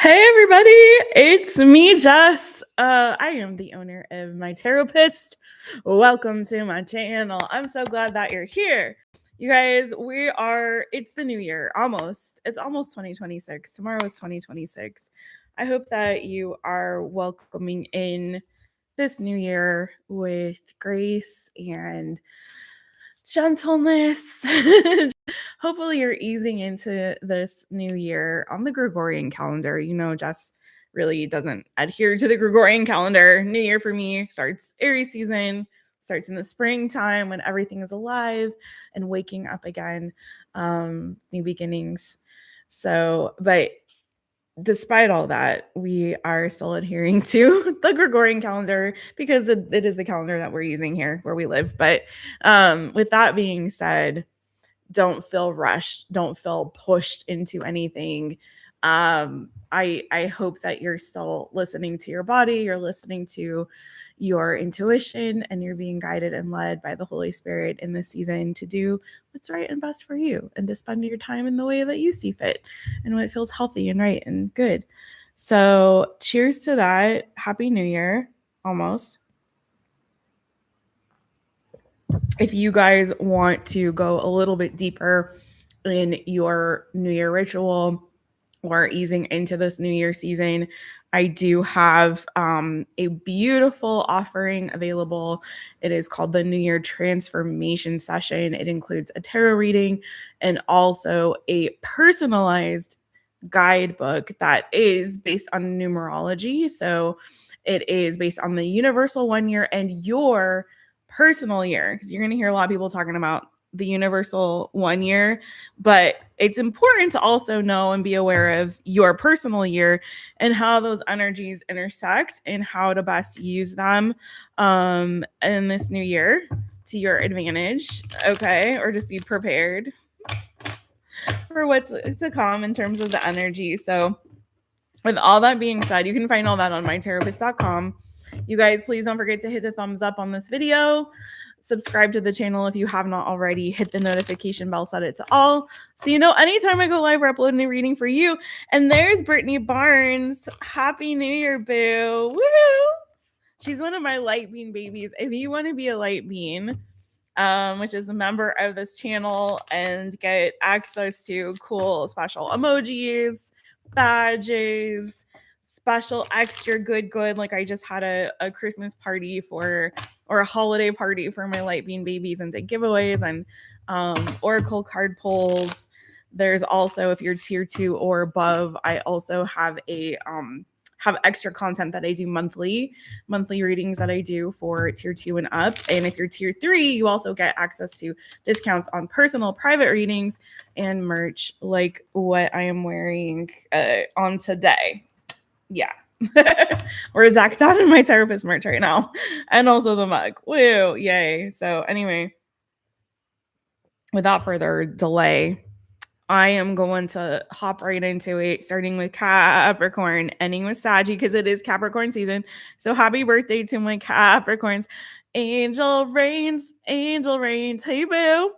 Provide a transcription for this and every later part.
Hey everybody, it's me, Jess. I am the owner of My Taropist. Welcome to my channel. I'm so glad that you're here. You guys, it's the new year, almost. It's almost 2026. Tomorrow is 2026. I hope that you are welcoming in this new year with grace and gentleness. Hopefully you're easing into this new year on the Gregorian calendar. You know, Jess really doesn't adhere to the Gregorian calendar. New year for me starts Aries season, starts in the springtime when everything is alive and waking up again. New beginnings. But despite all that, we are still adhering to the Gregorian calendar because it is the calendar that we're using here where we live. But with that being said, don't feel rushed, don't feel pushed into anything. I hope that you're still listening to your body, you're listening to your intuition, and you're being guided and led by the Holy Spirit in this season to do what's right and best for you and to spend your time in the way that you see fit and what feels healthy and right and good. So cheers to that. Happy New Year, almost. If you guys want to go a little bit deeper in your New Year ritual or easing into this New Year season, I do have a beautiful offering available. It is called the New Year Transformation Session. It includes a tarot reading and also a personalized guidebook that is based on numerology. So it is based on the universal 1 year and your personal year, because you're going to hear a lot of people talking about the universal 1 year, but it's important to also know and be aware of your personal year and how those energies intersect and how to best use them in this new year to your advantage. Okay, or just be prepared for what's to come in terms of the energy. So with all that being said, you can find all that on MyTaropist.com. You guys, please don't forget to hit the thumbs up on this video. Subscribe to the channel if you have not already. Hit the notification bell, set it to all, so you know anytime I go live, we're uploading a reading for you. And there's Brittany Barnes. Happy New Year, boo. Woohoo! She's one of my light bean babies. If you want to be a light bean, which is a member of this channel and get access to cool special emojis, badges, special extra good. Like I just had a Christmas party or a holiday party for my light bean babies and did giveaways and oracle card pulls. There's also, if you're tier 2 or above, I also have have extra content that I do monthly readings that I do for tier 2 and up. And if you're tier 3, you also get access to discounts on personal private readings and merch like what I am wearing on today. Yeah. We're decked out in my therapist merch right now. And also the mug. Woo, yay. So anyway, without further delay, I am going to hop right into it, starting with Capricorn, ending with Sag, because it is Capricorn season. So happy birthday to my Capricorns. Angel Reigns. Hey, boo.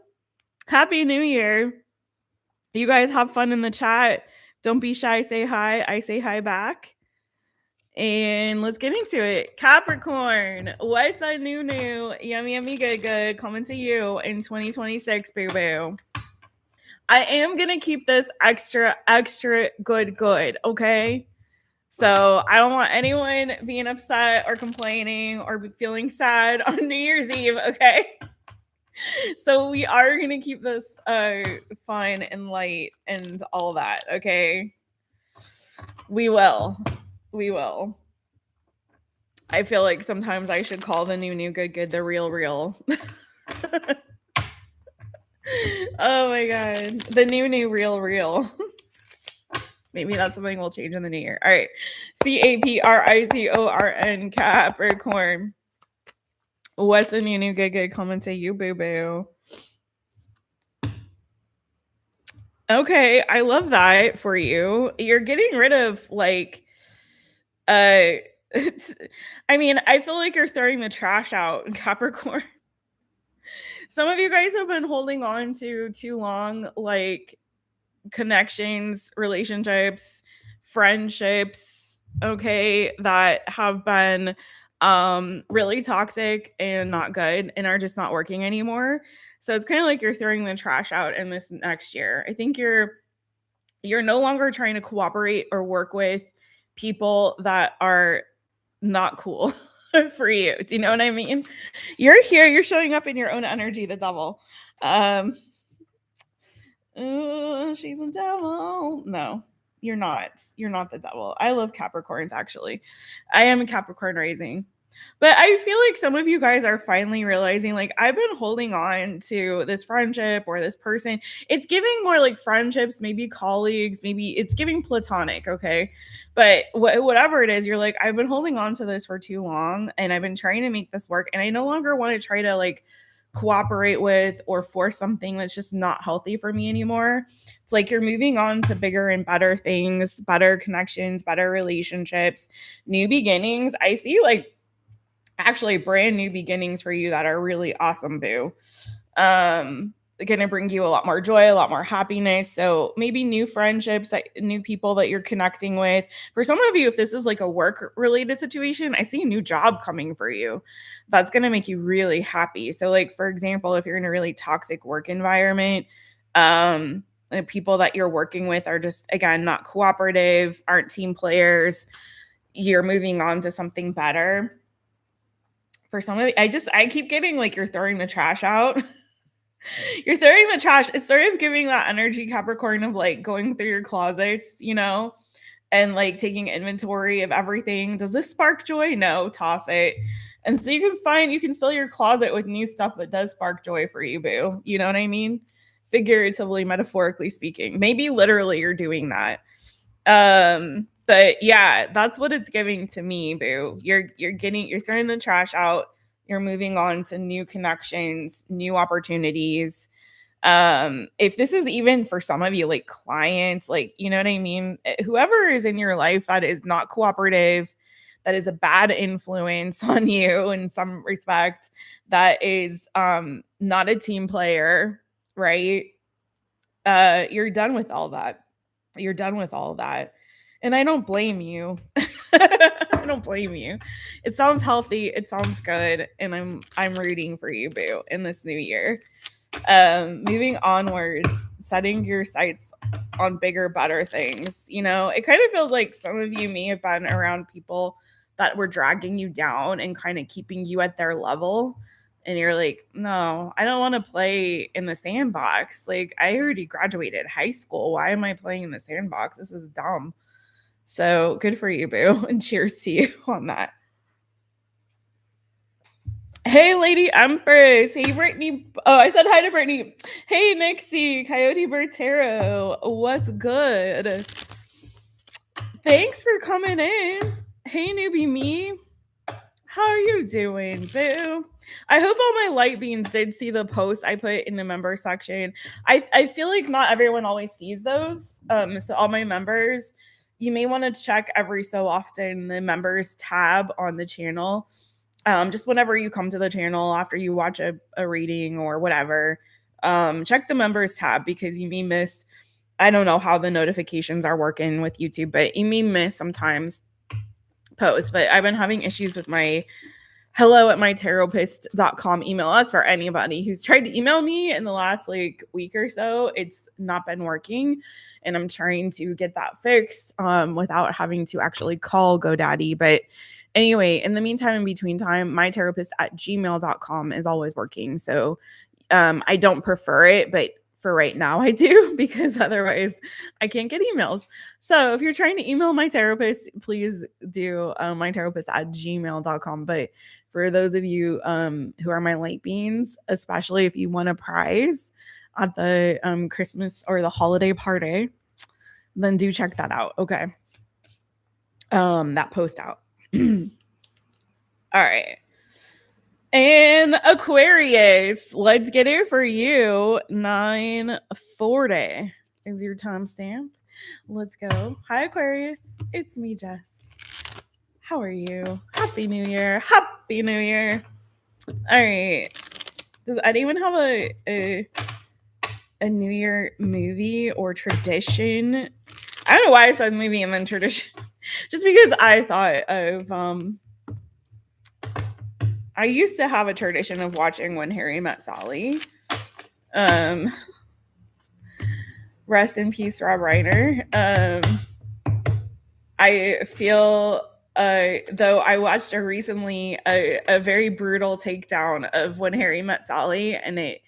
Happy New Year. You guys have fun in the chat. Don't be shy. Say hi. I say hi back. And let's get into it. Capricorn, what's that new? Yummy, good. Coming to you in 2026, boo. I am going to keep this extra good, okay? So I don't want anyone being upset or complaining or feeling sad on New Year's Eve, okay? So we are going to keep this fun and light and all that, okay? We will. I feel like sometimes I should call the new good the real. Oh my god. The new real. Maybe that's something we'll change in the new year. All right. CAPRICORN, Capricorn. What's the new good? Comment to you, boo. Okay, I love that for you. You're getting rid of like I mean, I feel like you're throwing the trash out, Capricorn. Some of you guys have been holding on to too long, like connections, relationships, friendships, okay, that have been really toxic and not good and are just not working anymore. So it's kind of like you're throwing the trash out in this next year. I think you're no longer trying to cooperate or work with people that are not cool for you. Do you know what I mean? You're here, you're showing up in your own energy, the devil. She's a devil. No, you're not. You're not the devil. I love Capricorns, actually. I am a Capricorn rising. But I feel like some of you guys are finally realizing, like, I've been holding on to this friendship or this person. It's giving more like friendships, maybe colleagues, maybe it's giving platonic, okay? But whatever it is, you're like, I've been holding on to this for too long and I've been trying to make this work. And I no longer want to try to like cooperate with or force something that's just not healthy for me anymore. It's like you're moving on to bigger and better things, better connections, better relationships, new beginnings. I see like actually brand new beginnings for you that are really awesome, boo. Going to bring you a lot more joy, a lot more happiness. So maybe new friendships, that new people that you're connecting with. For some of you, if this is like a work related situation, I see a new job coming for you. That's going to make you really happy. So like, for example, if you're in a really toxic work environment, the people that you're working with are just, again, not cooperative, aren't team players, you're moving on to something better. For some of you, I keep getting like you're throwing the trash out. You're throwing the trash. It's sort of giving that energy, Capricorn, of like going through your closets, you know, and like taking inventory of everything. Does this spark joy? No, toss it. And so you can fill your closet with new stuff that does spark joy for you, boo. You know what I mean? Figuratively, metaphorically speaking. Maybe literally you're doing that. But yeah, that's what it's giving to me, boo. You're throwing the trash out. You're moving on to new connections, new opportunities. If this is even for some of you, like clients, like, you know what I mean? Whoever is in your life that is not cooperative, that is a bad influence on you in some respect, that is not a team player, right? You're done with all that. You're done with all that. And I don't blame you. I don't blame you. It sounds healthy. It sounds good. And I'm rooting for you, boo, in this new year. Moving onwards, setting your sights on bigger, better things. You know, it kind of feels like some of you may have been around people that were dragging you down and kind of keeping you at their level. And you're like, no, I don't want to play in the sandbox. Like, I already graduated high school. Why am I playing in the sandbox? This is dumb. So good for you, boo. And cheers to you on that. Hey, Lady Empress. Hey, Brittany. Oh, I said hi to Brittany. Hey, Nixie. Coyote Bertero. What's good? Thanks for coming in. Hey, newbie me. How are you doing, boo? I hope all my light beans did see the post I put in the member section. I feel like not everyone always sees those. So all my members, you may want to check every so often the members tab on the channel. Just whenever you come to the channel after you watch a reading or whatever, check the members tab because you may miss. I don't know how the notifications are working with YouTube, but you may miss sometimes posts. But I've been having issues with my hello@mytaropist.com email. That's for anybody who's tried to email me in the last like week or so. It's not been working, and I'm trying to get that fixed without having to actually call GoDaddy. But anyway, in the meantime, in between time, mytaropist@gmail.com is always working. So I don't prefer it, but for right now I do, because otherwise I can't get emails. So if you're trying to email my therapist, please do mytherapist@gmail.com. But for those of you who are my light beans, especially if you want a prize at the Christmas or the holiday party, then do check that out. Okay. That post out. All right. And Aquarius, let's get it for you. 9:40 is your timestamp. Let's go. Hi, Aquarius. It's me, Jess. How are you? Happy New Year. Happy New Year. All right. Does anyone have a New Year movie or tradition I don't know why I said movie and then tradition. Just because I thought of I used to have a tradition of watching When Harry Met Sally. Rest in peace, Rob Reiner. I feel though I watched recently a very brutal takedown of When Harry Met Sally, and it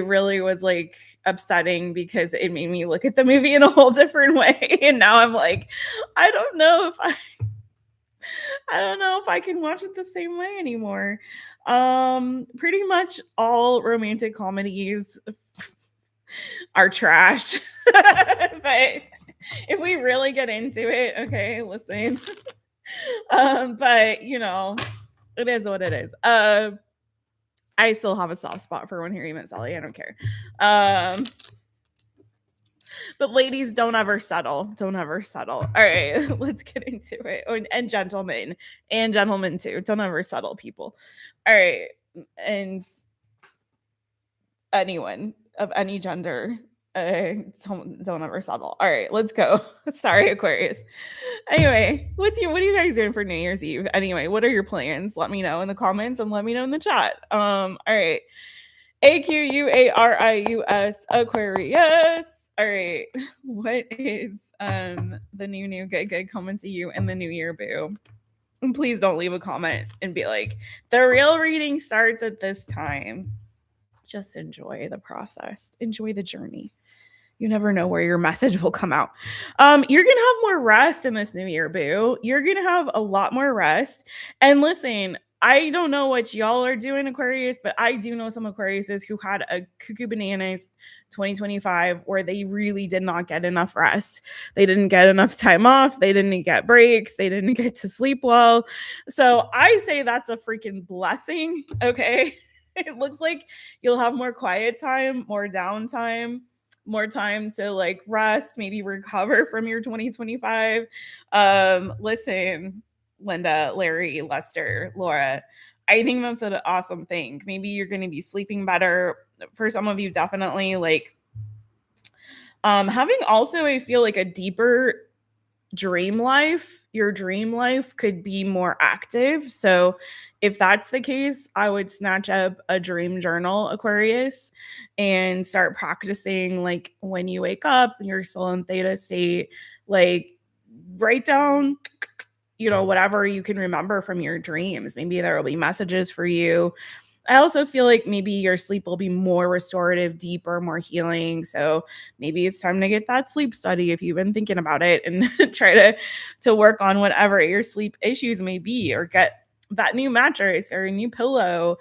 really was like upsetting because it made me look at the movie in a whole different way. And now I'm like, I don't know if I can watch it the same way anymore. Pretty much all romantic comedies are trash. But if we really get into it, okay, listen. But you know, it is what it is. I still have a soft spot for When Harry Met Sally. I don't care. But ladies, don't ever settle. Don't ever settle. All right, let's get into it. And gentlemen too. Don't ever settle, people. All right, and anyone of any gender, don't ever settle. All right, let's go. Sorry, Aquarius. Anyway, what are you guys doing for New Year's Eve? Anyway, what are your plans? Let me know in the comments and let me know in the chat. All right. AQUARIUS Aquarius. All right. What is the new good coming to you in the new year, boo? And please don't leave a comment and be like, the real reading starts at this time. Just enjoy the process. Enjoy the journey. You never know where your message will come out. You're going to have more rest in this new year, boo. You're going to have a lot more rest. And listen, I don't know what y'all are doing, Aquarius, but I do know some Aquariuses who had a cuckoo bananas 2025 where they really did not get enough rest. They didn't get enough time off. They didn't get breaks. They didn't get to sleep well. So I say that's a freaking blessing. Okay. It looks like you'll have more quiet time, more downtime, more time to like rest, maybe recover from your 2025. Listen, Linda, Larry, Lester, Laura, I think that's an awesome thing. Maybe you're going to be sleeping better. For some of you, definitely like having also, I feel like a deeper dream life. Your dream life could be more active. So if that's the case, I would snatch up a dream journal, Aquarius, and start practicing like when you wake up, you're still in theta state, like write down, you know, whatever you can remember from your dreams. Maybe there will be messages for you. I also feel like maybe your sleep will be more restorative, deeper, more healing. So maybe it's time to get that sleep study if you've been thinking about it and try to work on whatever your sleep issues may be, or get that new mattress or a new pillow,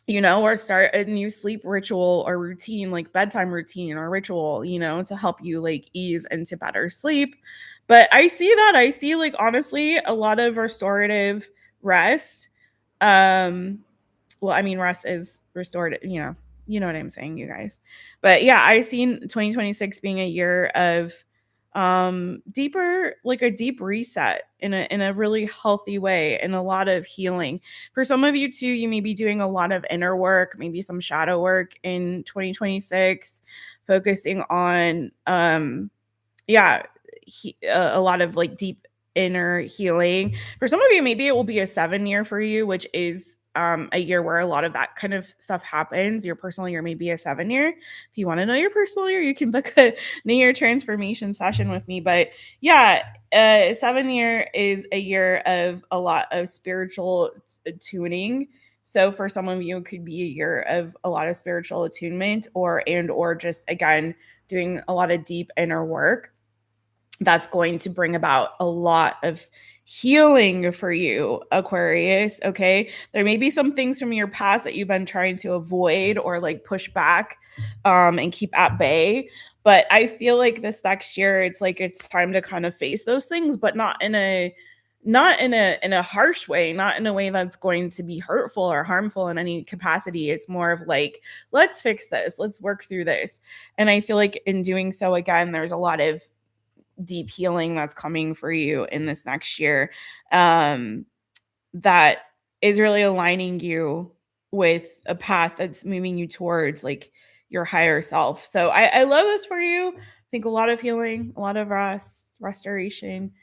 you know, or start a new sleep ritual or routine, like bedtime routine or ritual, you know, to help you like ease into better sleep. But I see like honestly a lot of restorative rest. Well, I mean, rest is restored, you know what I'm saying, you guys. But yeah, I seen 2026 being a year of deeper, like a deep reset in a really healthy way, and a lot of healing. For some of you too, you may be doing a lot of inner work, maybe some shadow work in 2026, focusing on a lot of like deep inner healing. For some of you, maybe it will be a 7 year for you, which is a year where a lot of that kind of stuff happens. Your personal year may be a 7 year. If you want to know your personal year, you can book a New Year transformation session with me. But yeah, 7 year is a year of a lot of spiritual tuning. So for some of you, it could be a year of a lot of spiritual attunement, or just again doing a lot of deep inner work. That's going to bring about a lot of healing for you, Aquarius. Okay. There may be some things from your past that you've been trying to avoid or like push back and keep at bay. But I feel like this next year, it's like it's time to kind of face those things, but not in a harsh way, not in a way that's going to be hurtful or harmful in any capacity. It's more of like, let's fix this, let's work through this. And I feel like in doing so, again, there's a lot of deep healing that's coming for you in this next year, that is really aligning you with a path that's moving you towards like your higher self. So I love this for you. think a lot of healing, a lot of rest, restoration,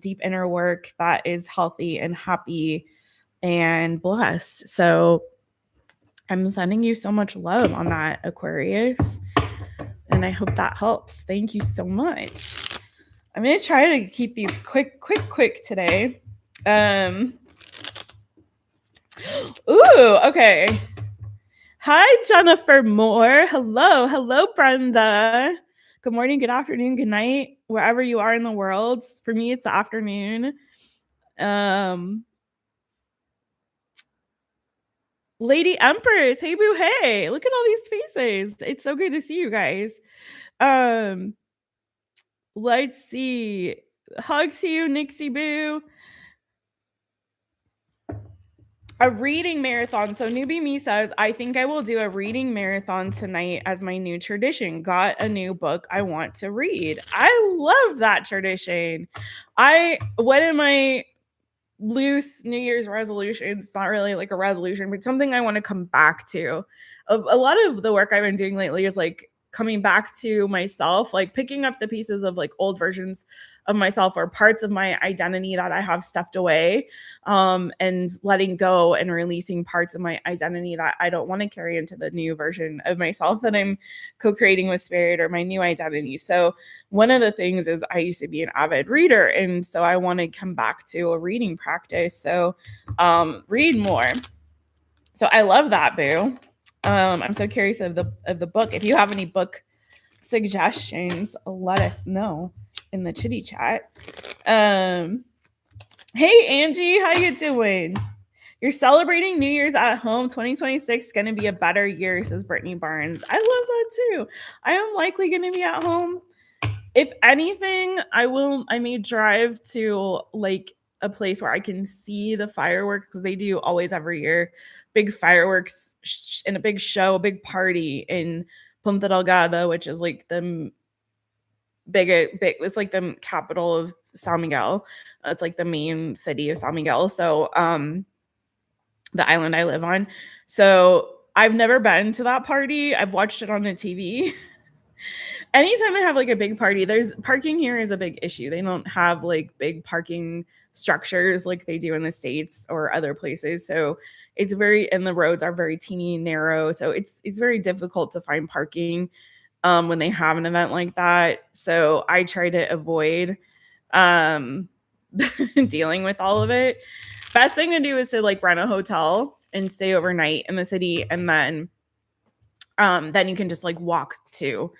deep inner work that is healthy and happy and blessed. So I'm sending you so much love on that, Aquarius. And I hope that helps. Thank you so much. I'm going to try to keep these quick today. Ooh, okay. Hi, Jennifer Moore. Hello, Brenda. Good morning, good afternoon, good night, wherever you are in the world. For me, it's the afternoon. Lady Empress, hey boo, hey! Look at all these faces. It's so good to see you guys. Let's see. Hugs to you, Nixie boo. A reading marathon. So Newbie Me says, I think I will do a reading marathon tonight as my new tradition. Got a new book I want to read. I love that tradition. One of my loose New Year's resolutions, not really like a resolution, but something I want to come back to. A lot of the work I've been doing lately is like coming back to myself, like picking up the pieces of like old versions of myself or parts of my identity that I have stuffed away, and letting go and releasing parts of my identity that I don't want to carry into the new version of myself that I'm co-creating with spirit or my new identity. So one of the things is I used to be an avid reader, and so I want to come back to a reading practice. So read more. So I love that, boo. I'm so curious of the book. If you have any book suggestions, let us know in the chitty chat. Hey Angie, how you doing? You're celebrating New Year's at home. 2026 is going to be a better year, says Brittany Barnes. I love that too. I am likely going to be at home. If anything, I may drive to like a place where I can see the fireworks, because they do always every year big fireworks and a big show, a big party in Punta Delgado, which is like the big, it's like the capital of San Miguel. It's like the main city of San Miguel. So the island I live on. So I've never been to that party. I've watched it on the TV. Anytime they have like a big party, there's parking here is a big issue. They don't have like big parking structures like they do in the States or other places. So it's and the roads are very teeny and narrow. So it's very difficult to find parking when they have an event like that. So I try to avoid dealing with all of it. Best thing to do is to like rent a hotel and stay overnight in the city, and then you can just like walk to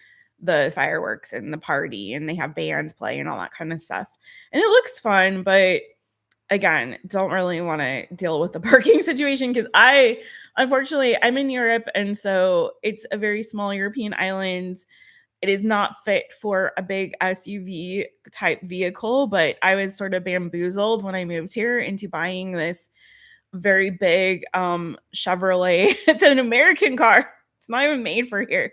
the fireworks and the party, and they have bands play and all that kind of stuff. And it looks fun, but again, don't really want to deal with the parking situation, because unfortunately, I'm in Europe, and so it's a very small European island. It is not fit for a big SUV type vehicle, but I was sort of bamboozled when I moved here into buying this very big Chevrolet. It's an American car. It's not even made for here.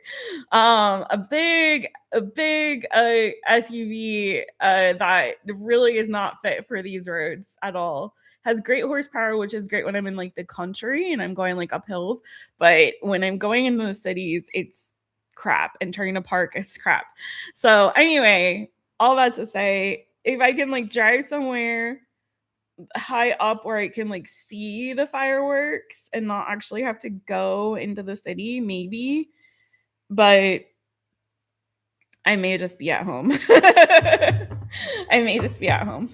A big SUV that really is not fit for these roads at all. Has great horsepower, which is great when I'm in like the country and I'm going like up hills. But when I'm going into the cities, it's crap, and trying to park, it's crap. So anyway, all that to say, if I can like drive somewhere high up where I can like see the fireworks and not actually have to go into the city, maybe, but I may just be at home. I may just be at home.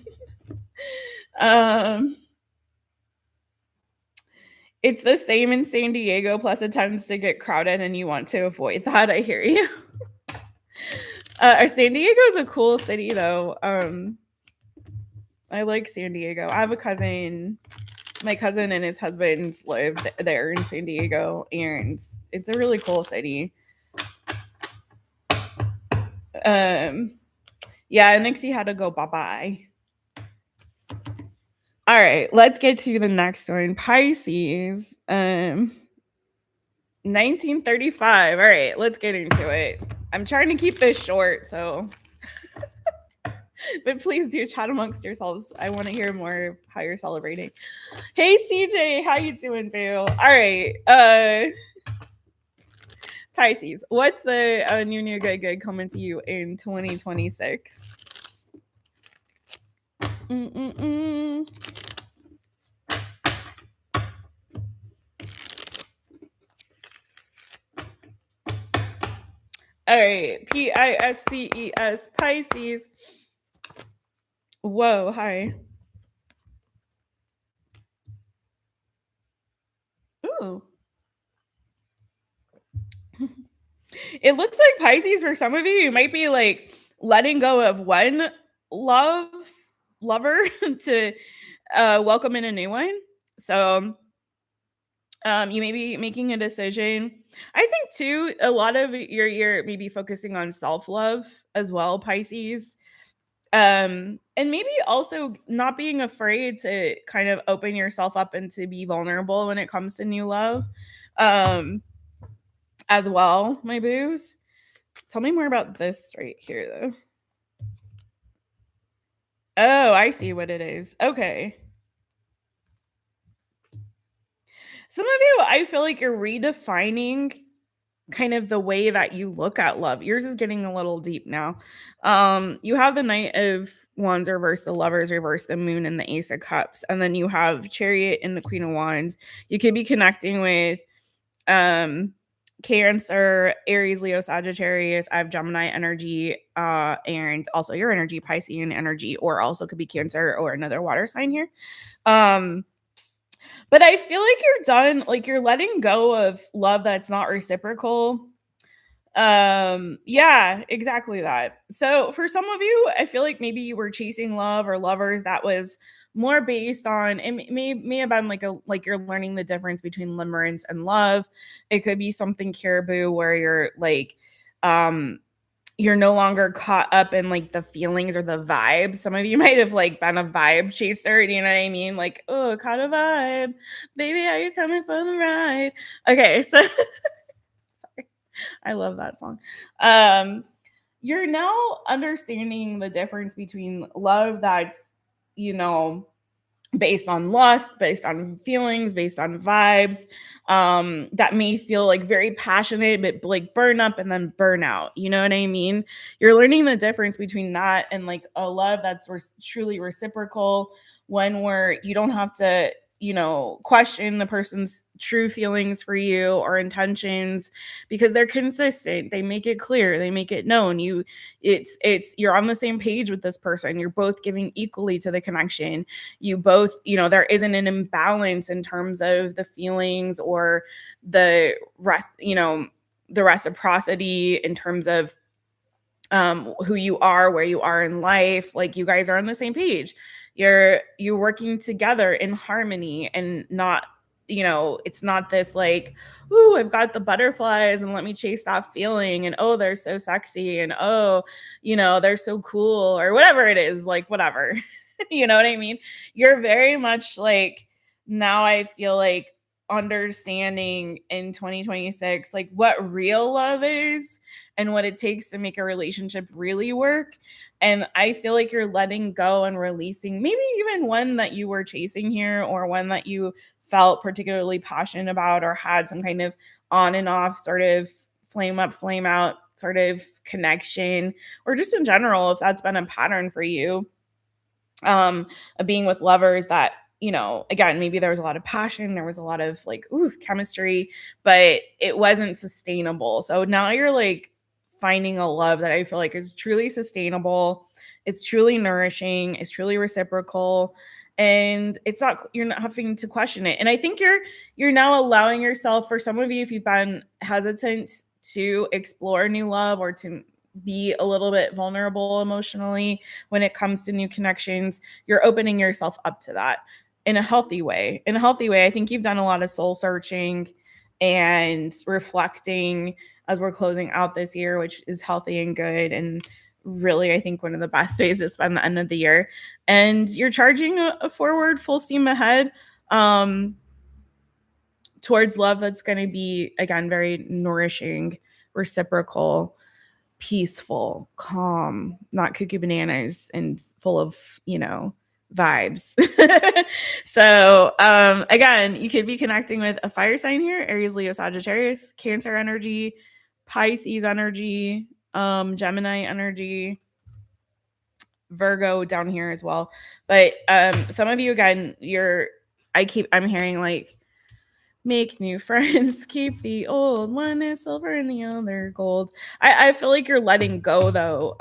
It's the same in San Diego, plus it tends to get crowded and you want to avoid that. I hear you. San Diego is a cool city though. I like San Diego. I have a cousin. My cousin and his husband live there in San Diego, and it's a really cool city. Yeah, Nixie had to go bye-bye. All right, let's get to the next one. Pisces, 1935. All right, let's get into it. I'm trying to keep this short, so but please do chat amongst yourselves. I want to hear more of how you're celebrating. Hey CJ, how you doing, boo? All right. Pisces, what's the new good coming to you in 2026? All right, PISCES, Pisces. Whoa, hi. Ooh. It looks like Pisces for some of you, you might be like letting go of one lover to welcome in a new one. So you may be making a decision. I think too, a lot of your year may be focusing on self-love as well, Pisces. And maybe also not being afraid to kind of open yourself up and to be vulnerable when it comes to new love. As well, my boos. Tell me more about this right here though. Oh, I see what it is. Okay. Some of you, I feel like you're redefining kind of the way that you look at love. Yours is getting a little deep now. You have the Knight of Wands reverse, the Lovers reverse, the Moon, and the Ace of Cups, and then you have Chariot and the Queen of Wands. You could be connecting with Cancer, Aries, Leo, Sagittarius. I have Gemini energy, and also your energy, Piscean energy, or also could be Cancer or another water sign here. But I feel like you're done, like you're letting go of love that's not reciprocal. Yeah, exactly that. So for some of you, I feel like maybe you were chasing love or lovers that was more based on it may have been like you're learning the difference between limerence and love. It could be something caribou where you're like you're no longer caught up in like the feelings or the vibes. Some of you might have like been a vibe chaser. You know what I mean? Like, oh, caught a vibe. Baby, are you coming for the ride? Okay, so sorry. I love that song. You're now understanding the difference between love that's, you know, based on lust, based on feelings, based on vibes, that may feel like very passionate, but like burn up and then burn out. You know what I mean? You're learning the difference between that and like a love that's truly reciprocal, one where you don't have to, you know, question the person's true feelings for you or intentions because they're consistent. They make it clear, they make it known. It's you're on the same page with this person. You're both giving equally to the connection. You both, you know, there isn't an imbalance in terms of the feelings or the rest, you know, the reciprocity in terms of who you are, where you are in life. Like you guys are on the same page. You're working together in harmony and not, you know, it's not this like, ooh, I've got the butterflies and let me chase that feeling and oh, they're so sexy and oh, you know, they're so cool or whatever it is, like whatever. You know what I mean? You're very much like now I feel like understanding in 2026 like what real love is and what it takes to make a relationship really work. And I feel like you're letting go and releasing maybe even one that you were chasing here or one that you felt particularly passionate about or had some kind of on and off sort of flame up, flame out sort of connection, or just in general, if that's been a pattern for you, of being with lovers that, you know, again, maybe there was a lot of passion, there was a lot of like, ooh, chemistry, but it wasn't sustainable. So now you're like finding a love that I feel like is truly sustainable. It's truly nourishing. It's truly reciprocal. And it's not, you're not having to question it. And I think you're now allowing yourself, for some of you, if you've been hesitant to explore new love or to be a little bit vulnerable emotionally when it comes to new connections, you're opening yourself up to that in a healthy way. In a healthy way, I think you've done a lot of soul searching and reflecting as we're closing out this year, which is healthy and good. And really, I think one of the best ways to spend the end of the year. And you're charging a forward full steam ahead towards love that's going to be, again, very nourishing, reciprocal, peaceful, calm, not cookie bananas and full of, you know, vibes. So again, you could be connecting with a fire sign here, Aries, Leo, Sagittarius, Cancer energy, Pisces energy, Gemini energy, Virgo down here as well. But some of you, again, I'm hearing like, make new friends, keep the old, one is silver and the other gold. I feel like you're letting go though,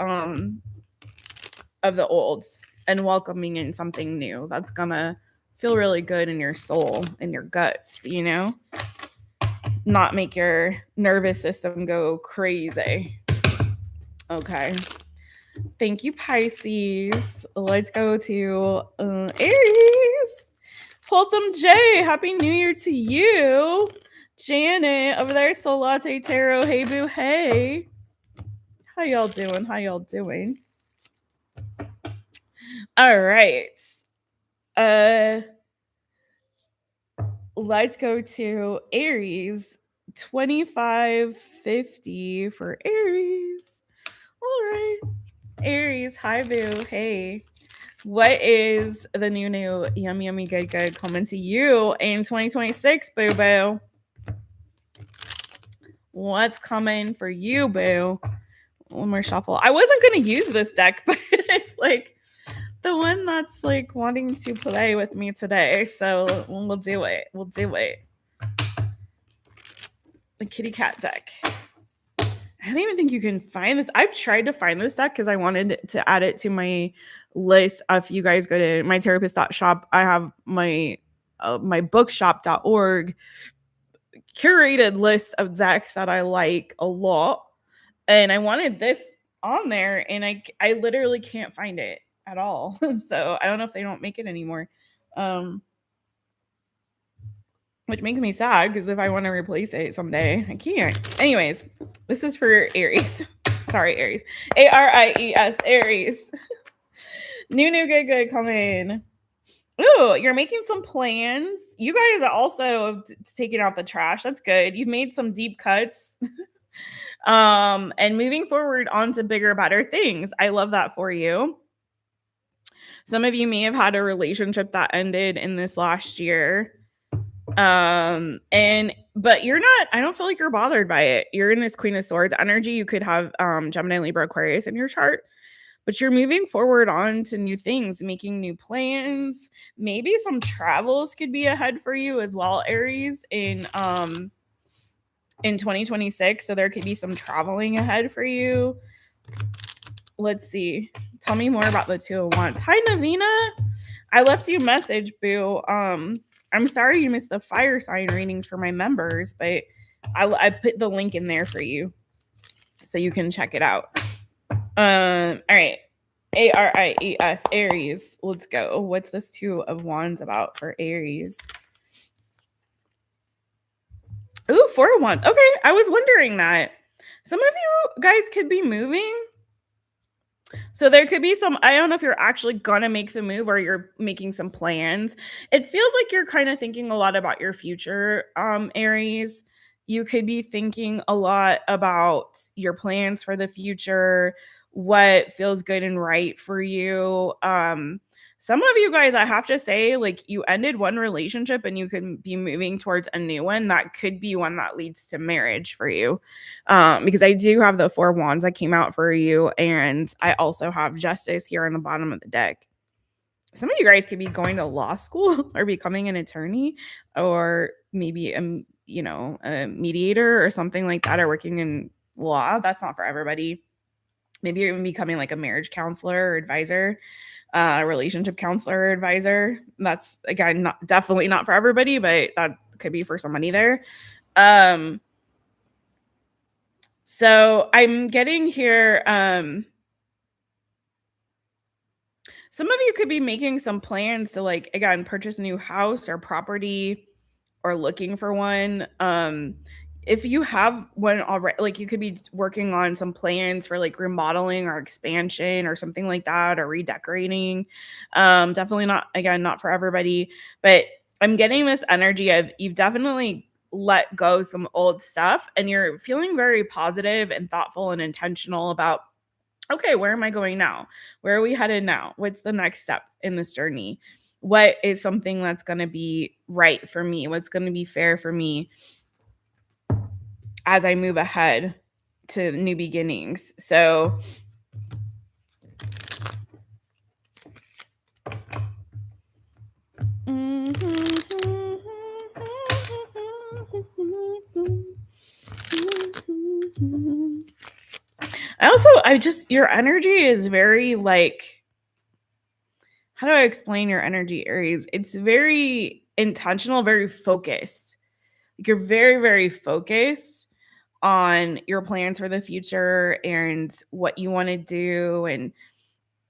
of the olds and welcoming in something new that's gonna feel really good in your soul and your guts, you know? Not make your nervous system go crazy. Okay. Thank you, Pisces. Let's go to Aries. Wholesome J, Happy New Year to you. Janet over there, Soul Latte Tarot. Hey, boo, hey. How y'all doing? How y'all doing? All right. Let's go to Aries. 2550 for Aries. All right. Aries, hi, boo. Hey. What is the new yummy good coming to you in 2026, boo boo? What's coming for you, boo? One more shuffle. I wasn't gonna use this deck, but it's like the one that's like wanting to play with me today, so we'll do it. We'll do it. The kitty cat deck. I don't even think you can find this. I've tried to find this deck because I wanted to add it to my list. If you guys go to MyTaropist.shop, I have my bookshop.org curated list of decks that I like a lot. And I wanted this on there, and I literally can't find it at all. So I don't know if they don't make it anymore. Which makes me sad because if I want to replace it someday, I can't. Anyways, this is for Aries. Sorry, Aries. ARIES, Aries. New good coming. Ooh, you're making some plans. You guys are also taking out the trash. That's good. You've made some deep cuts. And moving forward on to bigger, better things. I love that for you. Some of you may have had a relationship that ended in this last year. But you're not, I don't feel like you're bothered by it. You're in this Queen of Swords energy. You could have Gemini, Libra, Aquarius in your chart, but you're moving forward on to new things, making new plans. Maybe some travels could be ahead for you as well, Aries, in 2026. So there could be some traveling ahead for you. Let's see. Tell me more about the Two of Wands. Hi, Navina. I left you a message, boo. I'm sorry you missed the fire sign readings for my members, but I put the link in there for you so you can check it out. All right. ARIES, Aries. Let's go. What's this Two of Wands about for Aries? Ooh, Four of Wands. Okay, I was wondering that. Some of you guys could be moving. So there could be some, I don't know if you're actually gonna make the move or you're making some plans. It feels like you're kind of thinking a lot about your future, Aries. You could be thinking a lot about your plans for the future, what feels good and right for you. Some of you guys, I have to say, like you ended one relationship and you could be moving towards a new one. That could be one that leads to marriage for you. Because I do have the Four of Wands that came out for you. And I also have Justice here on the bottom of the deck. Some of you guys could be going to law school or becoming an attorney or maybe, a mediator or something like that, or working in law. That's not for everybody. Maybe you're even becoming like a marriage counselor or advisor. Relationship counselor or advisor. That's again definitely not for everybody, but that could be for somebody there. So I'm getting here. Some of you could be making some plans to like again purchase a new house or property or looking for one. If you have one already, like you could be working on some plans for like remodeling or expansion or something like that, or redecorating. Definitely not for everybody, but I'm getting this energy of you've definitely let go some old stuff and you're feeling very positive and thoughtful and intentional about, okay, where am I going now? Where are we headed now? What's the next step in this journey? What is something that's going to be right for me? What's going to be fair for me as I move ahead to new beginnings. So your energy is very like, how do I explain your energy, Aries? It's very intentional, very focused. Like you're very, very focused on your plans for the future and what you want to do. And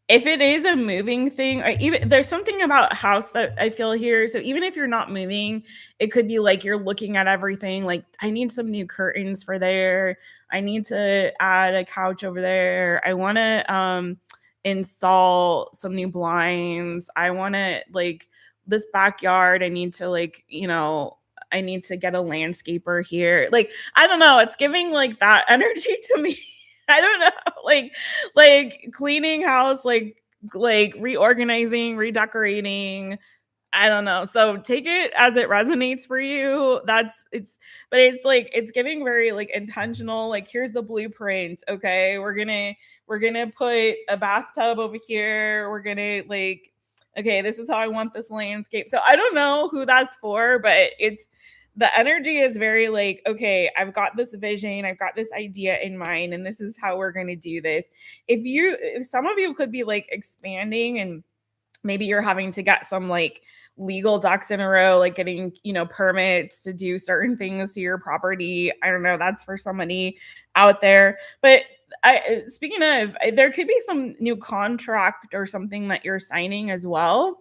if it is a moving thing, even there's something about house that I feel here. So even if you're not moving, it could be like you're looking at everything. Like, I need some new curtains for there. I need to add a couch over there. I want to install some new blinds. I want to like this backyard. I need to like, I need to get a landscaper here. Like, I don't know. It's giving like that energy to me. I don't know. Like cleaning house, like reorganizing, redecorating. I don't know. So take it as it resonates for you. But it's like it's giving very like intentional. Like, here's the blueprint. Okay, we're gonna put a bathtub over here. We're gonna like, okay, this is how I want this landscape. So I don't know who that's for, but it's the energy is very like, okay, I've got this vision, I've got this idea in mind, and this is how we're gonna do this. If some of you could be like expanding and maybe you're having to get some like legal ducks in a row, like getting, permits to do certain things to your property. I don't know, that's for somebody out there. But speaking of, there could be some new contract or something that you're signing as well.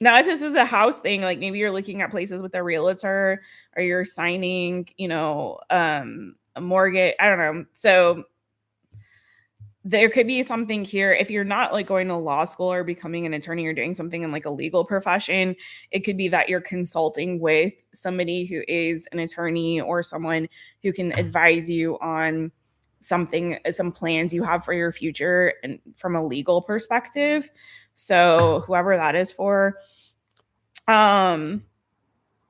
Now, if this is a house thing, like maybe you're looking at places with a realtor or you're signing, a mortgage. I don't know. So there could be something here. If you're not like going to law school or becoming an attorney or doing something in like a legal profession, it could be that you're consulting with somebody who is an attorney or someone who can advise you on some plans you have for your future and from a legal perspective. So whoever that is for. I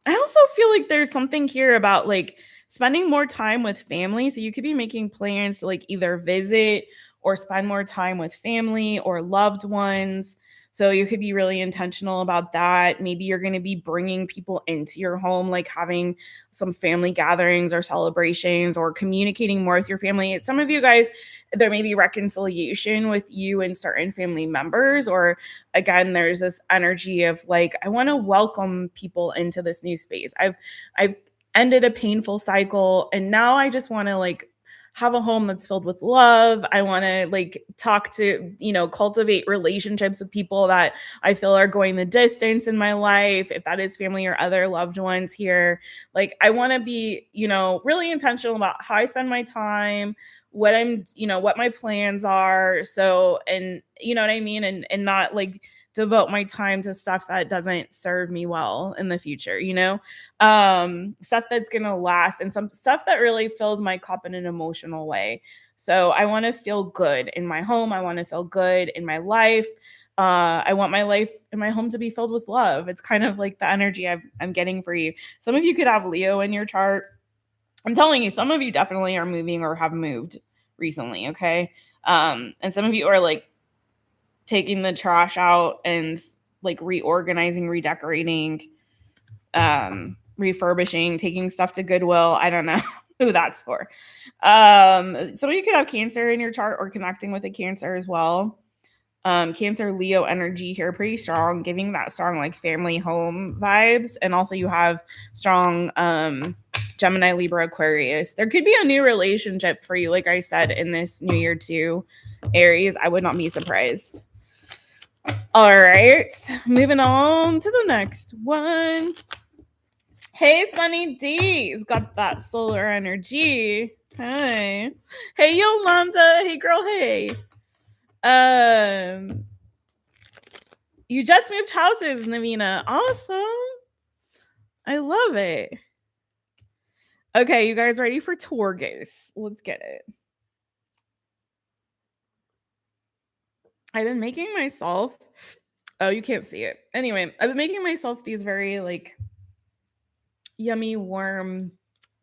also feel like there's something here about like spending more time with family. So you could be making plans to like either visit or spend more time with family or loved ones. So you could be really intentional about that. Maybe you're going to be bringing people into your home, like having some family gatherings or celebrations or communicating more with your family. Some of you guys, there may be reconciliation with you and certain family members, or again, there's this energy of like, I want to welcome people into this new space. I've ended a painful cycle and now I just want to like have a home that's filled with love. I want to like talk to, cultivate relationships with people that I feel are going the distance in my life, if that is family or other loved ones here. Like, I want to be, really intentional about how I spend my time, what my plans are. So, and you know what I mean? And not like devote my time to stuff that doesn't serve me well in the future, stuff that's going to last and some stuff that really fills my cup in an emotional way. So I want to feel good in my home. I want to feel good in my life. I want my life and my home to be filled with love. It's kind of like the energy I'm getting for you. Some of you could have Leo in your chart. I'm telling you, some of you definitely are moving or have moved recently. Okay. And some of you are like taking the trash out and like reorganizing, redecorating, refurbishing, taking stuff to Goodwill. I don't know who that's for. Some of you could have Cancer in your chart or connecting with a Cancer as well. Cancer, Leo energy here, pretty strong, giving that strong like family home vibes. And also you have strong Gemini, Libra, Aquarius. There could be a new relationship for you, like I said, in this new year too, Aries. I would not be surprised. All right, moving on to the next one. Hey, Sunny D's got that solar energy. Hi. Hey, Yolanda. Hey, girl. Hey. You just moved houses, Navina. Awesome. I love it. Okay, you guys ready for Taurus? Let's get it. I've been making myself, oh, you can't see it. Anyway, I've been making myself these very like yummy, warm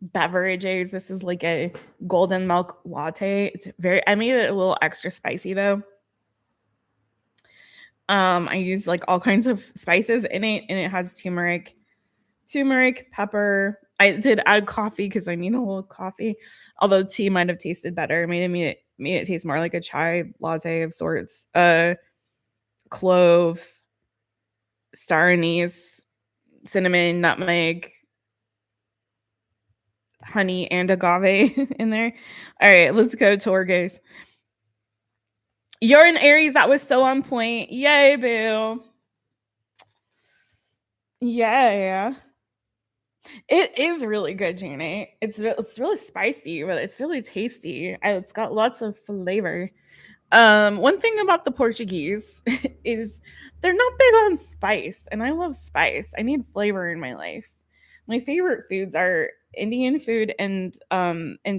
beverages. This is like a golden milk latte. I made it a little extra spicy though. I use like all kinds of spices in it, and it has turmeric, pepper. I did add coffee because I need a little coffee, although tea might have tasted better. Made it taste more like a chai latte of sorts. Clove, star anise, cinnamon, nutmeg, honey, and agave in there. All right, let's go, Taurus. You're an Aries. That was so on point. Yay, boo. Yeah. It is really good, Janie. It's really spicy, but it's really tasty. It's got lots of flavor. One thing about the Portuguese is they're not big on spice, and I love spice. I need flavor in my life. My favorite foods are Indian food and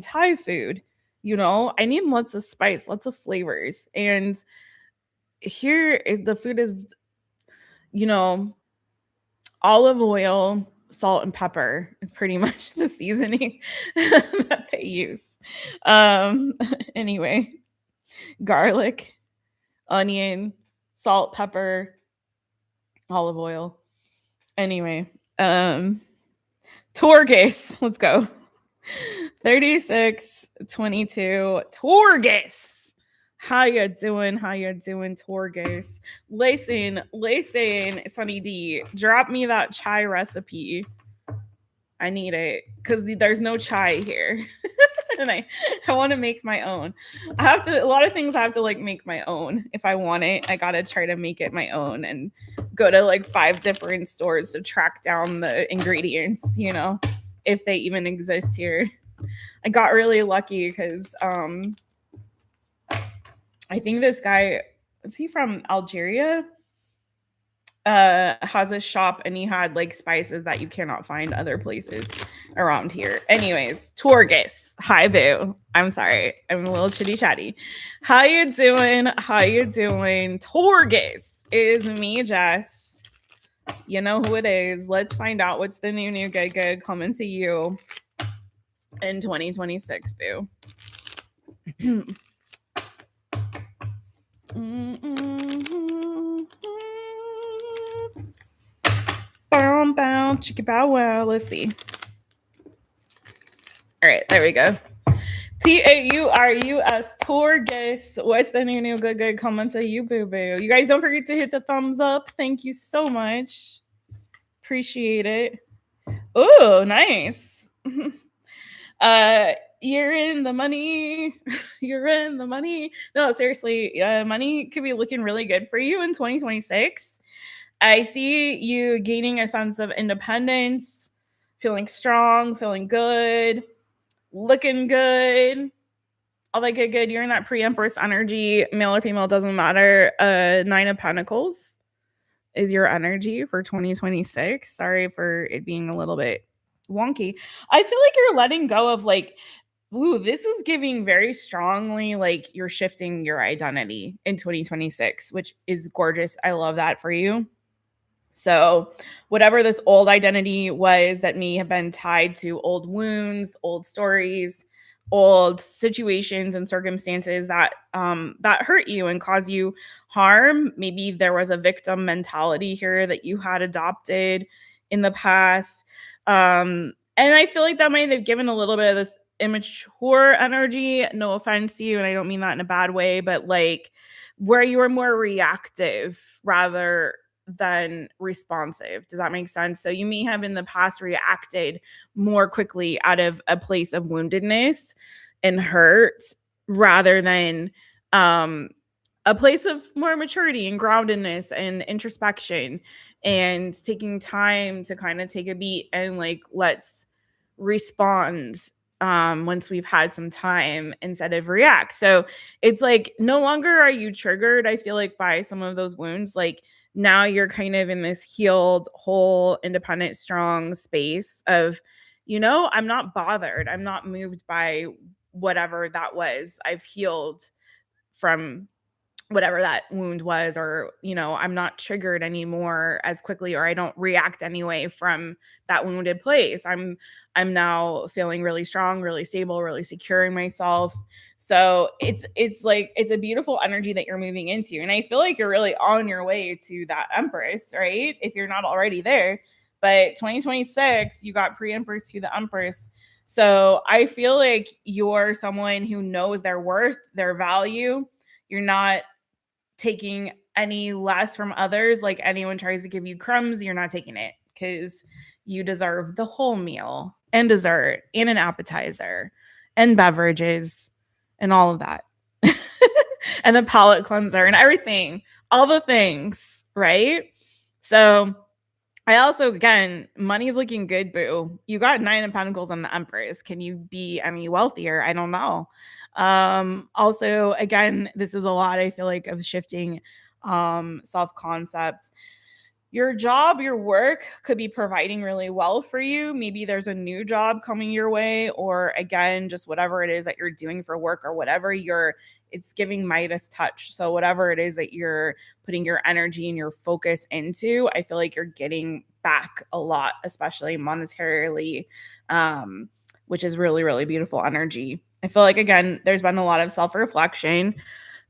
Thai food. You know, I need lots of spice, lots of flavors. And the food is, you know, olive oil, salt, and pepper is pretty much the seasoning that they use. Um, anyway, garlic, onion, salt, pepper, olive oil. Anyway, Torgus, let's go. 36, 22, Torgus. How you doing? Torgus? Listen, Sunny D, drop me that chai recipe. I need it because there's no chai here. And I want to make my own. A lot of things I have to like make my own. If I want it, I got to try to make it my own and go to like 5 different stores to track down the ingredients, you know, if they even exist here. I got really lucky because I think this guy, is he from Algeria? Has a shop, and he had like spices that you cannot find other places around here. Anyways, Torgus, hi boo. I'm sorry, I'm a little chitty chatty. How you doing? Torgus is me, Jess. You know who it is. Let's find out what's the new good coming to you in 2026, boo. Bow, chicka bow wow. Let's see. All right, there we go. TAURUS Torgus. What's the new good comment to you, boo boo? You guys don't forget to hit the thumbs up. Thank you so much. Appreciate it. Oh, nice. You're in the money. You're in the money. No, seriously, money could be looking really good for you in 2026. I see you gaining a sense of independence, feeling strong, feeling good, looking good. All that good. You're in that pre-empress energy. Male or female, doesn't matter. 9 of Pentacles is your energy for 2026. Sorry for it being a little bit wonky. I feel like you're letting go of like, ooh, this is giving very strongly like you're shifting your identity in 2026, which is gorgeous. I love that for you. So, whatever this old identity was that may have been tied to old wounds, old stories, old situations and circumstances that hurt you and cause you harm. Maybe there was a victim mentality here that you had adopted in the past. And I feel like that might have given a little bit of this immature energy. No offense to you, and I don't mean that in a bad way, but like where you were more reactive rather than responsive. Does that make sense? So you may have in the past reacted more quickly out of a place of woundedness and hurt rather than a place of more maturity and groundedness and introspection and taking time to kind of take a beat and like let's respond once we've had some time instead of react. So it's like no longer are you triggered, I feel like, by some of those wounds. Like now you're kind of in this healed, whole, independent, strong space of, you know, I'm not bothered. I'm not moved by whatever that was. I've healed from whatever that wound was, or, you know, I'm not triggered anymore as quickly, or I don't react anyway from that wounded place. I'm now feeling really strong, really stable, really secure in myself. So it's like, it's a beautiful energy that you're moving into. And I feel like you're really on your way to that Empress, right? If you're not already there. But 2026, you got pre-Empress to the Empress. So I feel like you're someone who knows their worth, their value. You're not taking any less from others. Like, anyone tries to give you crumbs, you're not taking it, because you deserve the whole meal and dessert and an appetizer and beverages and all of that. And the palate cleanser and everything, all the things, right? So I also, again, money's looking good, boo. You got 9 of Pentacles on the Empress. Can you be any wealthier? I don't know. Also, again, this is a lot, I feel like, of shifting self-concept. Your job, your work could be providing really well for you. Maybe there's a new job coming your way, or again, just whatever it is that you're doing for work, or whatever it's giving Midas touch. So whatever it is that you're putting your energy and your focus into, I feel like you're getting back a lot, especially monetarily, which is really, really beautiful energy. I feel like, again, there's been a lot of self-reflection,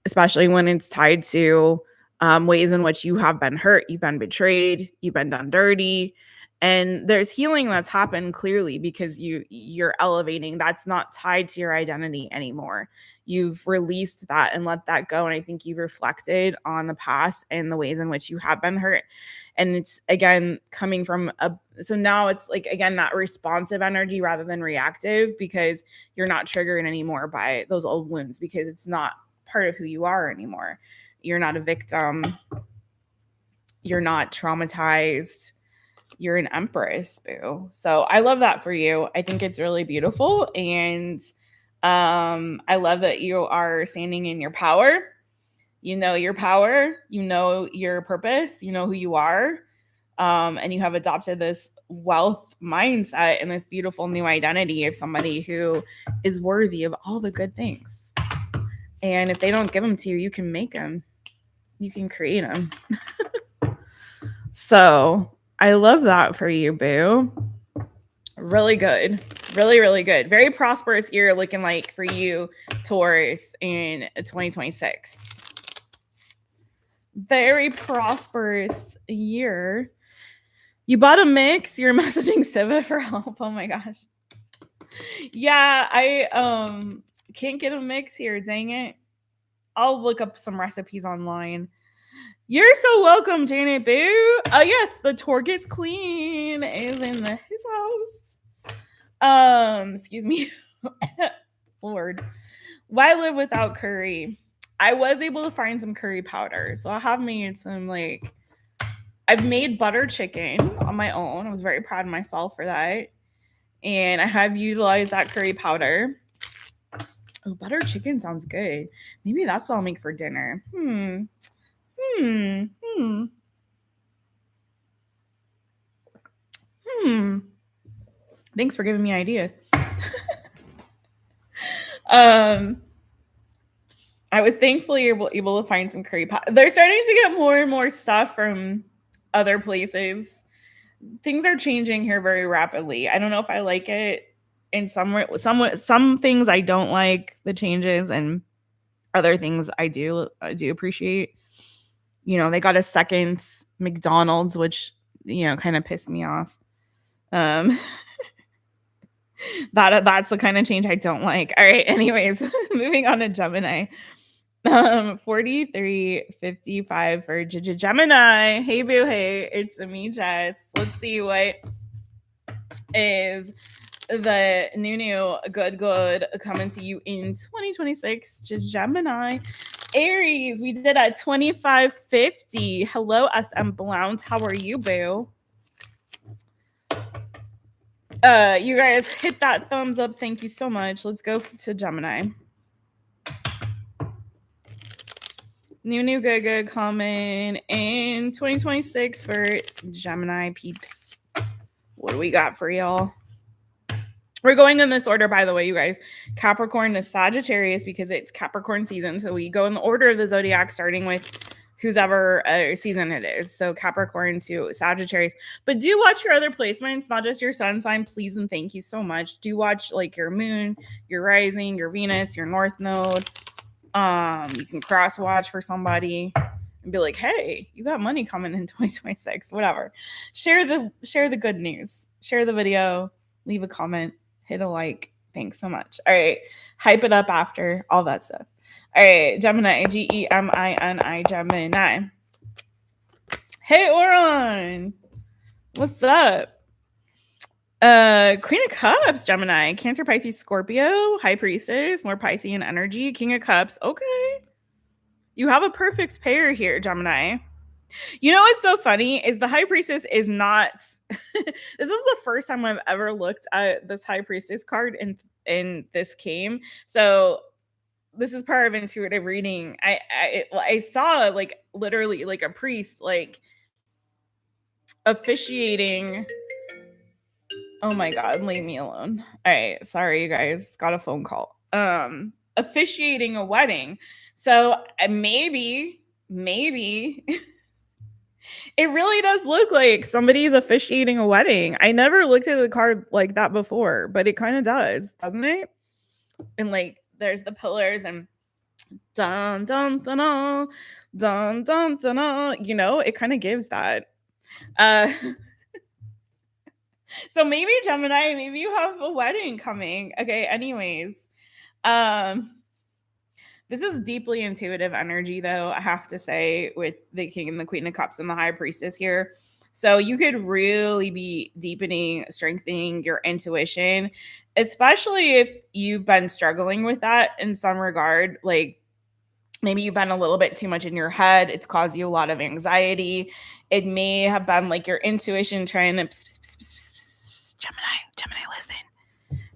especially when it's tied to ways in which you have been hurt, you've been betrayed, you've been done dirty. And there's healing that's happened, clearly, because you're elevating. That's not tied to your identity anymore. You've released that and let that go. And I think you've reflected on the past and the ways in which you have been hurt. And it's, again, coming from so now it's like, again, that responsive energy rather than reactive, because you're not triggered anymore by those old wounds, because it's not part of who you are anymore. You're not a victim. You're not traumatized. You're an Empress, boo. So I love that for you. I think it's really beautiful. And I love that you are standing in your power. You know your power. You know your purpose. You know who you are. And you have adopted this wealth mindset and this beautiful new identity of somebody who is worthy of all the good things. And if they don't give them to you, you can make them. You can create them. So I love that for you, boo. Really good. Really, really good. Very prosperous year looking like for you, Taurus, in 2026. Very prosperous year. You bought a mix. You're messaging Siva for help. Oh my gosh. Yeah, I can't get a mix here. Dang it. I'll look up some recipes online. You're so welcome, Janet Boo. Oh yes, the Torgus Queen is in his house. Excuse me. Lord. Why live without curry? I was able to find some curry powder. So I have made some, like, I've made butter chicken on my own. I was very proud of myself for that. And I have utilized that curry powder. Oh, butter chicken sounds good. Maybe that's what I'll make for dinner. Thanks for giving me ideas. I was thankfully able to find some curry powder. They're starting to get more and more stuff from other places. Things are changing here very rapidly. I don't know if I like it. In some things I don't like the changes, and other things I do appreciate. You know, they got a second McDonald's, which, you know, kind of pissed me off. That's the kind of change I don't like. All right, anyways, moving on to Gemini. 4355 for Gemini. Hey boo, hey, it's me, Jess. Let's see what is the new good coming to you in 2026. Gemini. Aries, we did at 2550. Hello, SM Blount. How are you, boo? You guys hit that thumbs up. Thank you so much. Let's go to Gemini. New good coming in 2026 for Gemini peeps. What do we got for y'all? We're going in this order, by the way, you guys. Capricorn to Sagittarius because it's Capricorn season. So we go in the order of the zodiac, starting with whoever season it is. So Capricorn to Sagittarius. But do watch your other placements, not just your sun sign, please and thank you so much. Do watch like your moon, your rising, your Venus, your north node. You can cross watch for somebody and be like, hey, you got money coming in 2026, whatever. Share the good news. Share the video, leave a comment, hit a like. Thanks so much. All right. Hype it up after, all that stuff. All right. Gemini, Gemini, Gemini. Hey, Oron. What's up? Queen of Cups, Gemini, Cancer, Pisces, Scorpio, High Priestess, more Piscean energy, King of Cups. Okay. You have a perfect pair here, Gemini. You know what's so funny is the High Priestess is not this is the first time I've ever looked at this High Priestess card in this game. So this is part of intuitive reading. I saw like literally like a priest like officiating. Oh my god, leave me alone. All right, sorry you guys, got a phone call. Officiating a wedding. So maybe it really does look like somebody's officiating a wedding. I never looked at the card like that before, but it kind of does, doesn't it? And like there's the pillars and dun dun dun dun dun dun dun, dun. You know, it kind of gives that. So maybe Gemini, maybe you have a wedding coming. Okay, anyways. This is deeply intuitive energy, though, I have to say, with the King and the Queen of Cups and the High Priestess here. So you could really be deepening, strengthening your intuition, especially if you've been struggling with that in some regard. Like maybe you've been a little bit too much in your head. It's caused you a lot of anxiety. It may have been like your intuition trying to Gemini, listen.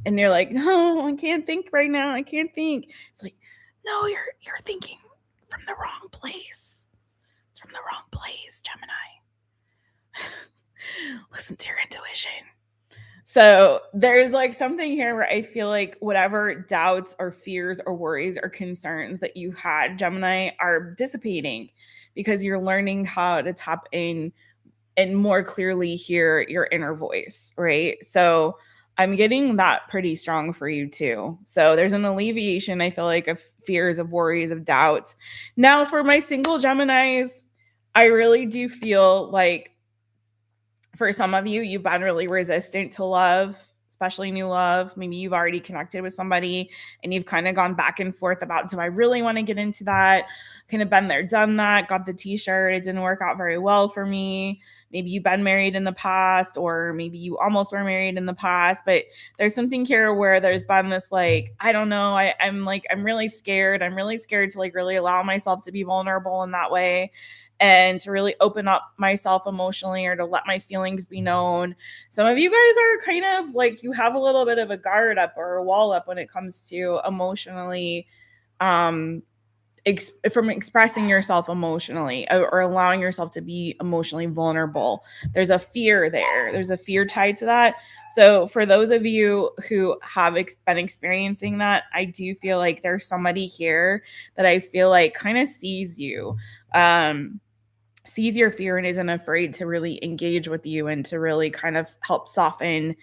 And you're like, no, I can't think right now. I can't think. It's like, no, you're thinking from the wrong place. It's from the wrong place, Gemini. Listen to your intuition. So there's like something here where I feel like whatever doubts or fears or worries or concerns that you had, Gemini, are dissipating because you're learning how to tap in and more clearly hear your inner voice, right? So I'm getting that pretty strong for you too. So there's an alleviation, I feel like, of fears, of worries, of doubts. Now, for my single Geminis, I really do feel like for some of you, you've been really resistant to love, especially new love. Maybe you've already connected with somebody and you've kind of gone back and forth about, do I really want to get into that? Kind of been there, done that, got the t-shirt. It didn't work out very well for me. Maybe you've been married in the past, or maybe you almost were married in the past, but there's something here where there's been this like, I don't know, I'm really scared. I'm really scared to like really allow myself to be vulnerable in that way and to really open up myself emotionally or to let my feelings be known. Some of you guys are kind of like, you have a little bit of a guard up or a wall up when it comes to emotionally, from expressing yourself emotionally or allowing yourself to be emotionally vulnerable. There's a fear there. There's a fear tied to that. So for those of you who have been experiencing that, I do feel like there's somebody here that I feel like kind of sees you, sees your fear and isn't afraid to really engage with you and to really kind of help soften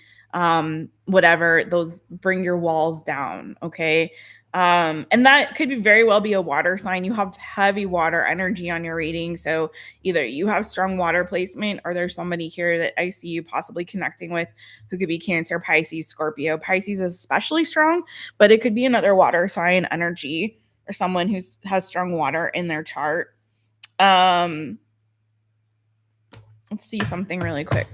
whatever those, bring your walls down. Okay. And that could be very well be a water sign. You have heavy water energy on your reading. So either you have strong water placement or there's somebody here that I see you possibly connecting with who could be Cancer, Pisces, Scorpio. Pisces is especially strong, but it could be another water sign energy or someone who has strong water in their chart. Let's see something really quick.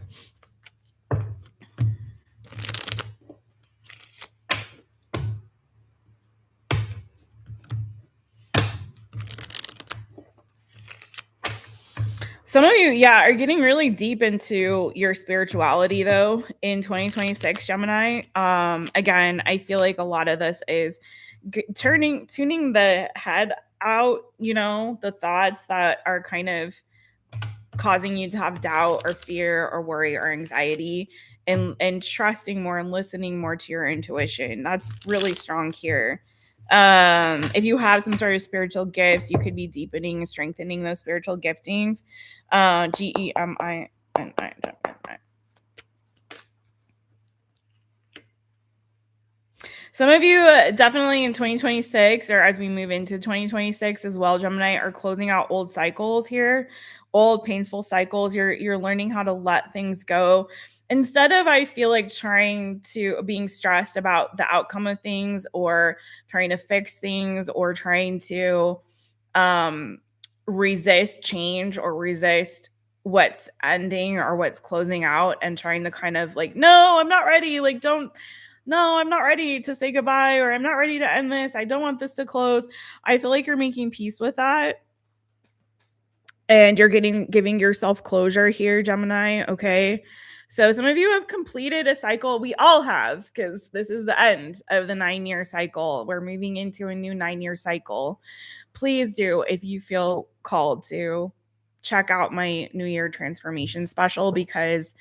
Some of you, are getting really deep into your spirituality though in 2026, Gemini. Again, I feel like a lot of this is tuning the head out, the thoughts that are kind of causing you to have doubt or fear or worry or anxiety, and trusting more and listening more to your intuition. That's really strong here. If you have some sort of spiritual gifts, you could be deepening and strengthening those spiritual giftings. GEMINI. Some of you definitely in 2026, or as we move into 2026 as well, Gemini, are closing out old cycles here, old painful cycles. You're learning how to let things go. Instead of, I feel like, being stressed about the outcome of things, or trying to fix things, or trying to resist change, or resist what's ending or what's closing out, and trying to kind of like, no, I'm not ready. Like, no, I'm not ready to say goodbye, or I'm not ready to end this. I don't want this to close. I feel like you're making peace with that. And you're giving yourself closure here, Gemini. Okay. So some of you have completed a cycle. We all have, because this is the end of the 9-year cycle. We're moving into a new 9-year cycle. Please do, if you feel called to, check out my New Year transformation special, because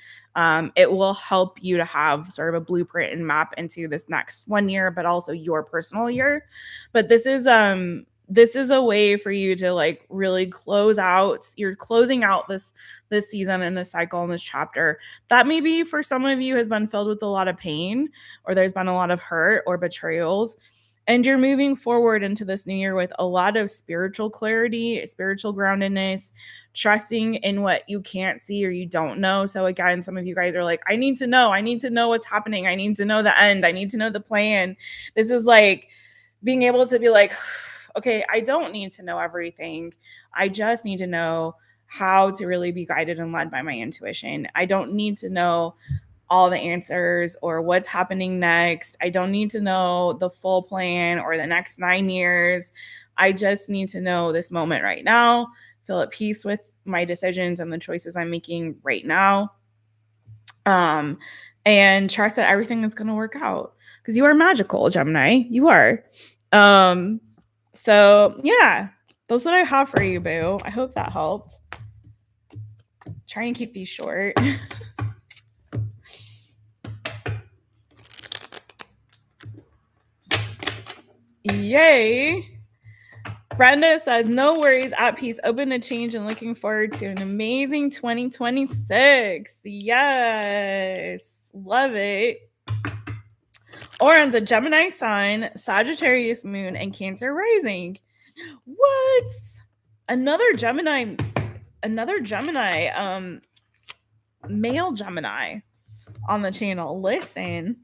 it will help you to have sort of a blueprint and map into this next 1 year, but also your personal year. But this is a way for you to like really close out. You're closing out this season and this cycle and this chapter that maybe for some of you has been filled with a lot of pain, or there's been a lot of hurt or betrayals. And you're moving forward into this new year with a lot of spiritual clarity, spiritual groundedness, trusting in what you can't see or you don't know. So again, some of you guys are like, I need to know what's happening. I need to know the end. I need to know the plan. This is like being able to be like, okay, I don't need to know everything. I just need to know how to really be guided and led by my intuition. I don't need to know all the answers or what's happening next. I don't need to know the full plan or the next 9 years. I just need to know this moment right now, feel at peace with my decisions and the choices I'm making right now. And trust that everything is going to work out, because you are magical, Gemini. You are. So yeah, that's what I have for you, boo. I hope that helped. Try and keep these short. Yay. Brenda says, no worries, at peace, open to change, and looking forward to an amazing 2026. Yes. Love it. Oren's a Gemini sun, Sagittarius moon, and Cancer rising. What? Another Gemini, male Gemini on the channel. Listen.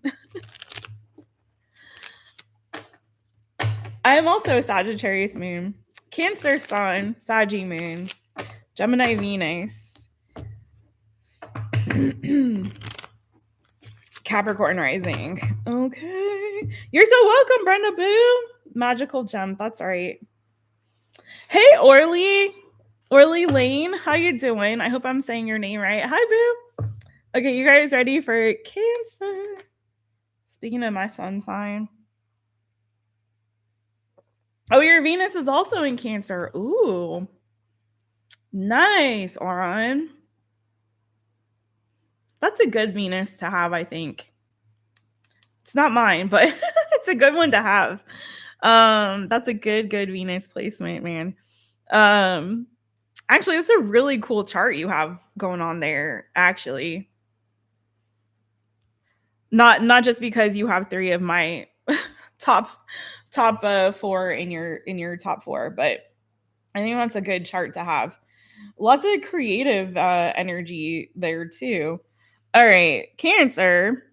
I am also a Sagittarius moon, Cancer sun, Saggy moon, Gemini Venus, Capricorn rising. Okay. You're so welcome, Brenda Boo. Magical gems. That's right. Hey, Orly Lane. How you doing? I hope I'm saying your name right. Hi, Boo. Okay, you guys ready for Cancer? Speaking of my sun sign. Oh, your Venus is also in Cancer. Ooh. Nice, Oren. That's a good Venus to have, I think. It's not mine, but it's a good one to have. That's a good Venus placement, man. Actually, it's a really cool chart you have going on there, actually. Not just because you have 3 of my top 4 in your top 4, but I think that's a good chart to have. Lots of creative energy there too. All right, Cancer.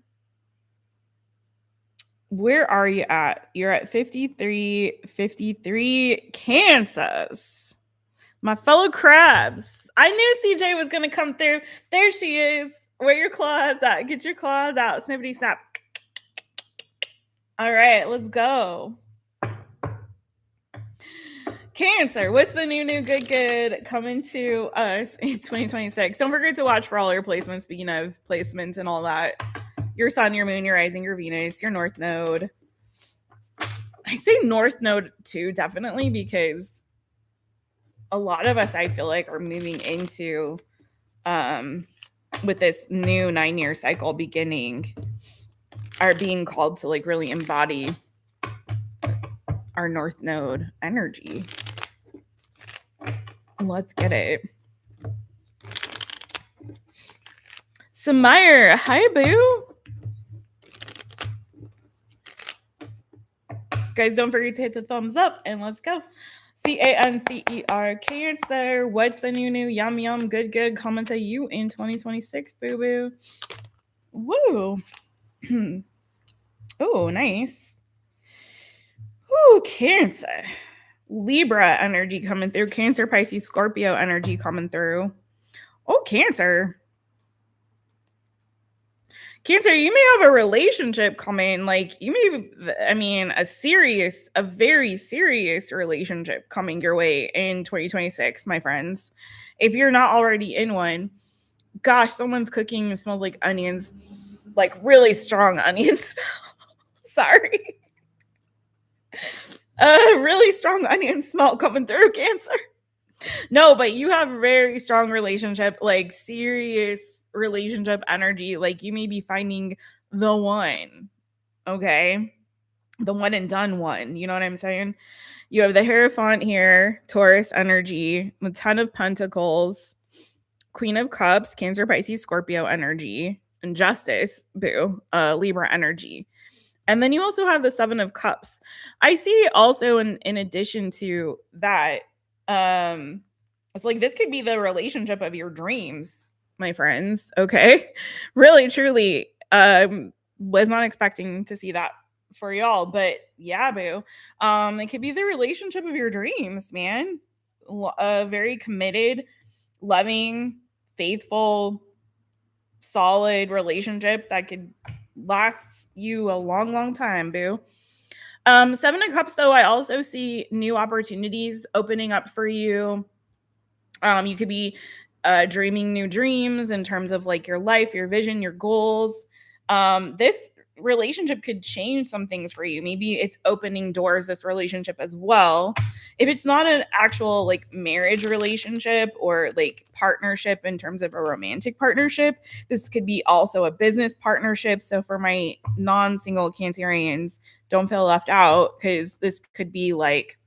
Where are you at? You're at 53 Kansas. My fellow crabs. I knew CJ was going to come through. There she is. Where your claws at? Get your claws out. Snippity snap. All right, let's go. Cancer, what's the new good coming to us in 2026? Don't forget to watch for all your placements. Speaking of placements and all that, your sun, your moon, your rising, your Venus, your north node. I say north node too, definitely, because a lot of us, I feel like, are moving into with this new 9-year cycle beginning, are being called to like really embody our North Node energy. Let's get it. Samire, hi boo. Guys, don't forget to hit the thumbs up and let's go. CANCER, Cancer. What's the new? Yum, yum, good, good. Comment to you in 2026, boo boo. Woo. Oh, nice. Ooh, Cancer. Libra energy coming through. Cancer, Pisces, Scorpio energy coming through. Oh, Cancer. Cancer, you may have a relationship coming. Like you may, I mean, a very serious relationship coming your way in 2026, my friends. If you're not already in one, gosh, someone's cooking and smells like onions, like really strong onions. Sorry. Really strong onion smell coming through, Cancer. No, but you have very strong relationship, like serious relationship energy. Like you may be finding the one, okay? The one and done one. You know what I'm saying? You have the Hierophant here, Taurus energy, a ton of pentacles, Queen of Cups, Cancer, Pisces, Scorpio energy, and Justice, boo, Libra energy. And then you also have the Seven of Cups. I see also in addition to that, it's like this could be the relationship of your dreams, my friends. Okay. Really, truly, was not expecting to see that for y'all, but yeah, boo. It could be the relationship of your dreams, man. A very committed, loving, faithful, solid relationship that could last you a long, long time, boo. Seven of Cups, though, I also see new opportunities opening up for you. You could be dreaming new dreams in terms of like your life, your vision, your goals. This relationship could change some things for you. Maybe it's opening doors, this relationship as well. If it's not an actual like marriage relationship or like partnership in terms of a romantic partnership, this could be also a business partnership. So for my non-single Cancerians, don't feel left out because this could be like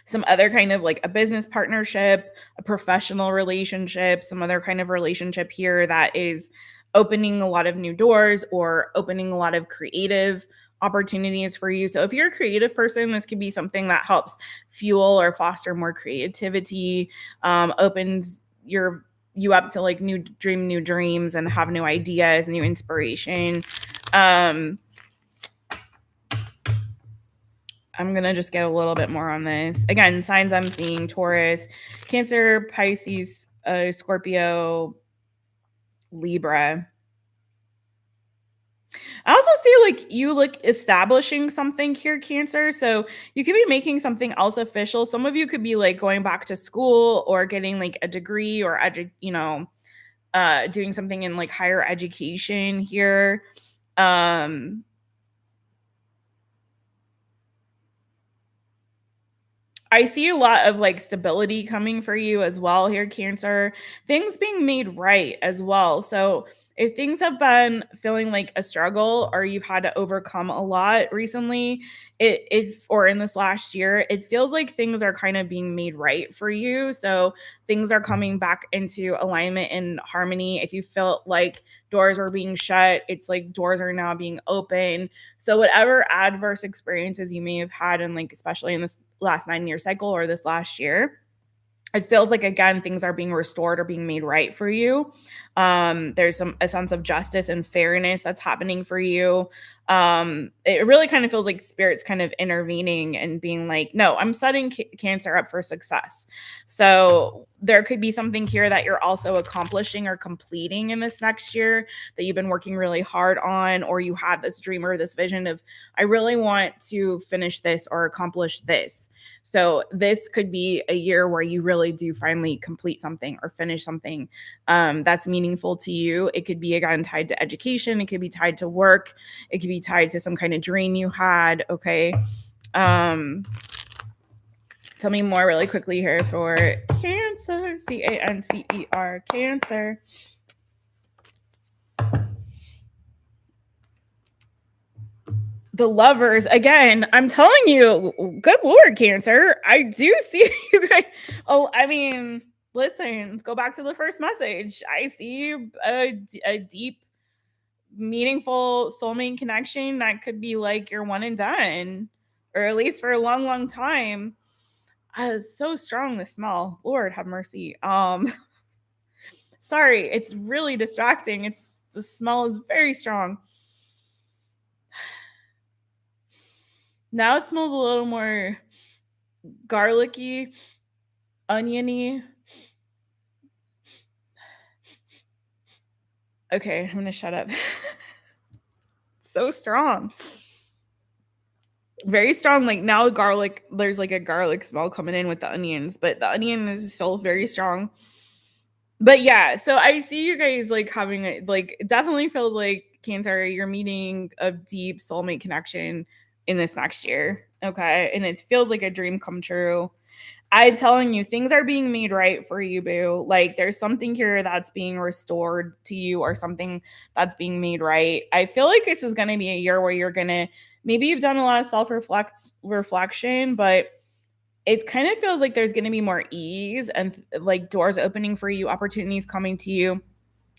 some other kind of like a business partnership, a professional relationship, some other kind of relationship here that is opening a lot of new doors or opening a lot of creative opportunities for you. So if you're a creative person, this could be something that helps fuel or foster more creativity, opens you up to like new dreams and have new ideas, new inspiration. I'm going to just get a little bit more on this. Again, signs I'm seeing: Taurus, Cancer, Pisces, Scorpio, Libra. I also see like you like establishing something here, Cancer. So you could be making something else official. Some of you could be like going back to school or getting like a degree or doing something in like higher education here. I see a lot of like stability coming for you as well here, Cancer. Things being made right as well. So if things have been feeling like a struggle or you've had to overcome a lot recently, or in this last year, it feels like things are kind of being made right for you. So things are coming back into alignment and harmony. If you felt like doors were being shut, it's like doors are now being open. So whatever adverse experiences you may have had, and like especially in this last 9-year cycle or this last year, it feels like again things are being restored or being made right for you. There's a sense of justice and fairness that's happening for you. It really kind of feels like spirit's kind of intervening and being like, no, I'm setting Cancer up for success. So there could be something here that you're also accomplishing or completing in this next year that you've been working really hard on, or you had this dream or this vision of, I really want to finish this or accomplish this. So this could be a year where you really do finally complete something or finish something that's meaningful to you. It could be again tied to education. It could be tied to work. It could be tied to some kind of dream you had. Okay. Tell Tell me more really quickly here for Cancer. Cancer. Cancer. The Lovers. Again, I'm telling you, good Lord, Cancer. I do see you guys. Oh, I mean, listen, let's go back to the first message. I see a deep, meaningful soulmate connection that could be like your one and done, or at least for a long, long time. So strong, the smell. Lord have mercy. Sorry, it's really distracting. The smell is very strong. Now it smells a little more garlicky, oniony. Okay, I'm gonna shut up. So strong. Very strong. Like now garlic, there's like a garlic smell coming in with the onions, but the onion is still very strong. But yeah, so I see you guys like having it, like it definitely feels like Cancer, you're meeting a deep soulmate connection in this next year. Okay. And it feels like a dream come true. I'm telling you, things are being made right for you, boo. Like there's something here that's being restored to you, or something that's being made right. I feel like this is going to be a year where you're going to, maybe you've done a lot of reflection, but it kind of feels like there's going to be more ease and like doors opening for you, opportunities coming to you,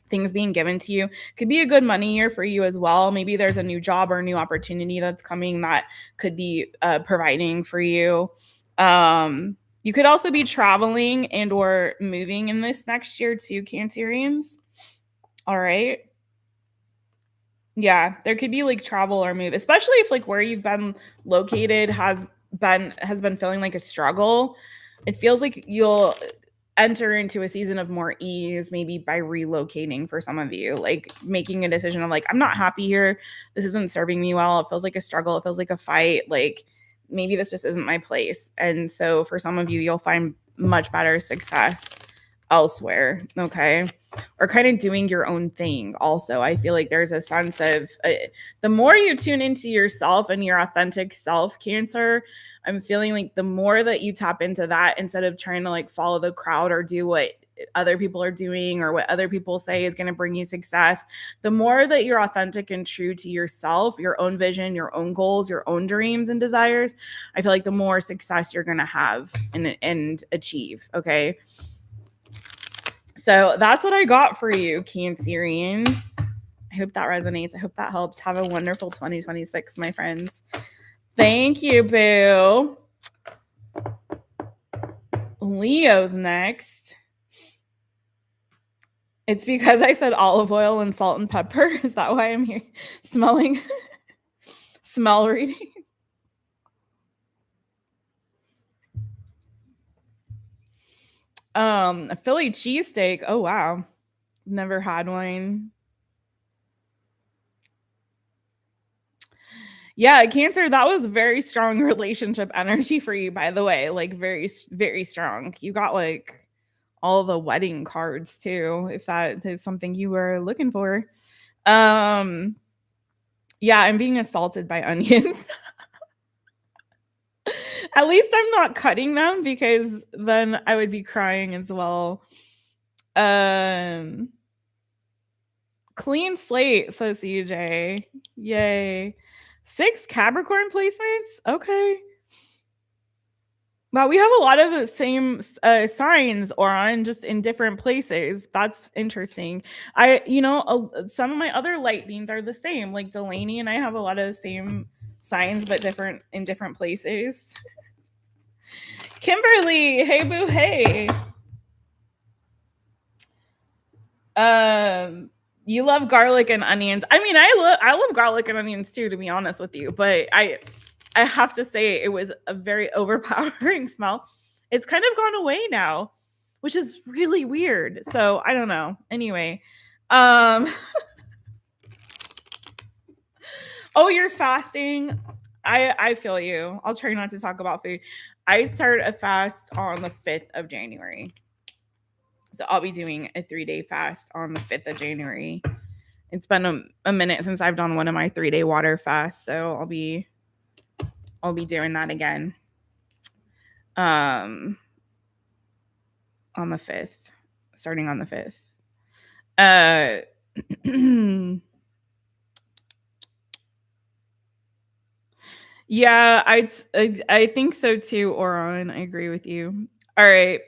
things being given to you. Could be a good money year for you as well. Maybe there's a new job or a new opportunity that's coming that could be providing for you. You could also be traveling and or moving in this next year too, Cancerians. All right. Yeah, there could be like travel or move, especially if like where you've been located has been feeling like a struggle. It feels like you'll enter into a season of more ease, maybe by relocating for some of you, like making a decision of like, I'm not happy here. This isn't serving me well. It feels like a struggle. It feels like a fight. Like maybe this just isn't my place. And so for some of you, you'll find much better success elsewhere. Okay. Or kind of doing your own thing. Also, I feel like there's a sense of the more you tune into yourself and your authentic self, Cancer, I'm feeling like the more that you tap into that instead of trying to like follow the crowd or do what other people are doing or what other people say is going to bring you success, the more that you're authentic and true to yourself, your own vision, your own goals, your own dreams and desires, I feel like the more success you're going to have and achieve. Okay. So that's what I got for you, Cancerians. I hope that resonates. I hope that helps. Have a wonderful 2026, my friends. Thank you, boo. Leo's next. It's because I said olive oil and salt and pepper. Is that why I'm here smelling? Smell reading. A Philly cheesesteak. Oh, wow. Never had one. Yeah, Cancer, that was very strong relationship energy for you, by the way. Like very, very strong. You got like all the wedding cards too, if that is something you were looking for. Yeah, I'm being assaulted by onions. At least I'm not cutting them because then I would be crying as well. Clean slate, says CJ. Yay. 6 Capricorn placements? Okay. Wow, we have a lot of the same signs on just in different places. That's interesting. Some of my other light beings are the same. Like Delaney and I have a lot of the same signs, but different in different places. Kimberly, hey boo, hey. You love garlic and onions. I mean, I love garlic and onions too, to be honest with you. But I have to say it was a very overpowering smell. It's kind of gone away now, which is really weird. So I don't know. Anyway, oh, you're fasting. I feel you. I'll try not to talk about food. I started a fast on the 5th of January. So I'll be doing a 3-day fast on the 5th of January. It's been a minute since I've done one of my 3-day water fasts, so I'll be doing that again. on the 5th, starting on the 5th. Yeah, I think so too, Oron. I agree with you. All right.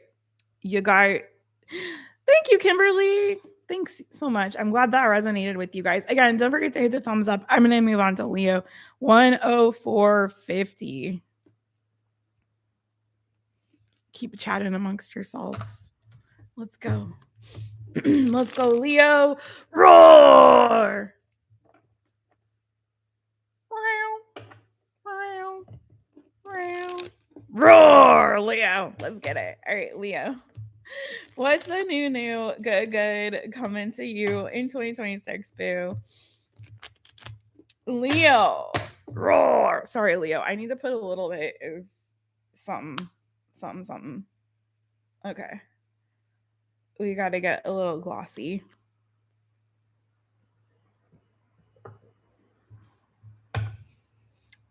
You got Thank you, Kimberly. Thanks so much. I'm glad that resonated with you guys. Again, don't forget to hit the thumbs up. I'm going to move on to Leo. 10450. Keep chatting amongst yourselves. Let's go. Let's go, Leo. Roar. Roar, Leo. Let's get it. All right, Leo. What's the new good coming to you in 2026, boo? Leo. Roar. Sorry, Leo. I need to put a little bit of something. Okay. We got to get a little glossy.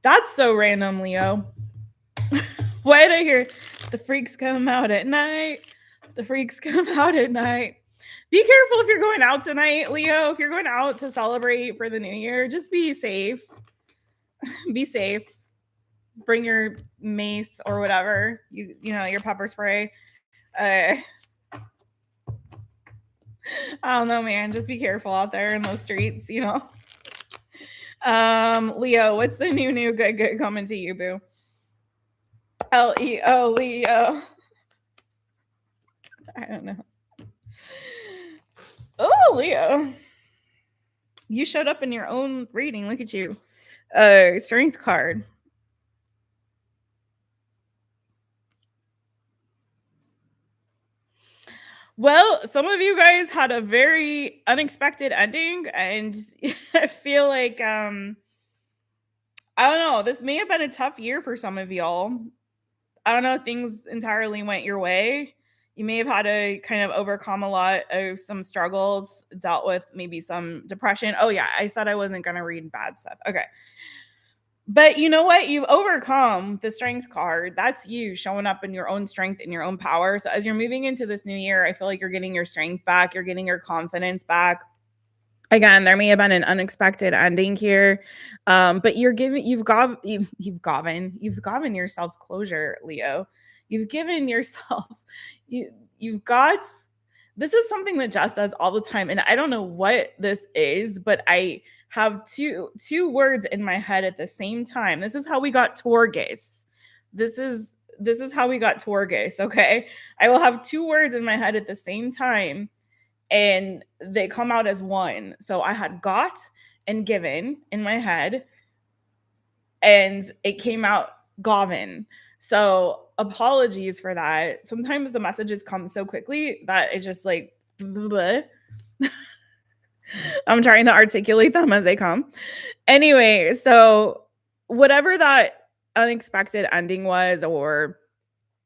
That's so random, Leo. Why did I hear the freaks come out at night? The freaks come out at night. Be careful if you're going out tonight, Leo. If you're going out to celebrate for the new year, just be safe. Be safe. Bring your mace or whatever, you know, your pepper spray. I don't know, man. Just be careful out there in those streets, you know. Leo, what's the new good coming to you, boo? Leo, Leo. I don't know. Oh, Leo. You showed up in your own reading. Look at you. Strength card. Well, some of you guys had a very unexpected ending, and I feel like I don't know, this may have been a tough year for some of y'all. I don't know if things entirely went your way. You may have had to kind of overcome a lot of some struggles, dealt with maybe some depression. Oh yeah, I said I wasn't going to read bad stuff. Okay. But you know what? You've overcome the strength card. That's you showing up in your own strength and your own power. So as you're moving into this new year, I feel like you're getting your strength back. You're getting your confidence back. Again, there may have been an unexpected ending here, but you've given yourself closure, Leo. You've given yourself, you've got. This is something that Jess does all the time, and I don't know what this is, but I have two words in my head at the same time. This is how we got Torges. This is how we got Torges. Okay, I will have two words in my head at the same time, and they come out as one. So I had got and given in my head, and it came out Gavin. So apologies for that. Sometimes the messages come so quickly that it's just like bleh. I'm trying to articulate them as they come. Anyway, so whatever that unexpected ending was, or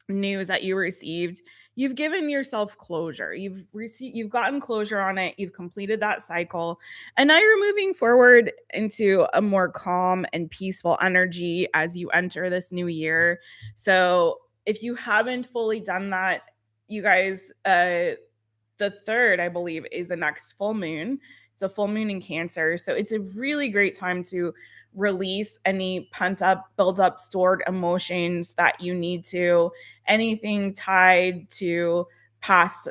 news that you received, you've given yourself closure. You've gotten closure on it. You've completed that cycle. And now you're moving forward into a more calm and peaceful energy as you enter this new year. So if you haven't fully done that, you guys, the 3rd, I believe, is the next full moon. It's a full moon in Cancer. So it's a really great time to release any pent up, built up, stored emotions that you need to, anything tied to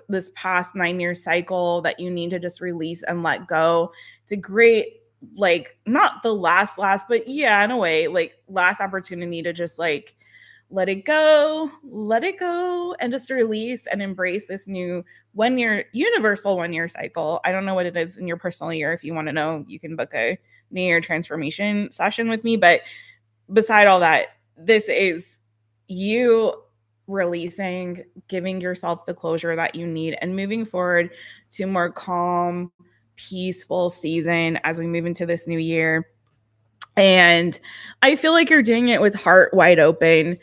this past 9-year cycle that you need to just release and let go. It's a great, like, not the last, but yeah, in a way, like last opportunity to just like let it go, and just release and embrace this new universal 1-year cycle. I don't know what it is in your personal year. If you want to know, you can book a New Year transformation session with me. But beside all that, this is you releasing, giving yourself the closure that you need, and moving forward to more calm, peaceful season as we move into this new year. And I feel like you're doing it with heart wide open.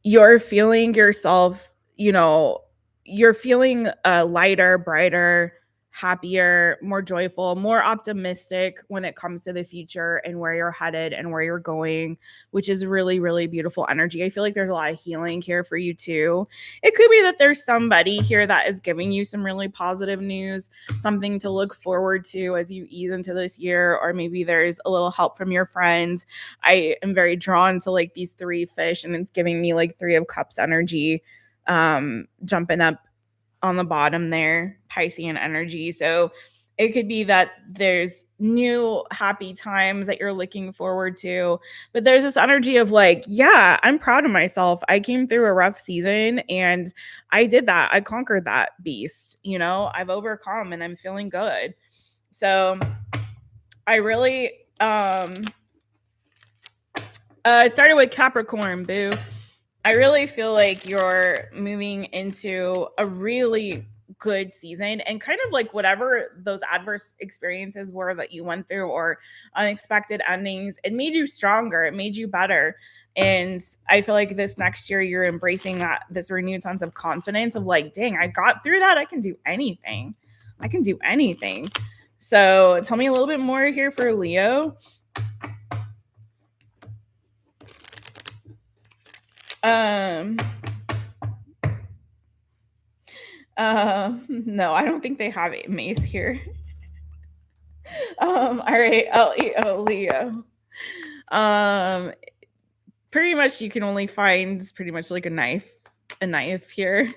You're feeling yourself, you're feeling lighter, brighter, happier, more joyful, more optimistic when it comes to the future and where you're headed and where you're going, which is really, really beautiful energy. I feel like there's a lot of healing here for you too. It could be that there's somebody here that is giving you some really positive news, something to look forward to as you ease into this year, or maybe there's a little help from your friends. I am very drawn to like these 3 fish, and it's giving me like 3 of cups energy jumping up on the bottom there, Piscean energy. So it could be that there's new happy times that you're looking forward to, but there's this energy of like, yeah, I'm proud of myself. I came through a rough season and I did that. I conquered that beast, you know, I've overcome and I'm feeling good. So I really it started with Capricorn, boo. I really feel like you're moving into a really good season, and kind of like whatever those adverse experiences were that you went through or unexpected endings, it made you stronger, it made you better. And I feel like this next year you're embracing that, this renewed sense of confidence of like, dang, I got through that. I can do anything. I can do anything. So tell me a little bit more here for Leo. No, I don't think they have a mace here. All right, Leo. Pretty much you can only find pretty much like a knife here.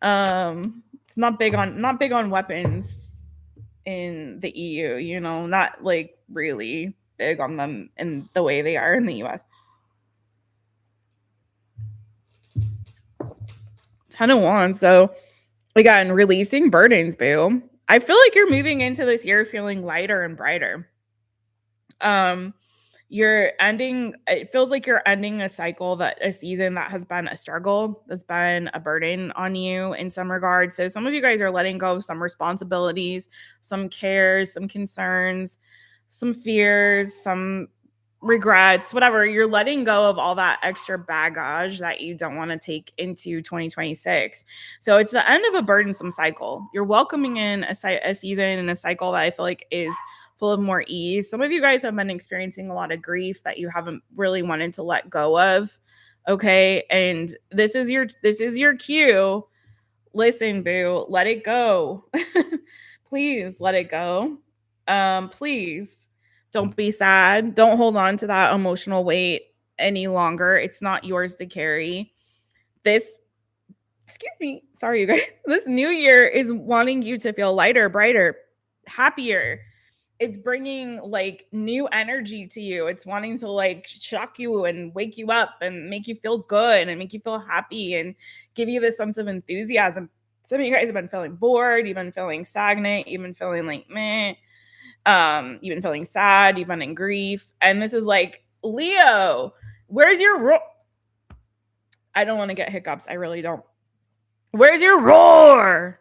It's not big on weapons in the EU, you know, not like really big on them in the way they are in the US. 10 of Wands. So again, releasing burdens, boo. I feel like you're moving into this year feeling lighter and brighter. It feels like you're ending a season that has been a struggle, that's been a burden on you in some regards. So some of you guys are letting go of some responsibilities, some cares, some concerns, some fears, some regrets, whatever. You're letting go of all that extra baggage that you don't want to take into 2026. So it's the end of a burdensome cycle. You're welcoming in a season and a cycle that I feel like is full of more ease. Some of you guys have been experiencing a lot of grief that you haven't really wanted to let go of. Okay. And this is your cue. Listen, boo, let it go. Please let it go. Please don't be sad. Don't hold on to that emotional weight any longer. It's not yours to carry. Excuse me. Sorry, you guys. This new year is wanting you to feel lighter, brighter, happier. It's bringing like new energy to you. It's wanting to like shock you and wake you up and make you feel good and make you feel happy and give you this sense of enthusiasm. Some of you guys have been feeling bored. You've been feeling stagnant. You've been feeling like meh. You've been feeling sad. You've been in grief. And this is like, Leo, where's your I don't want to get hiccups. I really don't. Where's your roar?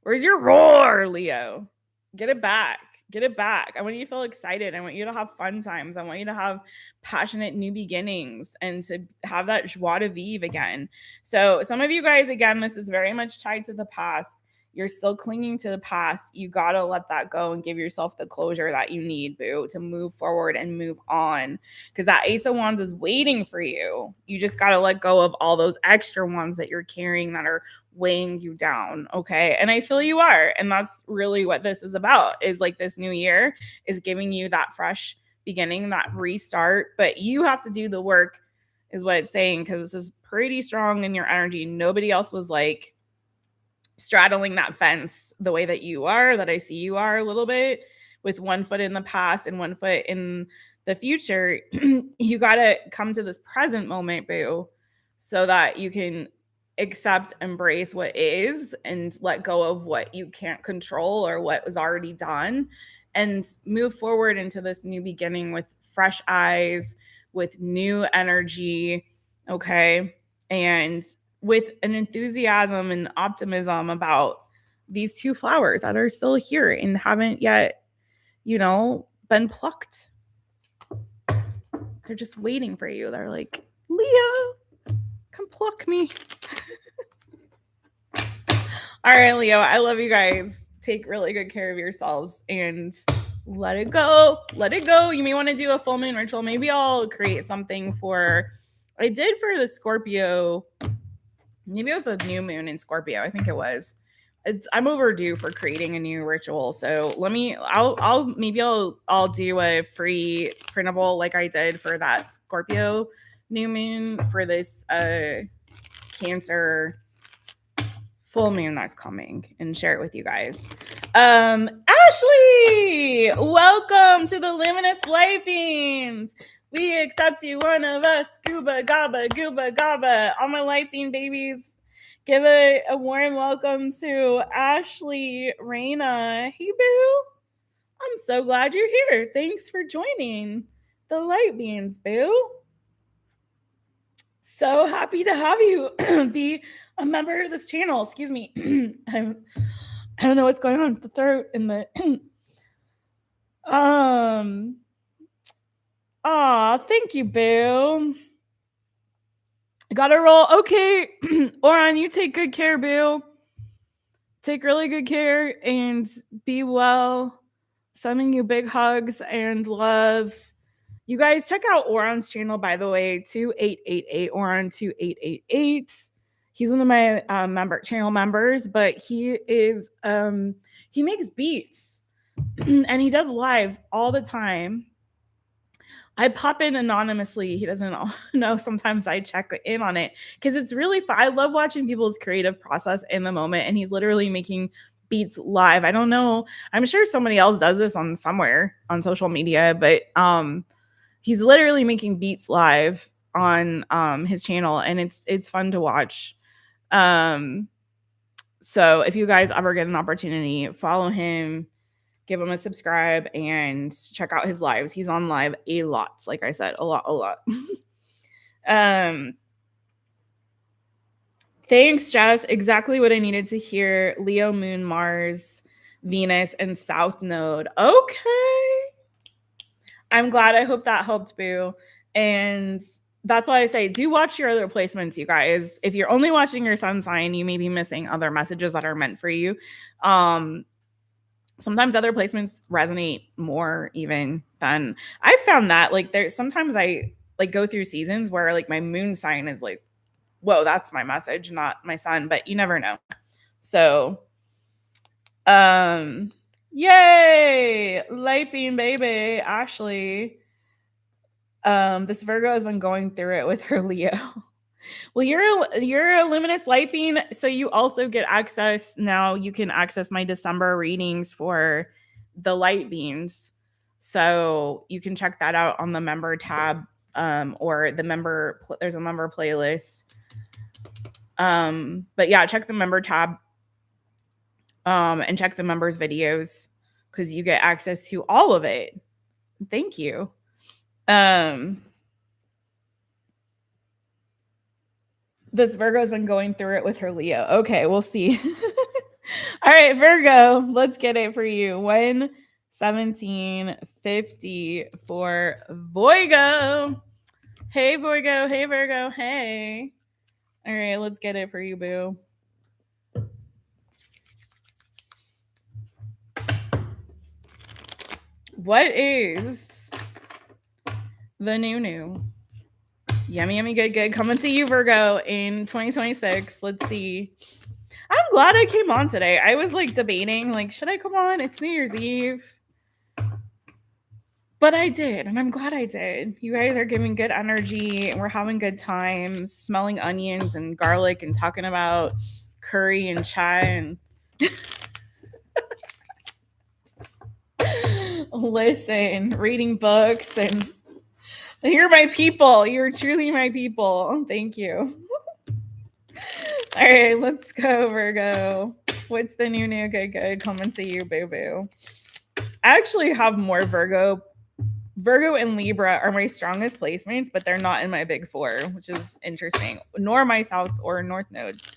Where's your roar, Leo? Get it back. Get it back. I want you to feel excited. I want you to have fun times. I want you to have passionate new beginnings and to have that joie de vivre again. So some of you guys, again, this is very much tied to the past. You're still clinging to the past. You got to let that go and give yourself the closure that you need, boo, to move forward and move on. Because that Ace of Wands is waiting for you. You just got to let go of all those extra ones that you're carrying that are weighing you down. Okay. And I feel you are. And that's really what this is about, is like this new year is giving you that fresh beginning, that restart. But you have to do the work, is what it's saying, because this is pretty strong in your energy. Nobody else was like straddling that fence the way that you are, that I see you are a little bit, with one foot in the past and one foot in the future. You got to come to this present moment, boo, so that you can accept, embrace what is, and let go of what you can't control or what was already done, and move forward into this new beginning with fresh eyes, with new energy. Okay. And with an enthusiasm and optimism about these 2 flowers that are still here and haven't yet, been plucked. They're just waiting for you. They're like, Leo, come pluck me. All right, Leo, I love you guys. Take really good care of yourselves and let it go. Let it go. You may want to do a full moon ritual. Maybe I'll create something for, I did for the Scorpio. Maybe it was the new moon in Scorpio. I think it was. I'm overdue for creating a new ritual. So I'll do a free printable like I did for that Scorpio new moon for this Cancer full moon that's coming and share it with you guys. Ashley, welcome to the Luminous Light Beams. We accept you, one of us. Gooba gaba, gooba gaba. All my light beam babies, give a warm welcome to Ashley Reyna. Hey, boo. I'm so glad you're here. Thanks for joining the Light Beams, boo. So happy to have you be a member of this channel. Excuse me. I don't know what's going on with the throat and the thank you, boo. Gotta roll. Okay. Oran, you take good care, boo. Take really good care and be well. Sending you big hugs and love. You guys check out Oran's channel, by the way, 2888 Oran 2888. He's one of my channel members, but he is he makes beats and he does lives all the time. I pop in anonymously. He doesn't know. Sometimes I check in on it because it's really fun. I love watching people's creative process in the moment, and he's literally making beats live. I don't know. I'm sure somebody else does this on somewhere on social media, but he's literally making beats live on his channel, and it's fun to watch. So if you guys ever get an opportunity, follow him, give him a subscribe, and check out his lives. He's on live a lot. Like I said, a lot. Thanks, Jess. Exactly what I needed to hear. Leo, Moon, Mars, Venus, and South Node. Okay. I'm glad. I hope that helped, boo. And that's why I say do watch your other placements, you guys. If you're only watching your sun sign, you may be missing other messages that are meant for you. Sometimes other placements resonate more even than I've found that. Like there's sometimes I like go through seasons where like my moon sign is like, whoa, that's my message, not my sun, but you never know. So yay, light beam baby, Ashley. This Virgo has been going through it with her Leo. Well, you're a luminous light beam, so you also get access. Now you can access my December readings for the light beams. So you can check that out on the member tab, or the member. There's a member playlist. But yeah, check the member tab, and check the members' videos because you get access to all of it. Thank you. This Virgo has been going through it with her Leo. Okay, we'll see. All right, Virgo, let's get it for you. 11750 for Voigo. Hey, Voigo. Hey, Virgo. Hey. All right, let's get it for you, boo. What is the new? Yummy, good. Coming to you, Virgo, in 2026. Let's see. I'm glad I came on today. I was like debating, like, should I come on? It's New Year's Eve. But I did, and I'm glad I did. You guys are giving good energy, and we're having good times, smelling onions and garlic and talking about curry and chai and listen, reading books, and you're my people. You're truly my people. Thank you. All right, let's go, Virgo. What's the new good coming to you, boo-boo? I actually have more Virgo. Virgo and Libra are my strongest placements, but they're not in my big four, which is interesting, nor my south or north nodes.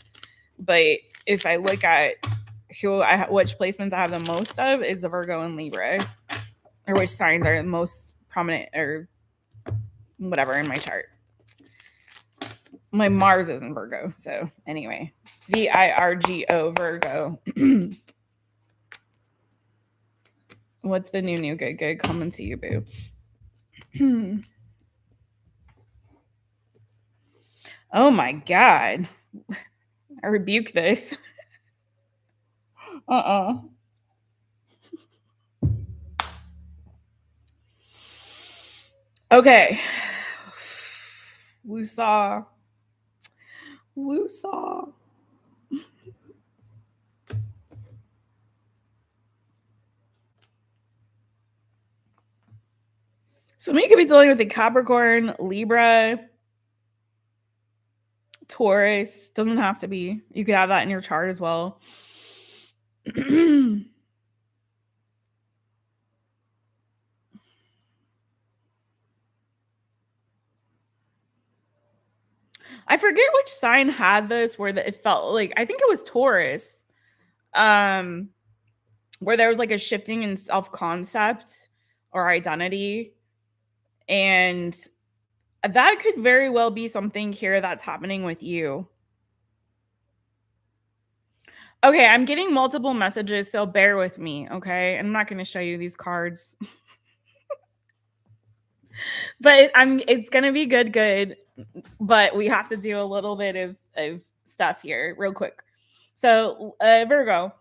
But if I look at which placements I have the most of, is the Virgo and Libra, or which signs are the most prominent or whatever in my chart. My Mars is in Virgo. So anyway, VIRGO Virgo. What's the new good coming to you, boo? Oh my God. I rebuke this. Okay. Woosaw. Some of you could be dealing with the Capricorn, Libra, Taurus. Doesn't have to be. You could have that in your chart as well. I forget which sign had this where it felt like, I think it was Taurus, where there was like a shifting in self-concept or identity. And that could very well be something here that's happening with you. Okay, I'm getting multiple messages, so bear with me, okay? I'm not going to show you these cards. But it's going to be good, but we have to do a little bit of stuff here real quick. So, Virgo,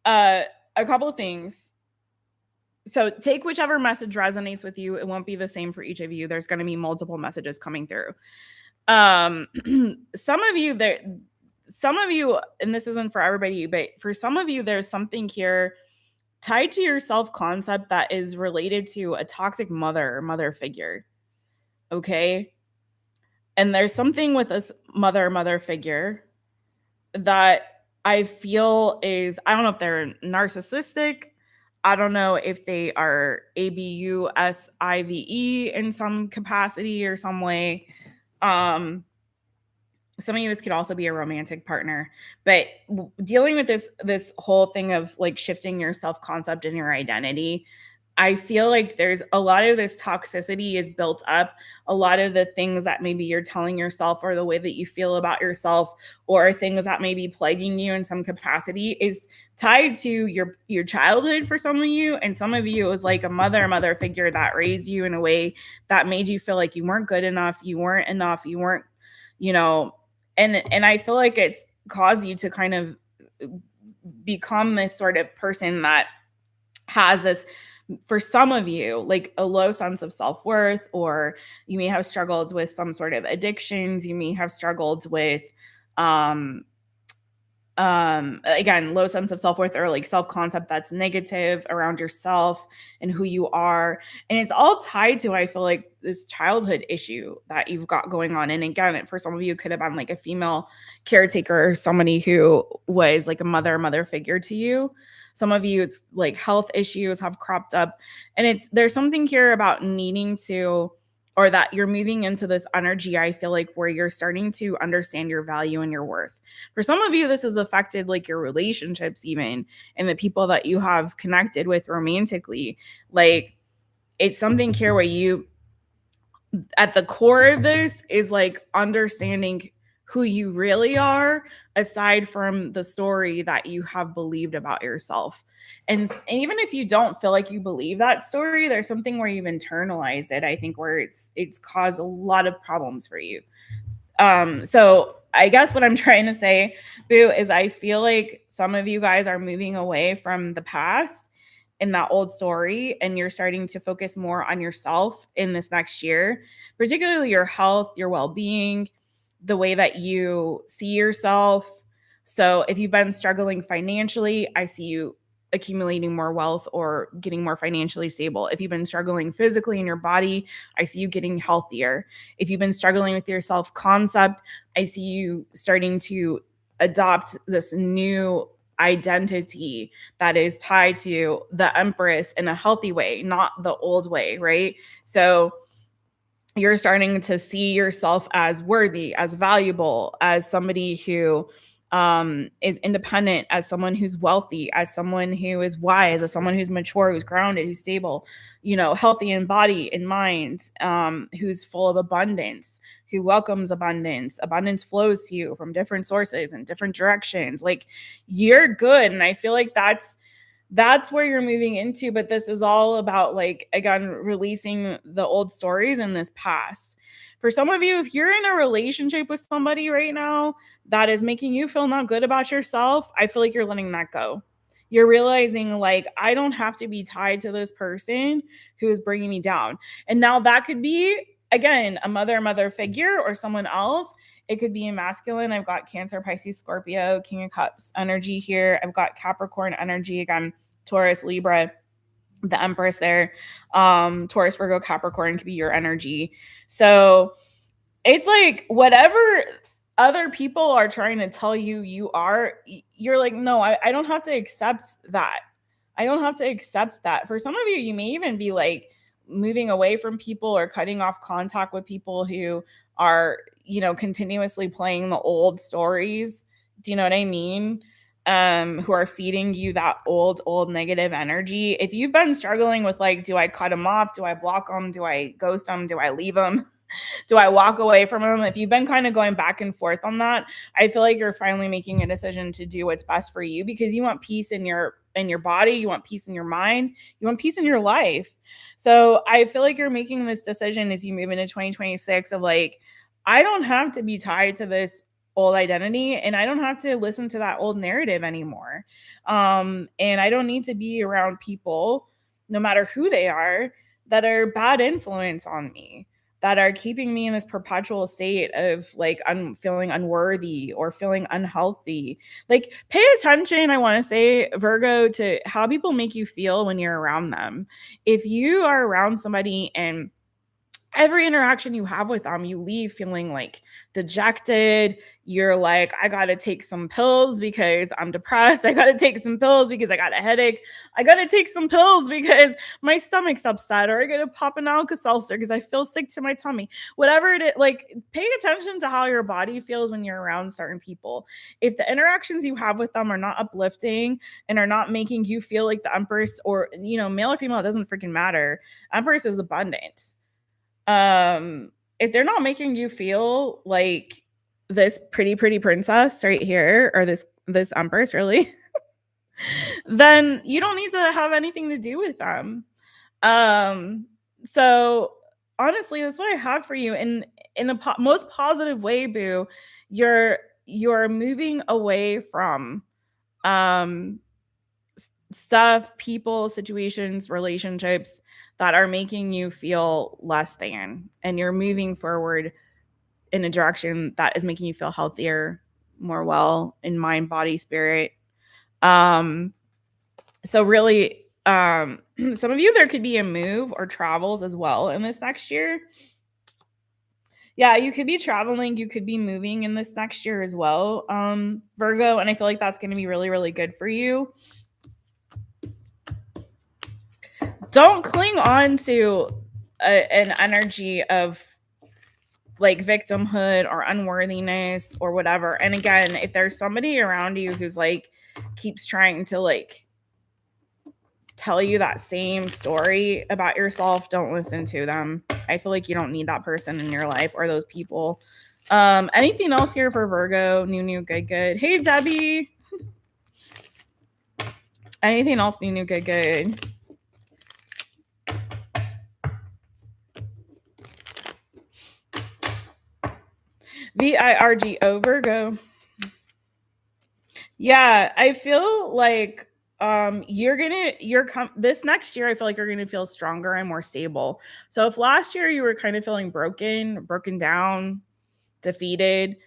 a couple of things. So take whichever message resonates with you. It won't be the same for each of you. There's going to be multiple messages coming through. Some of you, and this isn't for everybody, but for some of you, there's something here tied to your self-concept that is related to a toxic mother figure. Okay. And there's something with this mother figure that I feel is, I don't know if they're narcissistic. I don't know if they are ABUSIVE in some capacity or some way. Some of you, this could also be a romantic partner, but dealing with this whole thing of like shifting your self-concept and your identity, I feel like there's a lot of this toxicity is built up. A lot of the things that maybe you're telling yourself or the way that you feel about yourself or things that may be plaguing you in some capacity is tied to your childhood for some of you. And some of you, it was like a mother figure that raised you in a way that made you feel like you weren't good enough, you weren't enough, you weren't, and I feel like it's caused you to kind of become this sort of person that has this, for some of you, like a low sense of self-worth, or you may have struggled with some sort of addictions. You may have struggled with, again, low sense of self-worth or like self-concept that's negative around yourself and who you are. And it's all tied to, I feel like, this childhood issue that you've got going on. And again, for some of you, it could have been like a female caretaker or somebody who was like a mother figure to you. Some of you, it's like health issues have cropped up. And there's something here about needing to, or that you're moving into this energy, I feel like, where you're starting to understand your value and your worth. For some of you, this has affected like your relationships even, and the people that you have connected with romantically. Like, it's something here where you, at the core of this, is like understanding who you really are, aside from the story that you have believed about yourself. And even if you don't feel like you believe that story, there's something where you've internalized it, I think, where it's caused a lot of problems for you. So I guess what I'm trying to say, Boo, is I feel like some of you guys are moving away from the past in that old story, and you're starting to focus more on yourself in this next year, particularly your health, your well-being, the way that you see yourself. So if you've been struggling financially, I see you accumulating more wealth or getting more financially stable. If you've been struggling physically in your body, I see you getting healthier. If you've been struggling with your self-concept, I see you starting to adopt this new identity that is tied to the Empress in a healthy way, not the old way, right? So you're starting to see yourself as worthy, as valuable, as somebody who is independent, as someone who's wealthy, as someone who is wise, as someone who's mature, who's grounded, who's stable, healthy in body and mind, who's full of abundance, who welcomes abundance. Abundance flows to you from different sources and different directions. Like, you're good. And I feel like that's where you're moving into. But this is all about, like, again, releasing the old stories in this past. For some of you, if you're in a relationship with somebody right now that is making you feel not good about yourself, I feel like you're letting that go. You're realizing, like, I don't have to be tied to this person who is bringing me down. And now that could be, again, a mother figure or someone else. It could be a masculine. I've got Cancer, Pisces, Scorpio, King of Cups energy here. I've got Capricorn energy, again, Taurus, Libra, the Empress there. Taurus, Virgo, Capricorn could be your energy. So it's like, whatever other people are trying to tell you you're like, no, I don't have to accept that. I don't have to accept that. For some of you, you may even be like moving away from people or cutting off contact with people who are, continuously playing the old stories. Do you know what I mean? Who are feeding you that old negative energy. If you've been struggling with, like, do I cut them off? Do I block them? Do I ghost them? Do I leave them? Do I walk away from them? If you've been kind of going back and forth on that, I feel like you're finally making a decision to do what's best for you, because you want peace in your body, you want peace in your mind, you want peace in your life. So I feel like you're making this decision as you move into 2026 of, like, I don't have to be tied to this old identity, and I don't have to listen to that old narrative anymore. And I don't need to be around people, no matter who they are, that are bad influence on me, that are keeping me in this perpetual state of, like, feeling unworthy or feeling unhealthy. Like, pay attention, I want to say, Virgo, to how people make you feel when you're around them. If you are around somebody and every interaction you have with them, you leave feeling like dejected. You're like, I got to take some pills because I'm depressed. I got to take some pills because I got a headache. I got to take some pills because my stomach's upset, or I got to pop an Alka-Seltzer because I feel sick to my tummy. Whatever it is, like, pay attention to how your body feels when you're around certain people. If the interactions you have with them are not uplifting and are not making you feel like the Empress, or, male or female, it doesn't freaking matter. Empress is abundant. If they're not making you feel like this pretty princess right here, or this Empress, really, then you don't need to have anything to do with them. So honestly, that's what I have for you. And in the most positive way, boo, you're moving away from um stuff, people, situations, relationships that are making you feel less than, and you're moving forward in a direction that is making you feel healthier, more well in mind, body, spirit. So really, some of you, there could be a move or travels as well in this next year. Yeah, you could be traveling, you could be moving in this next year as well, Virgo, and I feel like that's going to be really, really good for you. Don't cling on to an energy of, like, victimhood or unworthiness or whatever. And again, if there's somebody around you who's, like, keeps trying to, like, tell you that same story about yourself, don't listen to them. I feel like you don't need that person in your life or those people. Anything else here for Virgo? New, good. Hey, Debbie. Anything else? New, good. VIRGO, Virgo. Yeah, I feel like this next year, I feel like you're gonna feel stronger and more stable. So if last year you were kind of feeling broken down, defeated,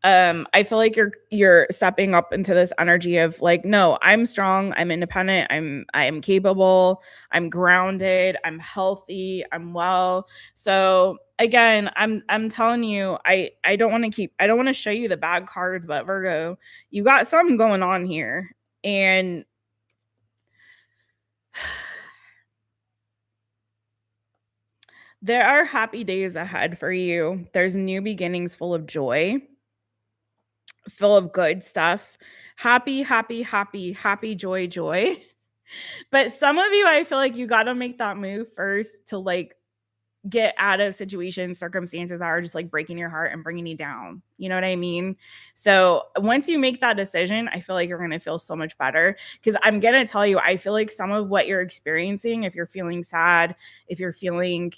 I feel like you're stepping up into this energy of, like, no, I'm strong, I'm independent, I am capable, I'm grounded, I'm healthy, I'm well. So again, I'm telling you, I don't want to show you the bad cards, but Virgo, you got something going on here. And there are happy days ahead for you. There's new beginnings full of joy. full of good stuff. Happy, happy, happy, happy, joy, joy. But some of you, I feel like you got to make that move first to like get out of situations, circumstances that are just like breaking your heart and bringing you down. You know what I mean? So once you make that decision, I feel like you're going to feel so much better, because I'm going to tell you, I feel like some of what you're experiencing, if you're feeling sad, if you're feeling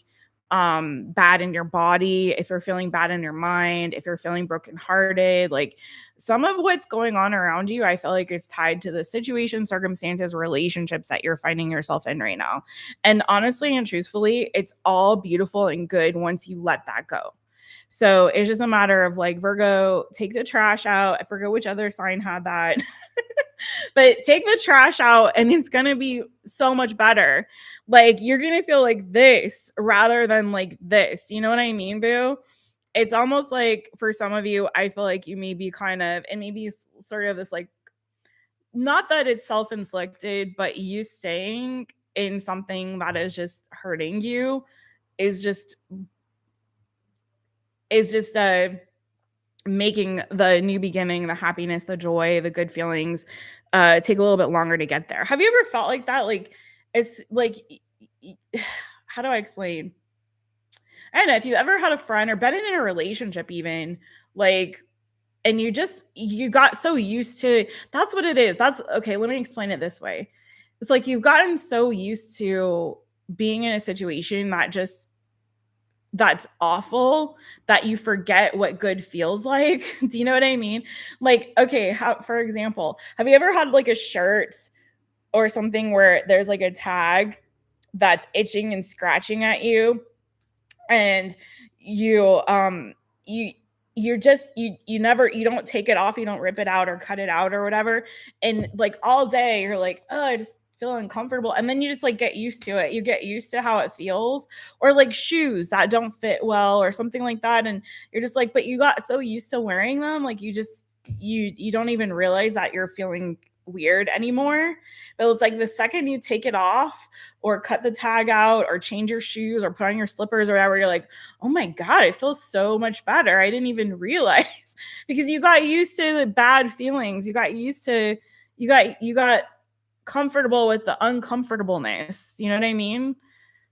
bad in your body, if you're feeling bad in your mind, if you're feeling brokenhearted, like some of what's going on around you, I feel like is tied to the situation, circumstances, relationships that you're finding yourself in right now. And honestly and truthfully, it's all beautiful and good once you let that go. So it's just a matter of like, Virgo, take the trash out. I forget which other sign had that. But take the trash out and it's going to be so much better. Like you're going to feel like this rather than like this. You know what I mean, boo? It's almost like for some of you, I feel like you may be kind of, and maybe sort of this like, not that it's self-inflicted, but you staying in something that is just hurting you is just making the new beginning, the happiness, the joy, the good feelings take a little bit longer to get there. Have you ever felt like that? Like it's like how do I explain? I don't know, if you ever had a friend or been in a relationship even, like, and you got so used to, that's what it is. That's okay, let me explain it this way. It's like you've gotten so used to being in a situation that's awful that you forget what good feels like. Do you know what I mean? Like, okay, for example, have you ever had like a shirt or something where there's like a tag that's itching and scratching at you, and you you don't take it off, you don't rip it out or cut it out or whatever, and like all day you're like, oh, I just feel uncomfortable, and then you just like get used to it, you get used to how it feels. Or like shoes that don't fit well or something like that, and you're just like, but you got so used to wearing them, like you don't even realize that you're feeling weird anymore. But it's like the second you take it off or cut the tag out or change your shoes or put on your slippers or whatever, you're like, oh my God, I feel so much better. I didn't even realize because you got used to the bad feelings. You got used to, you got comfortable with the uncomfortableness. You know what I mean?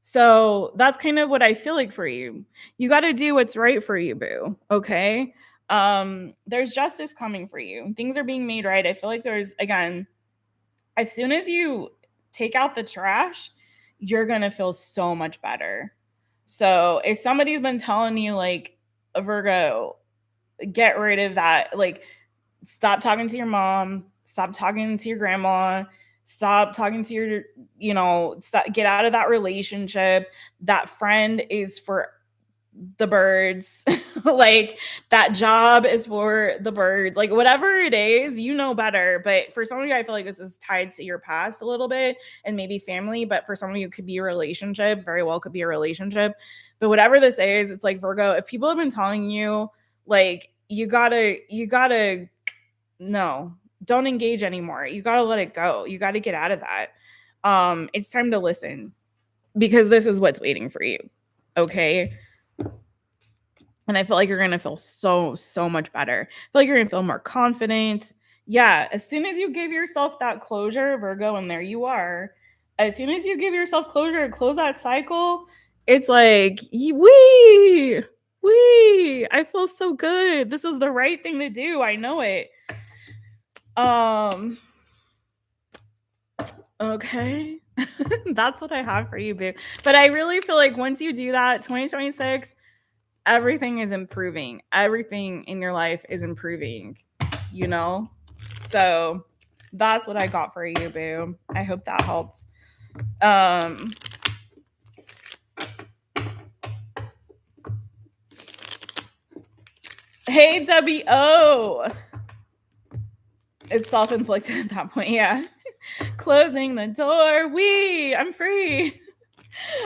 So that's kind of what I feel like for you. You got to do what's right for you, boo. Okay. There's justice coming for you. Things are being made right. I feel like there's, again, as soon as you take out the trash, you're going to feel so much better. So if somebody's been telling you like, a Virgo, get rid of that, like stop talking to your mom, stop talking to your grandma, stop talking to your, get out of that relationship. That friend is for the birds. Like that job is for the birds, like whatever it is, you know better. But for some of you, I feel like this is tied to your past a little bit and maybe family, but for some of you it could be a relationship, very well could be a relationship. But whatever this is, it's like, Virgo, if people have been telling you like you gotta no, don't engage anymore, you gotta let it go, you gotta get out of that. It's time to listen, because this is what's waiting for you. Okay. And I feel like you're going to feel so much better. I feel like you're going to feel more confident. Yeah. As soon as you give yourself that closure, Virgo, and there you are, as soon as you give yourself closure and close that cycle, it's like, I feel so good. This is the right thing to do. I know it. Okay. That's what I have for you, babe. But I really feel like once you do that, 2026, everything is improving. Everything in your life is improving, So that's what I got for you, boo. I hope that helped. Hey, W.O. It's self-inflicted at that point, yeah. Closing the door. I'm free.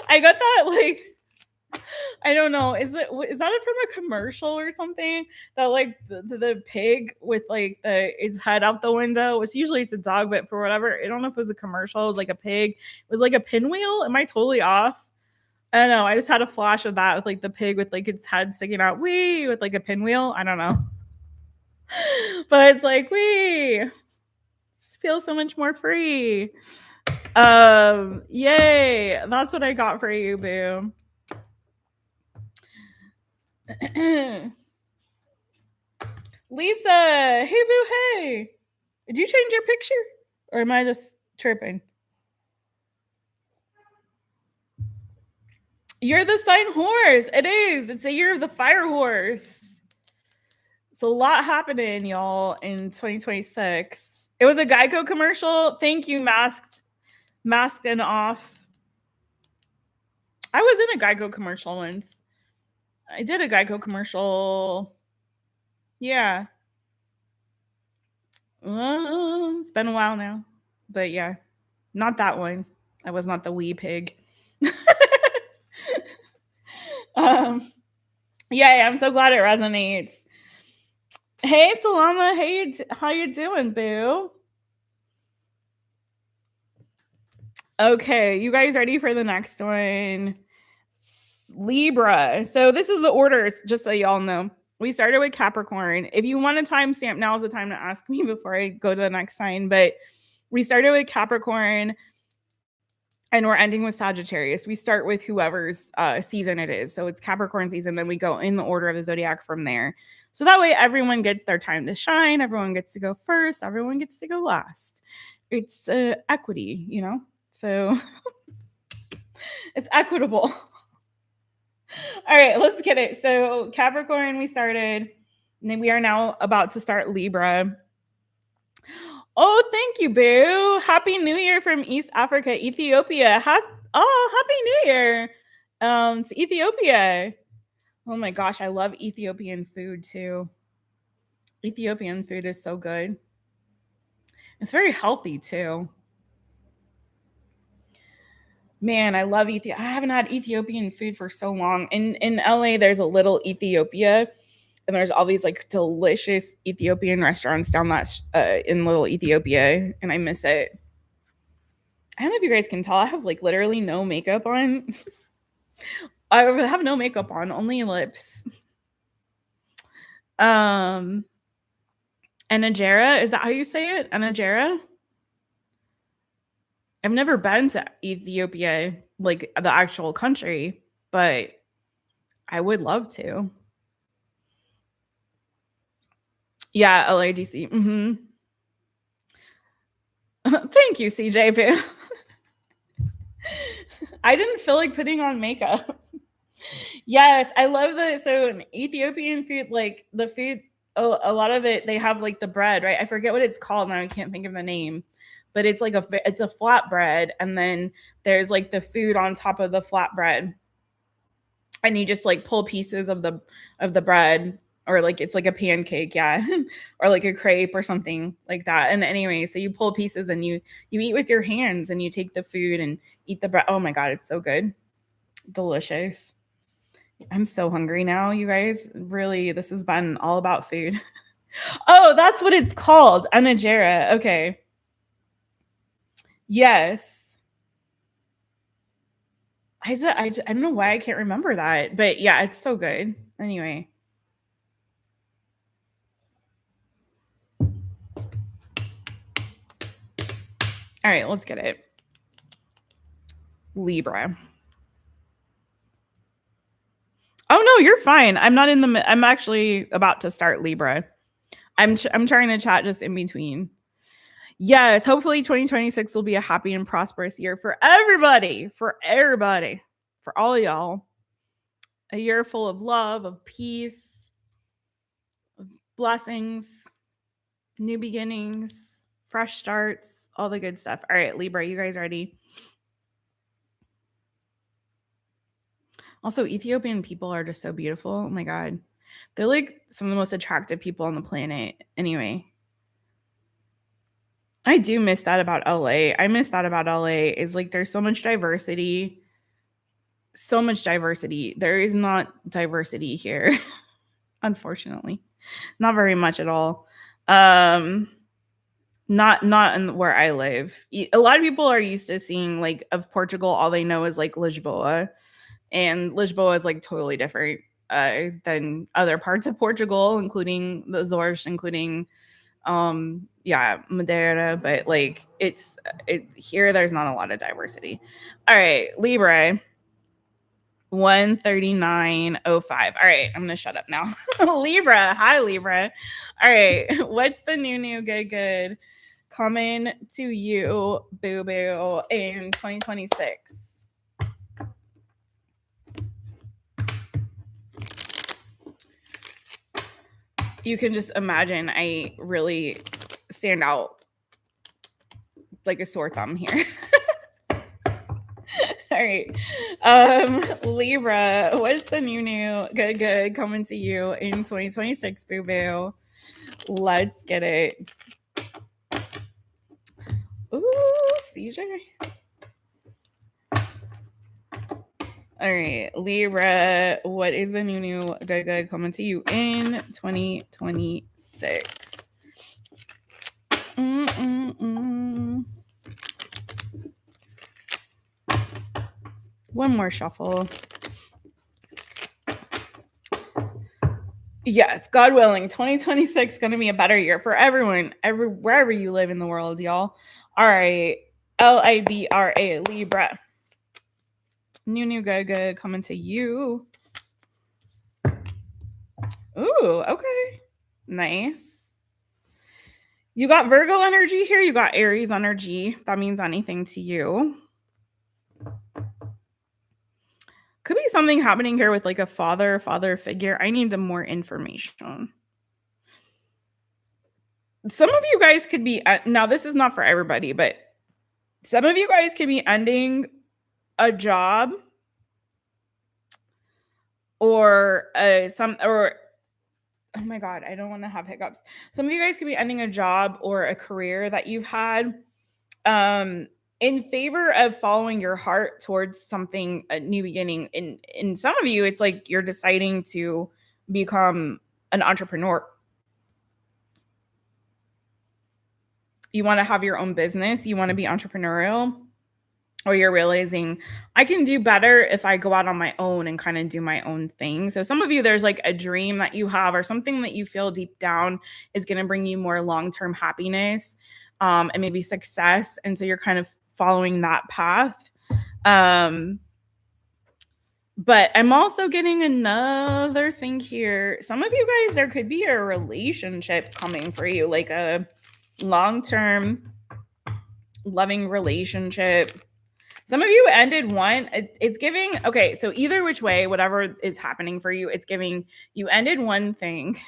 I got that, like, I don't know. Is that from a commercial or something? That like the pig with like its head out the window, which usually it's a dog, but for whatever, I don't know if it was a commercial. It was like a pig with like a pinwheel. Am I totally off? I don't know. I just had a flash of that with like the pig with like its head sticking out, with like a pinwheel. I don't know. But it's like, we feel so much more free. Yay. That's what I got for you, boo. Lisa, hey boo, hey. Did you change your picture? Or am I just tripping? You're the sign horse. It is. It's the year of the fire horse. It's a lot happening, y'all, in 2026. It was a Geico commercial. Thank you, Masked and Off. I was in a Geico commercial once. I did a Geico commercial. Yeah. It's been a while now. But yeah, not that one. I was not the wee pig. Yeah, I'm so glad it resonates. Hey, Salama. Hey, how you doing, boo? Okay, you guys ready for the next one? Libra. So this is the orders, just so y'all know. We started with Capricorn. If you want a timestamp, now is the time to ask me before I go to the next sign. But we started with Capricorn and we're ending with Sagittarius. We start with whoever's season it is. So it's Capricorn season. Then we go in the order of the zodiac from there. So that way everyone gets their time to shine. Everyone gets to go first. Everyone gets to go last. It's equity, you know? So it's equitable. All right, let's get it. So Capricorn, we started, and then we are now about to start Libra. Oh, thank you, boo. Happy New Year from East Africa, Ethiopia. Happy New Year to Ethiopia. Oh my gosh, I love Ethiopian food too. Ethiopian food is so good. It's very healthy too. Man, I love Ethiopia. I haven't had Ethiopian food for so long. In LA, there's a little Ethiopia, and there's all these like delicious Ethiopian restaurants down that in Little Ethiopia, and I miss it. I don't know if you guys can tell. I have like literally no makeup on. I have no makeup on, only lips. Anajera, is that how you say it? Anajera? I've never been to Ethiopia, like the actual country, but I would love to. Yeah, LADC. Mm-hmm. Thank you, CJ. I didn't feel like putting on makeup. Yes, I love so Ethiopian food, like the food, a lot of it, they have like the bread, right? I forget what it's called now. I can't think of the name, but it's like it's a flat bread, and then there's like the food on top of the flat bread, and you just like pull pieces of the bread, or like it's like a pancake, yeah, or like a crepe or something like that. And anyway, so you pull pieces and you eat with your hands, and you take the food and eat the bread. Oh my god, it's so good, delicious. I'm so hungry now, you guys. Really, this has been all about food. Oh, that's what it's called, anajera. Okay. Yes. I don't know why I can't remember that, but yeah, it's so good. Anyway. All right, let's get it. Libra. Oh no, you're fine. I'm not in the. I'm actually about to start Libra. I'm trying to chat just in between. Yes, hopefully 2026 will be a happy and prosperous year for everybody, for all of y'all. A year full of love, of peace, of blessings, new beginnings, fresh starts, all the good stuff. All right, Libra, you guys ready? Also, Ethiopian people are just so beautiful. Oh my god. They're like some of the most attractive people on the planet. Anyway, I do miss that about LA. I miss that about LA is like there's so much diversity. So much diversity. There is not diversity here, unfortunately. Not very much at all. Not in where I live. A lot of people are used to seeing like of Portugal, all they know is like Lisboa. And Lisboa is like totally different. than other parts of Portugal, including the Azores, including Madeira, but like here there's not a lot of diversity. All right, Libra 139.05. All right, I'm gonna shut up now. Libra, hi Libra. All right, what's the new good coming to you, boo boo, in 2026? You can just imagine I really stand out like a sore thumb here. All right. Libra, what's the new good coming to you in 2026, boo boo? Let's get it. Ooh, CJ. All right, Libra, what is the new good coming to you in 2026? One more shuffle. Yes, God willing, 2026 is going to be a better year for everyone, wherever you live in the world, y'all. All right, LIBRA, Libra. New good coming to you. Ooh, okay. Nice. You got Virgo energy here. You got Aries energy. If that means anything to you. Could be something happening here with like a father figure. I need more information. Some of you guys could be, now this is not for everybody, but some of you guys could be ending a job or oh my God, I don't want to have hiccups. Some of you guys could be ending a job or a career that you've had in favor of following your heart towards something, a new beginning. In some of you, it's like you're deciding to become an entrepreneur. You want to have your own business. You want to be entrepreneurial. Or you're realizing I can do better if I go out on my own and kind of do my own thing. So some of you, there's like a dream that you have or something that you feel deep down is going to bring you more long-term happiness and maybe success. And so you're kind of following that path. But I'm also getting another thing here. Some of you guys, there could be a relationship coming for you, like a long-term loving relationship. Some of you ended one. It's giving, okay, so either which way, whatever is happening for you, it's giving you ended one thing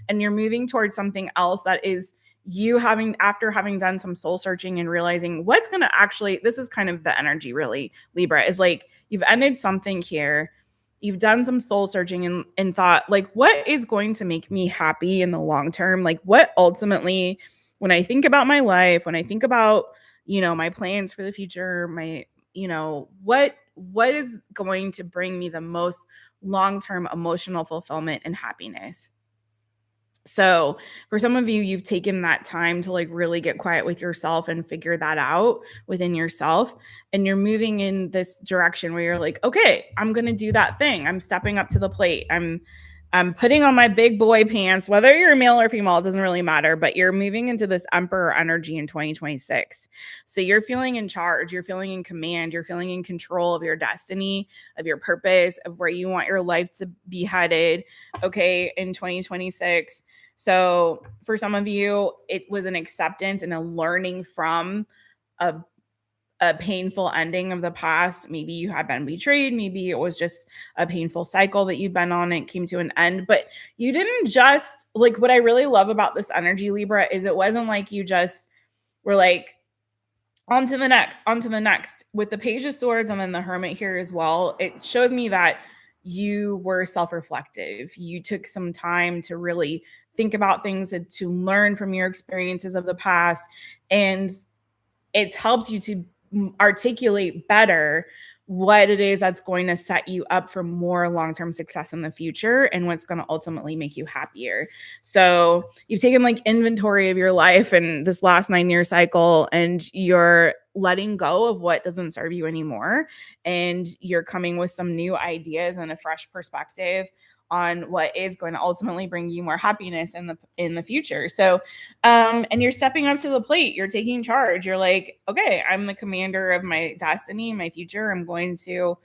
and you're moving towards something else that is you after having done some soul searching and realizing what's going to actually, this is kind of the energy really, Libra, is like you've ended something here. You've done some soul searching and thought like, what is going to make me happy in the long term? Like what ultimately, when I think about my life, when I think about, my plans for the future, what is going to bring me the most long-term emotional fulfillment and happiness? So for some of you, you've taken that time to like really get quiet with yourself and figure that out within yourself. And you're moving in this direction where you're like, okay, I'm going to do that thing. I'm stepping up to the plate. I'm putting on my big boy pants, whether you're male or female, it doesn't really matter, but you're moving into this emperor energy in 2026. So you're feeling in charge, you're feeling in command, you're feeling in control of your destiny, of your purpose, of where you want your life to be headed, okay, in 2026. So for some of you, it was an acceptance and a learning from a painful ending of the past. Maybe you had been betrayed. Maybe it was just a painful cycle that you'd been on and it came to an end. But you didn't just, like, what I really love about this energy, Libra, is it wasn't like you just were like, on to the next. With the Page of Swords and then the Hermit here as well, it shows me that you were self-reflective. You took some time to really think about things and to learn from your experiences of the past. And it's helped you to articulate better what it is that's going to set you up for more long-term success in the future and what's going to ultimately make you happier. So you've taken like inventory of your life in this last 9-year cycle and you're letting go of what doesn't serve you anymore. And you're coming with some new ideas and a fresh perspective on what is going to ultimately bring you more happiness in the future. So and you're stepping up to the plate, you're taking charge, you're like, okay, I'm the commander of my destiny, my future. I'm going to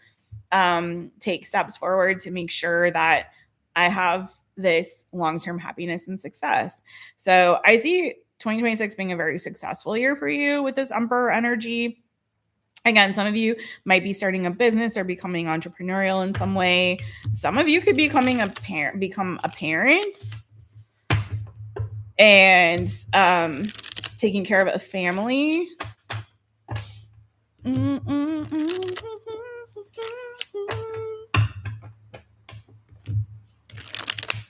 take steps forward to make sure that I have this long-term happiness and success. So I see 2026 being a very successful year for you with this Emperor energy. Again, some of you might be starting a business or becoming entrepreneurial in some way. Some of you could become a parent and taking care of a family.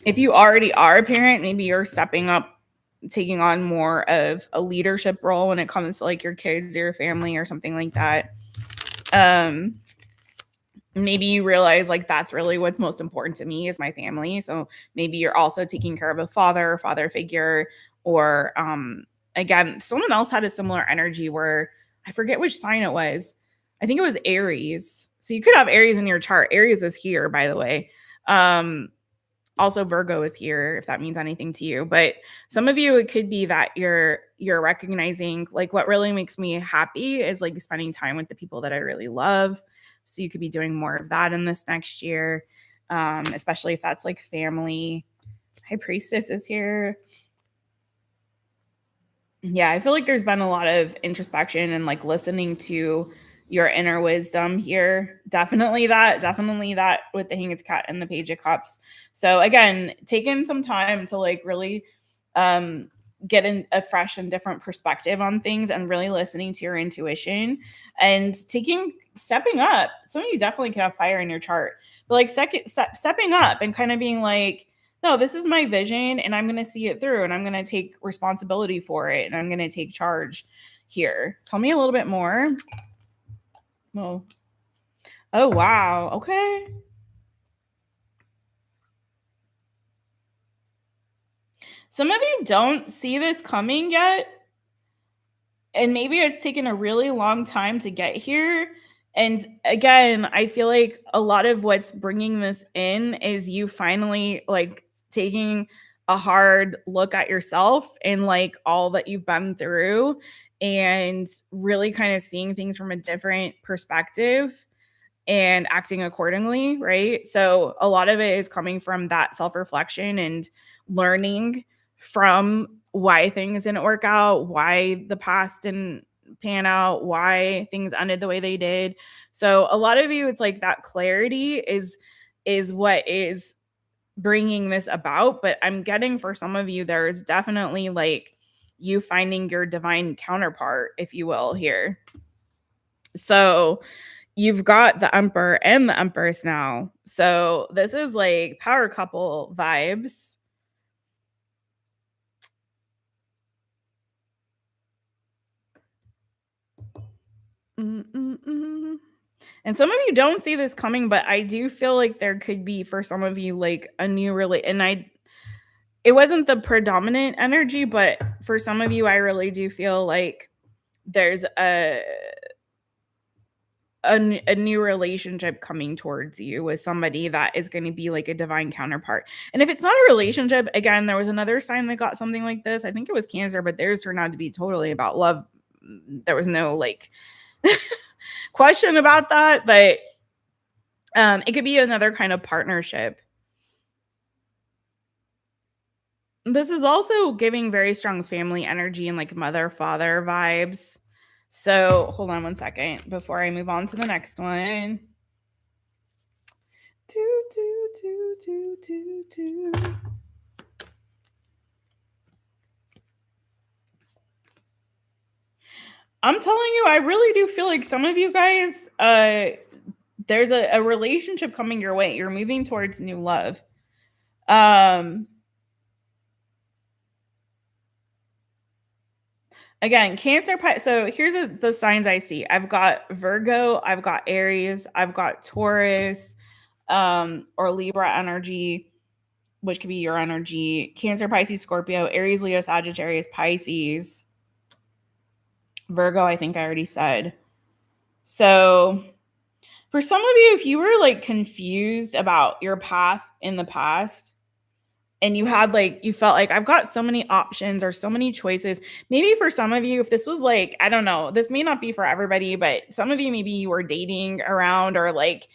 If you already are a parent, maybe you're stepping up, taking on more of a leadership role when it comes to like your kids or your family or something like that. Maybe you realize like that's really what's most important to me is my family. So maybe you're also taking care of a father figure, or again, someone else had a similar energy where I forget which sign it was. I think it was Aries. So you could have Aries in your chart. Aries is here, by the way. Also Virgo is here, if that means anything to you. But some of you, it could be that you're recognizing like what really makes me happy is like spending time with the people that I really love. So you could be doing more of that in this next year, especially if that's like family. High Priestess is here. Yeah, I feel like there's been a lot of introspection and like listening to your inner wisdom here. Definitely that with the Hanged Cat and the Page of Cups. So again, taking some time to like really get in a fresh and different perspective on things and really listening to your intuition and stepping up. Some of you definitely could have fire in your chart, but like stepping up and kind of being like, no, this is my vision and I'm going to see it through and I'm going to take responsibility for it and I'm going to take charge here. Tell me a little bit more. Oh, wow. Okay. Some of you don't see this coming yet. And maybe it's taken a really long time to get here. And again, I feel like a lot of what's bringing this in is you finally like taking a hard look at yourself and like all that you've been through and really kind of seeing things from a different perspective and acting accordingly, right? So a lot of it is coming from that self-reflection and learning from why things didn't work out, why the past didn't pan out, why things ended the way they did. So a lot of you, it's like that clarity is what is bringing this about. But I'm getting for some of you, there's definitely like you finding your divine counterpart, if you will, here. So you've got the Emperor and the Empress now. So this is like power couple vibes. And some of you don't see this coming, but I do feel like there could be for some of you like a new it wasn't the predominant energy, but for some of you, I really do feel like there's a new relationship coming towards you with somebody that is going to be like a divine counterpart. And if it's not a relationship, again, there was another sign that got something like this. I think it was Cancer, but theirs turned out to be totally about love. There was no like question about that, but it could be another kind of partnership. This is also giving very strong family energy and like mother father vibes. So hold on one second before I move on to the next one. I'm telling you, I really do feel like some of you guys, there's a relationship coming your way. You're moving towards new love. Again, Cancer. So here's the signs I see. I've got Virgo, I've got Aries, I've got Taurus, or Libra energy, which could be your energy. Cancer, Pisces, Scorpio, Aries, Leo, Sagittarius, Pisces. Virgo, I think I already said. So For some of you, if you were like confused about your path in the past, and you had like, you felt like I've got so many options or so many choices. Maybe for some of you, if this was like, I don't know, this may not be for everybody, but some of you, maybe you were dating around or like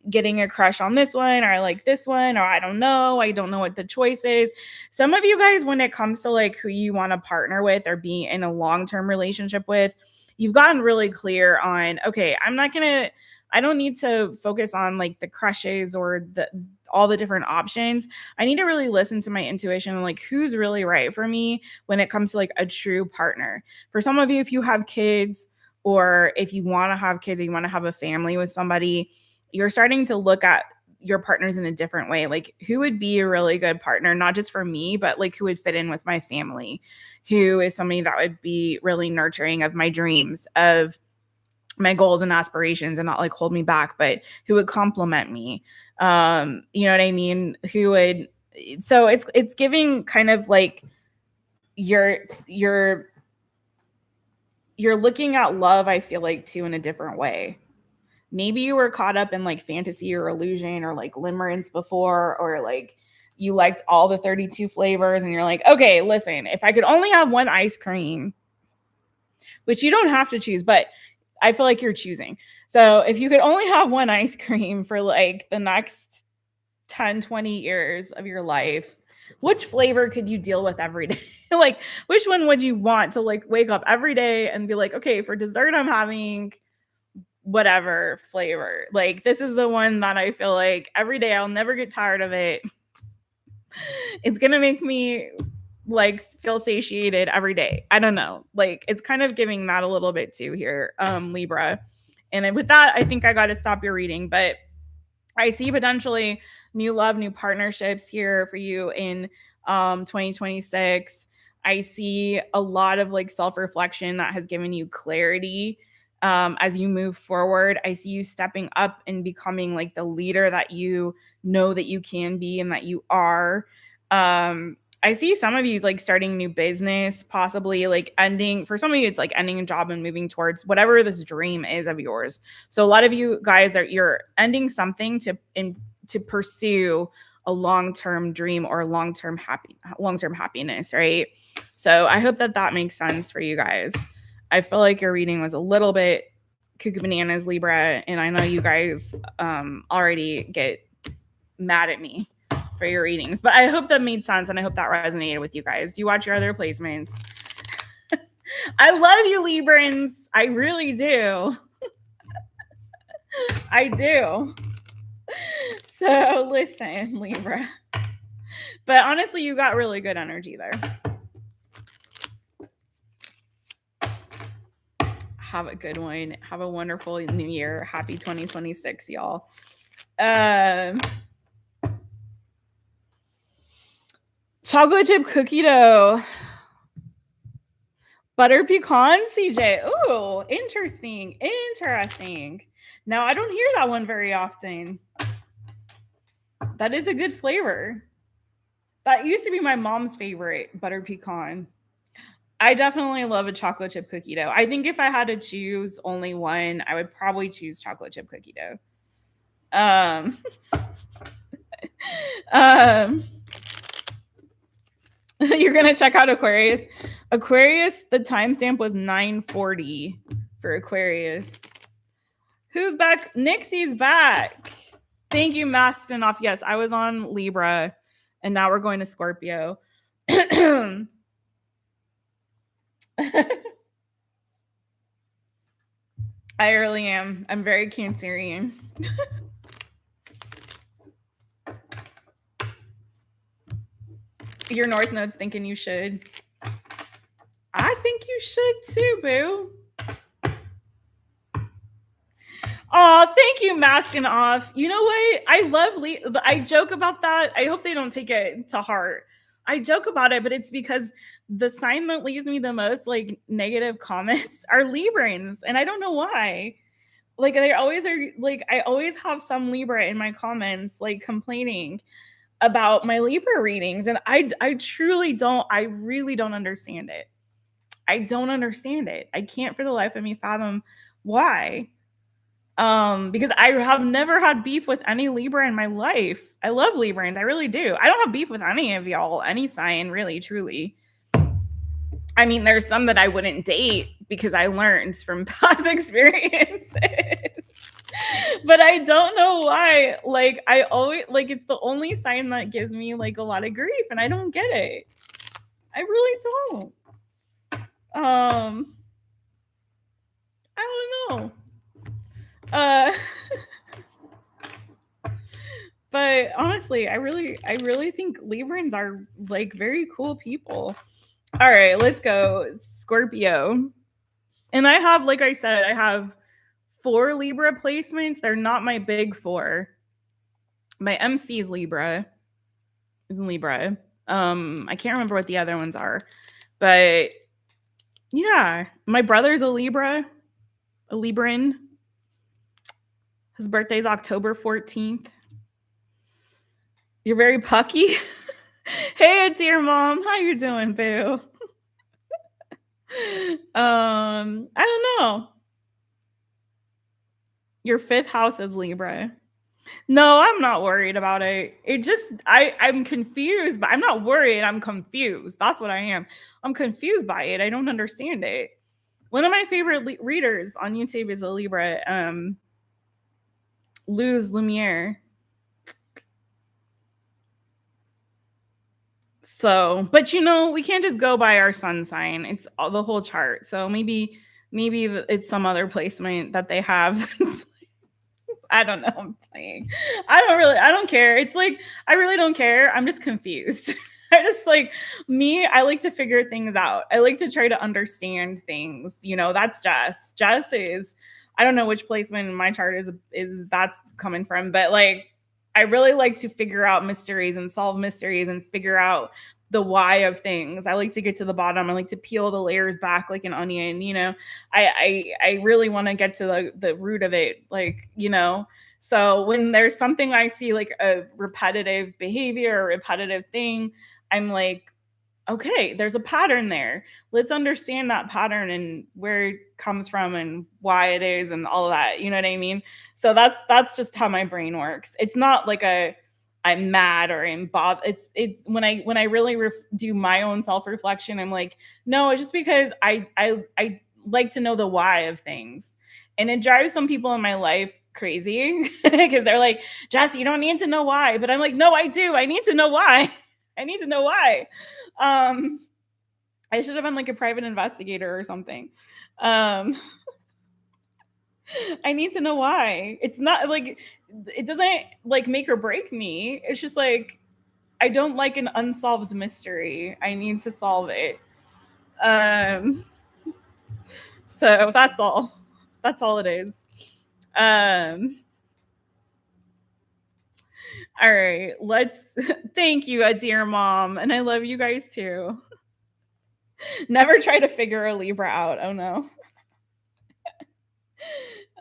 getting a crush on this one or like this one, or I don't know what the choice is. Some of you guys, when it comes to like who you want to partner with or be in a long-term relationship with, you've gotten really clear on, okay, I don't need to focus on like the crushes or all the different options. I need to really listen to my intuition and like who's really right for me when it comes to like a true partner. For some of you, if you have kids or if you want to have kids or you want to have a family with somebody, you're starting to look at your partners in a different way. Like who would be a really good partner, not just for me, but like who would fit in with my family, who is somebody that would be really nurturing of my dreams, of my goals and aspirations, and not like hold me back, but who would compliment me. You know what I mean? Who would, so it's giving kind of like you're looking at love, I feel like, too, in a different way. Maybe you were caught up in like fantasy or illusion or like limerence before, or like you liked all the 32 flavors and you're like, okay, listen, if I could only have one ice cream, which you don't have to choose, but I feel like you're choosing. So if you could only have one ice cream for like the next 10, 20 years of your life, which flavor could you deal with every day? Like, which one would you want to like wake up every day and be like, okay, for dessert, I'm having whatever flavor. Like, this is the one that I feel like every day I'll never get tired of it. It's going to make me like feel satiated every day. I don't know. Like, it's kind of giving that a little bit too here, Libra. And with that, I think I got to stop your reading, but I see potentially new love, new partnerships here for you in 2026. I see a lot of like self-reflection that has given you clarity as you move forward. I see you stepping up and becoming like the leader that you know that you can be and that you are. I see some of you like starting new business, possibly like ending, for some of you, it's like ending a job and moving towards whatever this dream is of yours. So a lot of you guys you're ending something to pursue a long-term dream or long-term happiness, right? So I hope that makes sense for you guys. I feel like your reading was a little bit cuckoo bananas, Libra, and I know you guys already get mad at me for your readings, but I hope that made sense and I hope that resonated with you guys. Do you watch your other placements? I love you, Librans. I really do. I do. So listen, Libra. But honestly, you got really good energy there. Have a good one. Have a wonderful new year. Happy 2026, y'all. Chocolate chip cookie dough. Butter pecan, CJ. Ooh, interesting. Interesting. Now, I don't hear that one very often. That is a good flavor. That used to be my mom's favorite, butter pecan. I definitely love a chocolate chip cookie dough. I think if I had to choose only one, I would probably choose chocolate chip cookie dough. You're gonna check out Aquarius. Aquarius, the timestamp was 9:40 for Aquarius. Who's back? Nixie's back. Thank you, Masking Off. Yes, I was on Libra, and now we're going to Scorpio. I really am. I'm very Cancerian. Your North Node's thinking you should. I think you should too, boo. Oh, thank you, Masking Off. You know what? I love I joke about that. I hope they don't take it to heart. I joke about it, but it's because the sign that leaves me the most like negative comments are Librans, and I don't know why. Like they always are. Like I always have some Libra in my comments, like complaining about my Libra readings, and I truly don't. I really don't understand it. I don't understand it. I can't for the life of me fathom why. Because I have never had beef with any Libra in my life. I love Librans. I really do. I don't have beef with any of y'all, any sign, really, truly. I mean, there's some that I wouldn't date because I learned from past experiences. But I don't know why. Like, I always, like, it's the only sign that gives me, like, a lot of grief, and I don't get it. I really don't. I don't know. But honestly, I really think Librans are like very cool people. All right, let's go Scorpio. And I have, like I said, I have 4 Libra placements. They're not my big 4. My MC is Libra. Is in Libra. I can't remember what the other ones are. But yeah, my brother's a Libra, a Libran. His birthday's October 14th. You're very pucky. Hey, dear mom, how you doing, boo? I don't know. Your 5th house is Libra. No, I'm not worried about it. It just I'm confused, but I'm not worried. I'm confused. That's what I am. I'm confused by it. I don't understand it. One of my favorite readers on YouTube is a Libra, Luz Lumiere. So, but you know, we can't just go by our sun sign. It's the whole chart. So maybe it's some other placement that they have. I don't know. I'm playing. I don't care. It's like, I really don't care. I'm just confused. I just like I like to figure things out. I like to try to understand things. You know, that's Jess. Jess is, I don't know which placement in my chart is that's coming from, but like, I really like to figure out mysteries and solve mysteries and figure out the why of things. I like to get to the bottom. I like to peel the layers back like an onion, you know. I really want to get to the root of it, like, you know. So when there's something I see like a repetitive behavior or repetitive thing, I'm like, okay, there's a pattern there. Let's understand that pattern and where it comes from and why it is and all of that. You know what I mean? So that's just how my brain works. It's not like I'm mad or I'm bothered. It's when I really do my own self-reflection, I'm like, no, it's just because I like to know the why of things. And it drives some people in my life crazy because they're like, Jess, you don't need to know why. But I'm like, no, I do. I need to know why. I need to know why. I should have been like a private investigator or something. I need to know why. It's not like, it doesn't like make or break me. It's just like, I don't like an unsolved mystery. I need to solve it. So that's all. That's all it is. All right, thank you, dear mom. And I love you guys too. Never try to figure a Libra out. Oh no.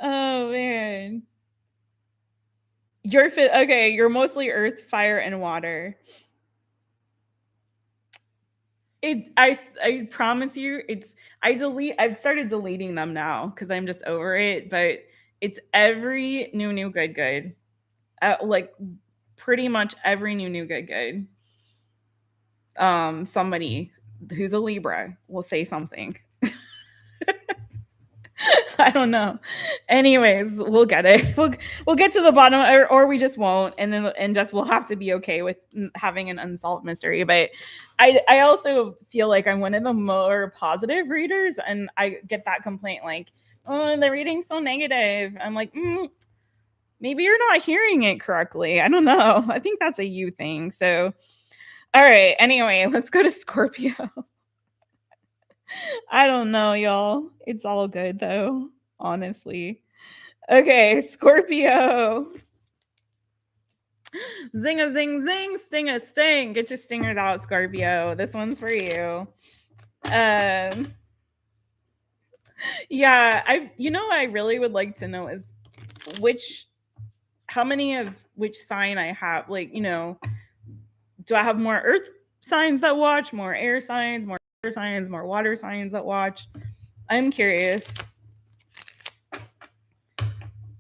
Oh man. You're fit. Okay, you're mostly earth, fire, and water. I promise you, I've started deleting them now because I'm just over it, but it's every new good. Like pretty much every new good. Somebody who's a Libra will say something. I don't know. Anyways, we'll get it. We'll get to the bottom, or we just won't, and just we'll have to be okay with having an unsolved mystery. But I also feel like I'm one of the more positive readers, and I get that complaint like, oh, the reading's so negative. I'm like, maybe you're not hearing it correctly. I don't know. I think that's a you thing. So, all right. Anyway, let's go to Scorpio. I don't know, y'all. It's all good though, honestly. Okay, Scorpio. Zing a zing zing, sting a sting. Get your stingers out, Scorpio. This one's for you. Yeah, I really would like to know is how many of which sign I have. Like, do I have more earth signs that watch, more air signs, more signs, more water signs that watch? I'm curious.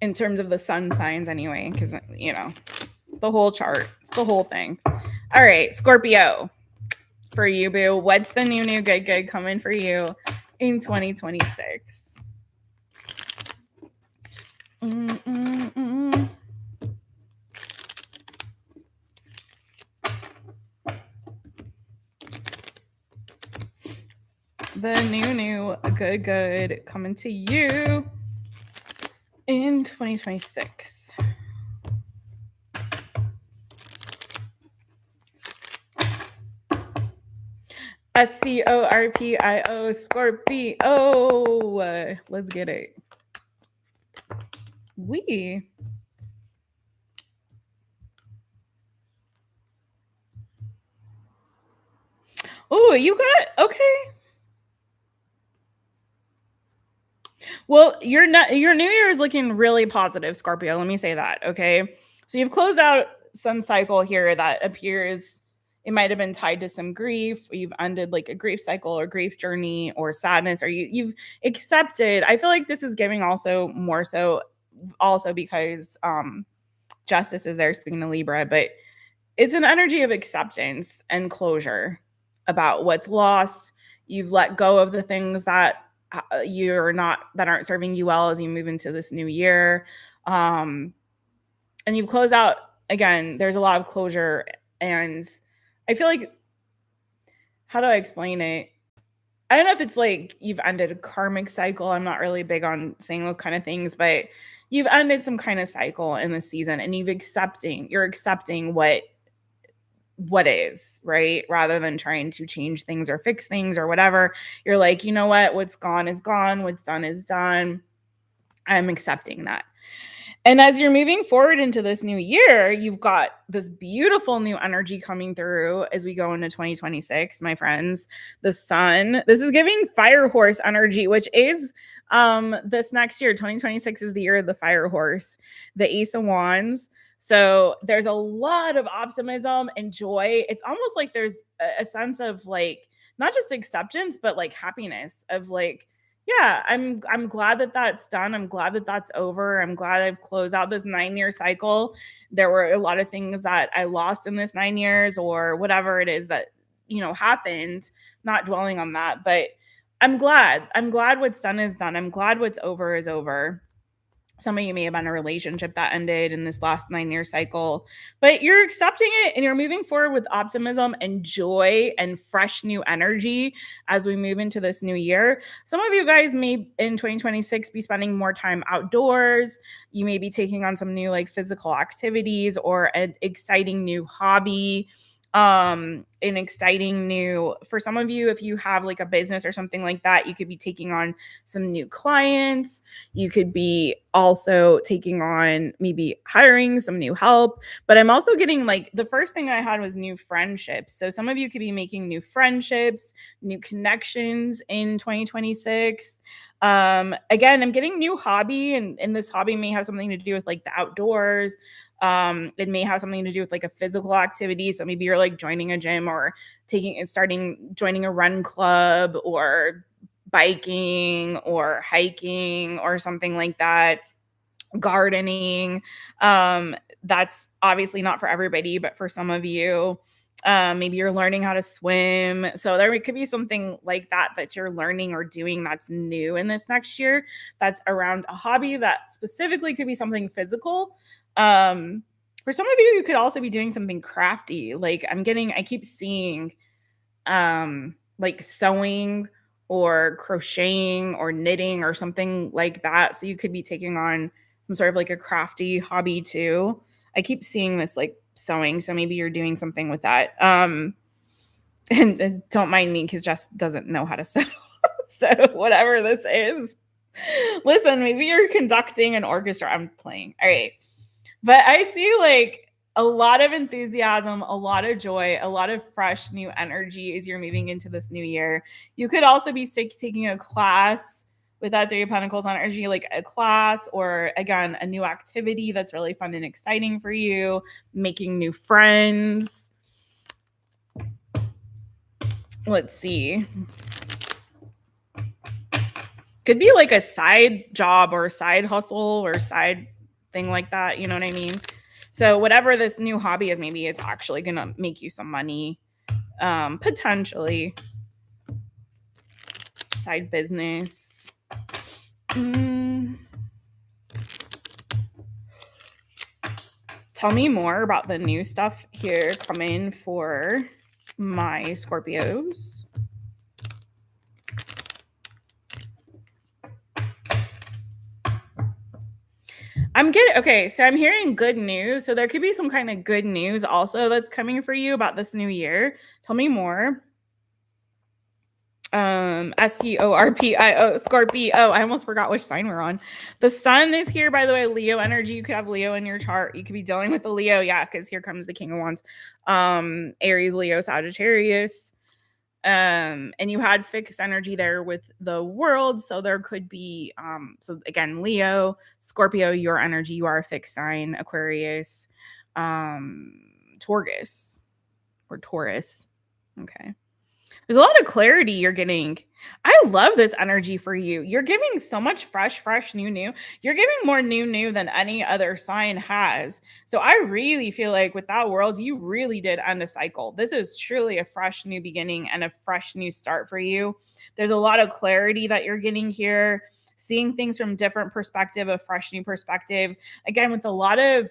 in terms of the sun signs anyway, because, you know, the whole chart. It's the whole thing. All right, Scorpio. For you, boo. What's the new good coming for you in 2026? The new good coming to you in 2026. SCORPIO, Scorpio. Let's get it. Oh, you got, okay. Well, your new year is looking really positive, Scorpio. Let me say that, okay? So you've closed out some cycle here that appears it might have been tied to some grief. You've ended like a grief cycle or grief journey or sadness, or you've accepted. I feel like this is giving also more so also because Justice is there speaking to Libra, but it's an energy of acceptance and closure about what's lost. You've let go of the things that that aren't serving you well as you move into this new year. And you've closed out again. There's a lot of closure, and I feel like, how do I explain it? I don't know if it's like you've ended a karmic cycle. I'm not really big on saying those kind of things, but you've ended some kind of cycle in this season, and you're accepting what is, right? Rather than trying to change things or fix things or whatever. You're like, you know what? What's gone is gone. What's done is done. I'm accepting that. And as you're moving forward into this new year, you've got this beautiful new energy coming through as we go into 2026, my friends. The sun, this is giving fire horse energy, which is this next year. 2026 is the year of the fire horse, the Ace of Wands. So there's a lot of optimism and joy. It's almost like there's a sense of like, not just acceptance, but like happiness of like, yeah, I'm glad that that's done. I'm glad that that's over. I'm glad I've closed out this 9-year cycle. There were a lot of things that I lost in this 9 years or whatever it is that, you know, happened, not dwelling on that, but I'm glad what's done is done. I'm glad what's over is over. Some of you may have been in a relationship that ended in this last 9-year cycle, but you're accepting it and you're moving forward with optimism and joy and fresh new energy as we move into this new year. Some of you guys may in 2026 be spending more time outdoors. You may be taking on some new like physical activities or an exciting new hobby. An exciting new, for some of you, if you have like a business or something like that, you could be taking on some new clients. You could be also taking on maybe hiring some new help. But I'm also getting like the first thing I had was new friendships. So some of you could be making new friendships, new connections in 2026. Again, I'm getting new hobby, and this hobby may have something to do with like the outdoors. It may have something to do with like a physical activity. So maybe you're like joining a gym or joining a run club or biking or hiking or something like that. Gardening. That's obviously not for everybody, but for some of you, maybe you're learning how to swim. So there could be something like that you're learning or doing that's new in this next year. That's around a hobby that specifically could be something physical. For some of you, you could also be doing something crafty. Like I keep seeing like sewing or crocheting or knitting or something like that. So you could be taking on some sort of like a crafty hobby too. I keep seeing this like sewing. So maybe you're doing something with that. And don't mind me because Jess doesn't know how to sew. So whatever this is, listen, maybe you're conducting an orchestra. I'm playing. All right. But I see like a lot of enthusiasm, a lot of joy, a lot of fresh new energy as you're moving into this new year. You could also be taking a class with that 3 of Pentacles energy, like a class or again, a new activity that's really fun and exciting for you, making new friends. Let's see. Could be like a side job or a side hustle or side thing like that. You know what I mean? So whatever this new hobby is, maybe it's actually going to make you some money, potentially. Side business. Tell me more about the new stuff here coming for my Scorpios. So I'm hearing good news. So there could be some kind of good news also that's coming for you about this new year. Tell me more. SCORPIO, Scorpio. I almost forgot which sign we're on. The sun is here, by the way. Leo energy. You could have Leo in your chart. You could be dealing with the Leo, yeah, because here comes the King of Wands. Aries, Leo, Sagittarius. And you had fixed energy there with the world, so there could be so again, Leo, Scorpio, your energy, you are a fixed sign. Aquarius, Taurus or Taurus. Okay. There's a lot of clarity you're getting. I love this energy for you. You're giving so much fresh, new. You're giving more new than any other sign has. So I really feel like with that world, you really did end a cycle. This is truly a fresh new beginning and a fresh new start for you. There's a lot of clarity that you're getting here, seeing things from different perspective, a fresh new perspective. Again, with a lot of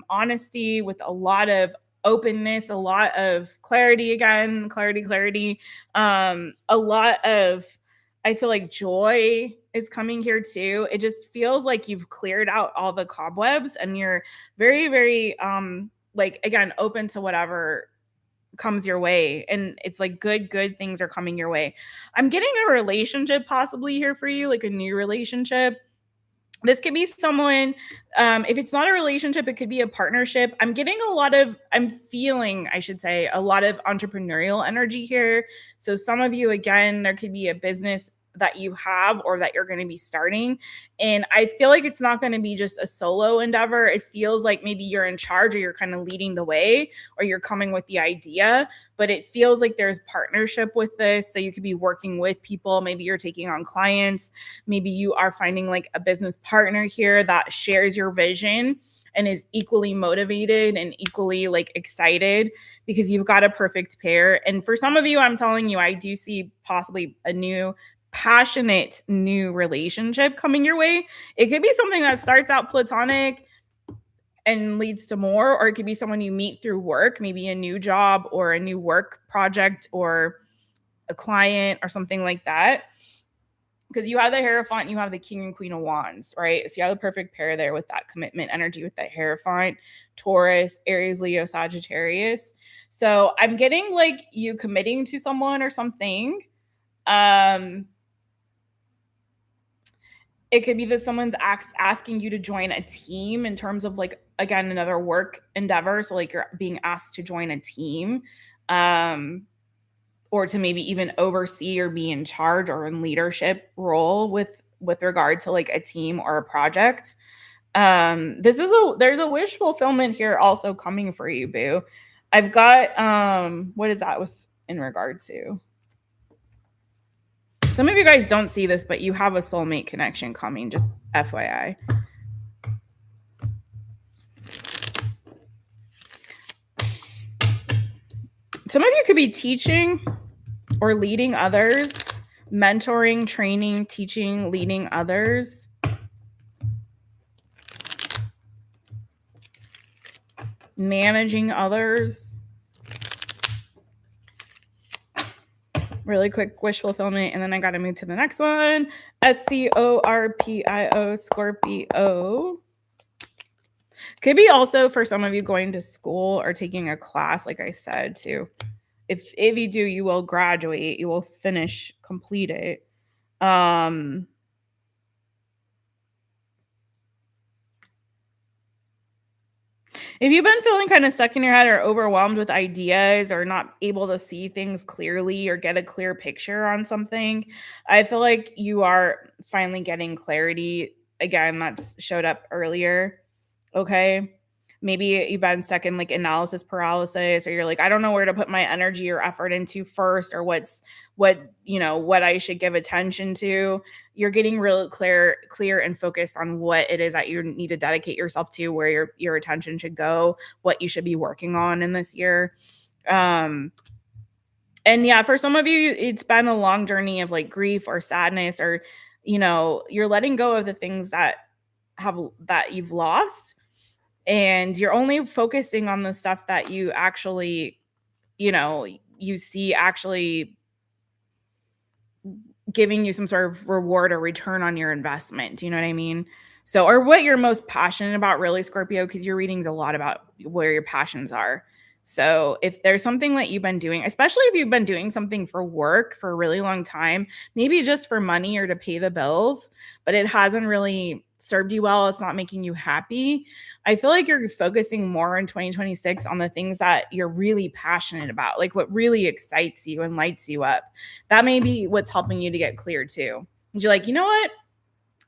honesty, with a lot of openness, a lot of clarity, again, clarity. A lot of, I feel like joy is coming here too. It just feels like you've cleared out all the cobwebs and you're very, like, again, open to whatever comes your way. And it's like good things are coming your way. I'm getting a relationship possibly here for you, like a new relationship. This could be someone, if it's not a relationship, it could be a partnership. I'm feeling, I should say, a lot of entrepreneurial energy here. So some of you, again, there could be a business that you have or that you're going to be starting. And I feel like it's not going to be just a solo endeavor. It feels like maybe you're in charge or you're kind of leading the way or you're coming with the idea, but it feels like there's partnership with this. So you could be working with people. Maybe you're taking on clients. Maybe you are finding like a business partner here that shares your vision and is equally motivated and equally like excited because you've got a perfect pair. And for some of you, I'm telling you, I do see possibly a new passionate new relationship coming your way. It could be something that starts out platonic and leads to more, or it could be someone you meet through work, maybe a new job or a new work project or a client or something like that. Because you have the Hierophant, you have the King and Queen of Wands, right? So you have the perfect pair there with that commitment energy with that Hierophant, Taurus, Aries, Leo, Sagittarius. So I'm getting like you committing to someone or something. It could be that someone's asking you to join a team in terms of like, again, another work endeavor. So like you're being asked to join a team, or to maybe even oversee or be in charge or in leadership role with regard to like a team or a project. There's a wish fulfillment here also coming for you, boo. I've got what is that with in regard to? Some of you guys don't see this, but you have a soulmate connection coming, just FYI. Some of you could be teaching or leading others, mentoring, training, teaching, leading others. Managing others. Really quick wish fulfillment, and then I got to move to the next one. SCORPIO, Scorpio. Could be also for some of you going to school or taking a class, like I said, too. If you do, you will graduate. You will complete it. If you've been feeling kind of stuck in your head or overwhelmed with ideas or not able to see things clearly or get a clear picture on something, I feel like you are finally getting clarity. Again, that's showed up earlier. Okay. maybe you've been stuck in like analysis paralysis, or you're like, I don't know where to put my energy or effort into first, or what I should give attention to. You're getting real clear and focused on what it is that you need to dedicate yourself to, where your attention should go, what you should be working on in this year. And yeah, for some of you, it's been a long journey of like grief or sadness, or, you're letting go of the things that you've lost, and you're only focusing on the stuff that you actually, you see actually giving you some sort of reward or return on your investment. Do you know what I mean? So, or what you're most passionate about, really, Scorpio, because your reading's a lot about where your passions are. So if there's something that you've been doing, especially if you've been doing something for work for a really long time, maybe just for money or to pay the bills, but it hasn't really served you well, it's not making you happy, I feel like you're focusing more in 2026 on the things that you're really passionate about, like what really excites you and lights you up. That may be what's helping you to get clear too. You're like, you know what?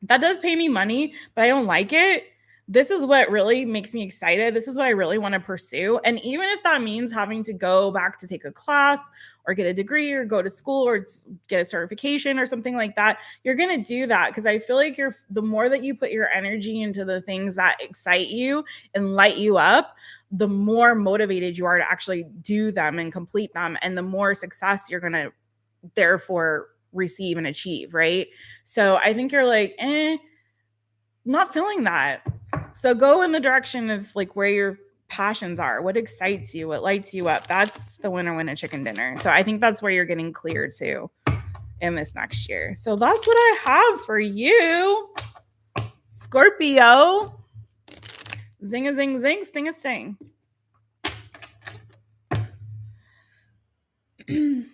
That does pay me money, but I don't like it. This is what really makes me excited. This is what I really want to pursue. And even if that means having to go back to take a class or get a degree or go to school or get a certification or something like that, you're going to do that, because I feel like the more that you put your energy into the things that excite you and light you up, the more motivated you are to actually do them and complete them, and the more success you're going to therefore receive and achieve, right? So I think you're like, not feeling that. So go in the direction of like where your passions are, what excites you, what lights you up. That's the winner win a chicken dinner. So I think that's where you're getting clear to in this next year. So that's what I have for you, Scorpio. Zing a zing zing, sting a sting. Hey,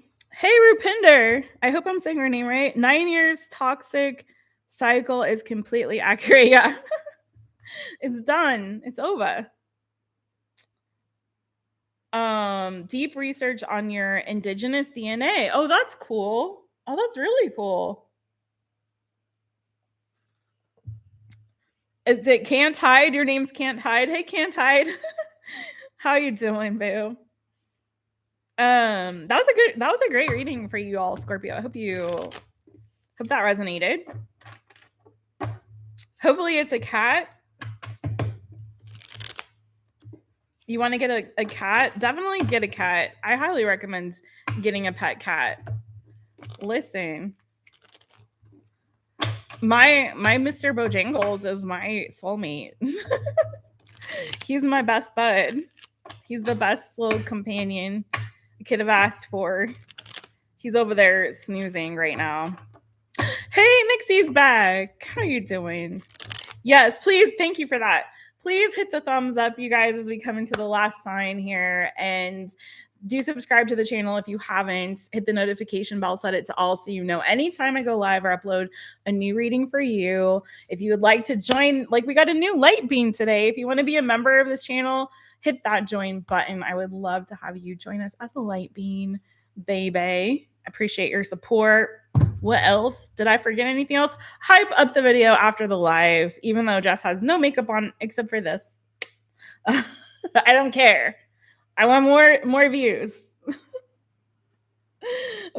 Rupinder. I hope I'm saying her name right. 9 years toxic cycle is completely accurate. Yeah. It's done. It's over. Deep research on your indigenous DNA. Oh, that's cool. Oh, that's really cool. Is it Can't Hide? Your name's Can't Hide. Hey, Can't Hide. How you doing, boo? That was a great reading for you all, Scorpio. I hope that resonated. Hopefully it's a cat. You want to get a cat? Definitely get a cat. I highly recommend getting a pet cat. Listen, my Mr. Bojangles is my soulmate. He's my best bud. He's the best little companion I could have asked for. He's over there snoozing right now. Hey, Nixie's back. How you doing? Yes, please. Thank you for that. Please hit the thumbs up, you guys, as we come into the last sign here. And do subscribe to the channel if you haven't. Hit the notification bell, set it to all so you know anytime I go live or upload a new reading for you. If you would like to join, like we got a new light beam today. If you want to be a member of this channel, hit that join button. I would love to have you join us as a light beam, baby. Appreciate your support. What else? Did I forget anything else? Hype up the video after the live, even though Jess has no makeup on except for this. I don't care. I want more views.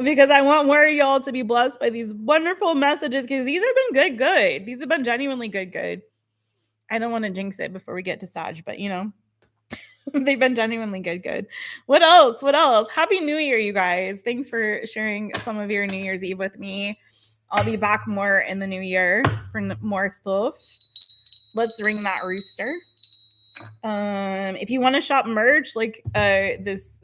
Because I want more of y'all to be blessed by these wonderful messages, because these have been good. These have been genuinely good. I don't want to jinx it before we get to Sag, but they've been genuinely good. What else? Happy New Year, you guys. Thanks for sharing some of your New Year's Eve with me. I'll be back more in the new year for more stuff. Let's ring that rooster. If you want to shop merch, like this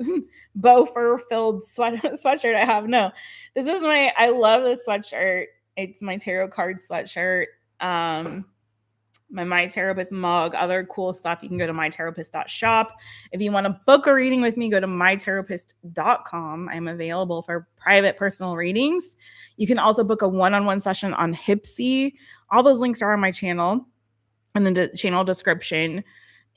bow fur filled sweatshirt I have. No, this is I love this sweatshirt. It's my tarot card sweatshirt. My MyTaropist mug, other cool stuff. You can go to MyTaropist.shop. If you want to book a reading with me, go to MyTaropist.com. I'm available for private personal readings. You can also book a one-on-one session on Hipsy. All those links are on my channel and in the channel description.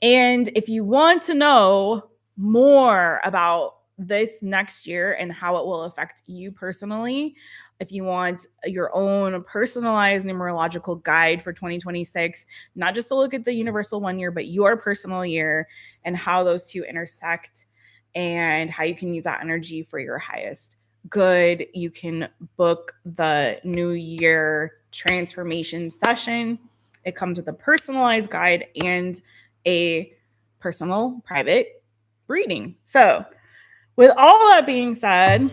And if you want to know more about this next year and how it will affect you personally. If you want your own personalized numerological guide for 2026, not just to look at the universal 1 year, but your personal year and how those two intersect and how you can use that energy for your highest good, you can book the New Year transformation session. It comes with a personalized guide and a personal private reading. So, with all that being said,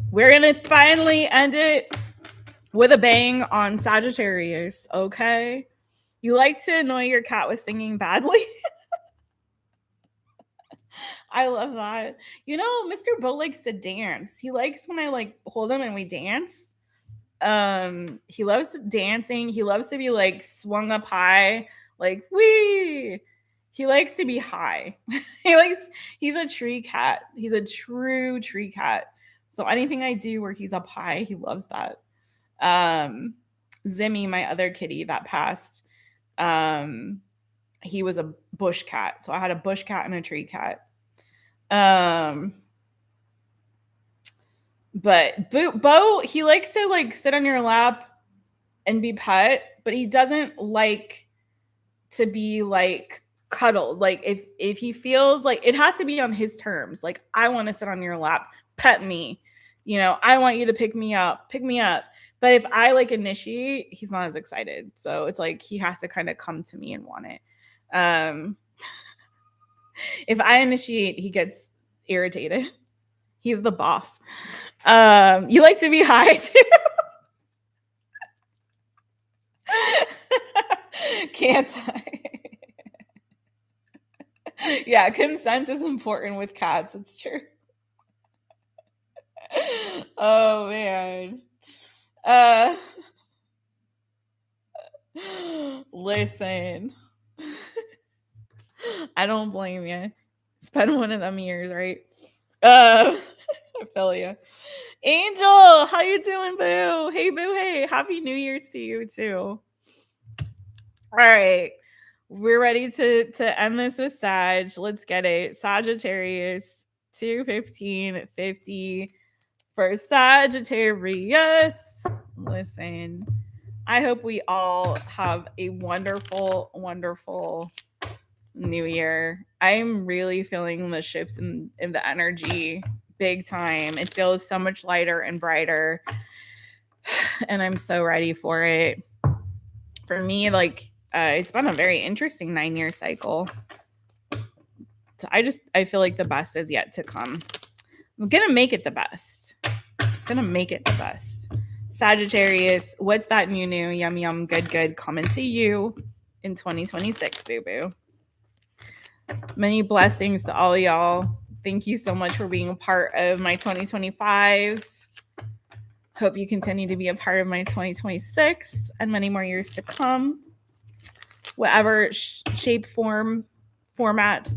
we're going to finally end it with a bang on Sagittarius, okay? You like to annoy your cat with singing badly? I love that. You know, Mr. Bo likes to dance. He likes when I like hold him and we dance. He loves dancing. He loves to be like swung up high, like wee. He likes to be high. He's a tree cat. He's a true tree cat. So anything I do where he's up high, he loves that. Zimmy, my other kitty that passed, he was a bush cat. So I had a bush cat and a tree cat. But Bo, he likes to like sit on your lap and be pet, but he doesn't like to be like cuddled. Like if he feels like it has to be on his terms. Like I want to sit on your lap, pet me. You know, I want you to pick me up. But if I like initiate, he's not as excited. So it's like he has to kind of come to me and want it. If I initiate, he gets irritated. He's the boss. You like to be high too. Can't I? Yeah, consent is important with cats. It's true. Oh man. Listen. I don't blame you. It's been one of them years, right? I feel you. Angel, how you doing, boo? Hey, boo. Hey, happy New Year's to you too. All right, we're ready to end this with Sag. Let's get it. Sagittarius 2/15/50 for Sagittarius. Listen, I hope we all have a wonderful, wonderful New Year. I'm really feeling the shift in the energy big time. It feels so much lighter and brighter, and I'm so ready for it. For me, like it's been a very interesting 9-year cycle. So I feel like the best is yet to come. I'm gonna make it the best. Sagittarius, what's that new yum yum good coming to you in 2026, boo boo? Many blessings to all y'all. Thank you so much for being a part of my 2025. Hope you continue to be a part of my 2026 and many more years to come. Whatever shape, format,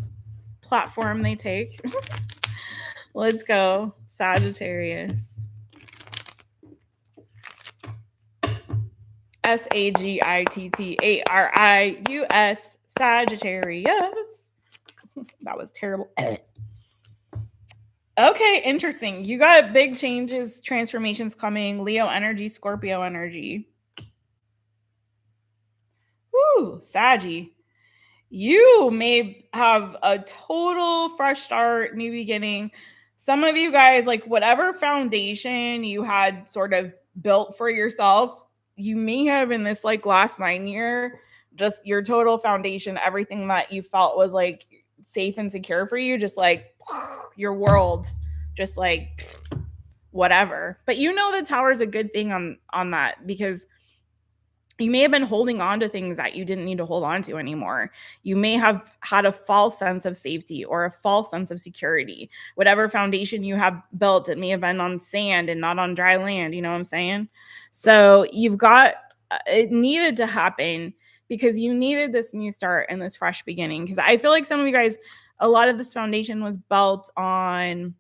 platform they take. Let's go, Sagittarius. SAGITTARIUS, Sagittarius. That was terrible. Okay, interesting. You got big changes, transformations coming. Leo energy, Scorpio energy. Woo, Saggy. You may have a total fresh start, new beginning. Some of you guys, like whatever foundation you had sort of built for yourself, you may have in this like last 9 year, just your total foundation, everything that you felt was like safe and secure for you, just like your world's just like whatever. But you know the tower is a good thing on that, because you may have been holding on to things that you didn't need to hold on to anymore. You may have had a false sense of safety or a false sense of security. Whatever foundation you have built, it may have been on sand and not on dry land. You know what I'm saying? So it needed to happen because you needed this new start and this fresh beginning. Because I feel like some of you guys, a lot of this foundation was built on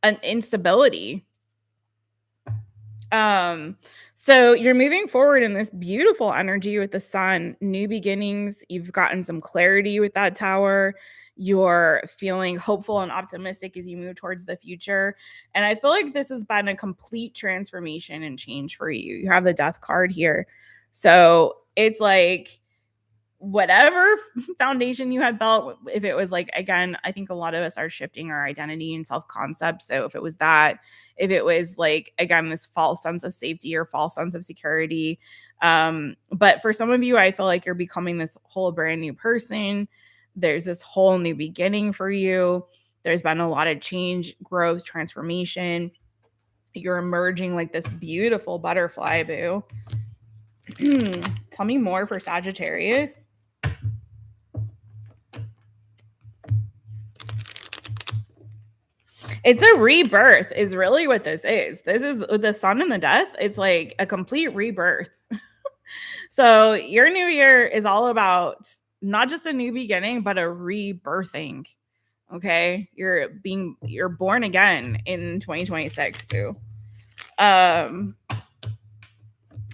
an instability. So you're moving forward in this beautiful energy with the sun, new beginnings. You've gotten some clarity with that tower. You're feeling hopeful and optimistic as you move towards the future. And I feel like this has been a complete transformation and change for you. You have the death card here. So it's like, whatever foundation you had built, if it was like, again, I think a lot of us are shifting our identity and self-concept. So if it was that, if it was like, again, this false sense of safety or false sense of security, but for some of you, I feel like you're becoming this whole brand new person. There's this whole new beginning for you. There's been a lot of change, growth, transformation. You're emerging like this beautiful butterfly, boo. Tell me more for Sagittarius. It's a rebirth is really what this is. This is the sun and the death. It's like a complete rebirth. So your new year is all about not just a new beginning, but a rebirthing. Okay. You're born again in 2026 too.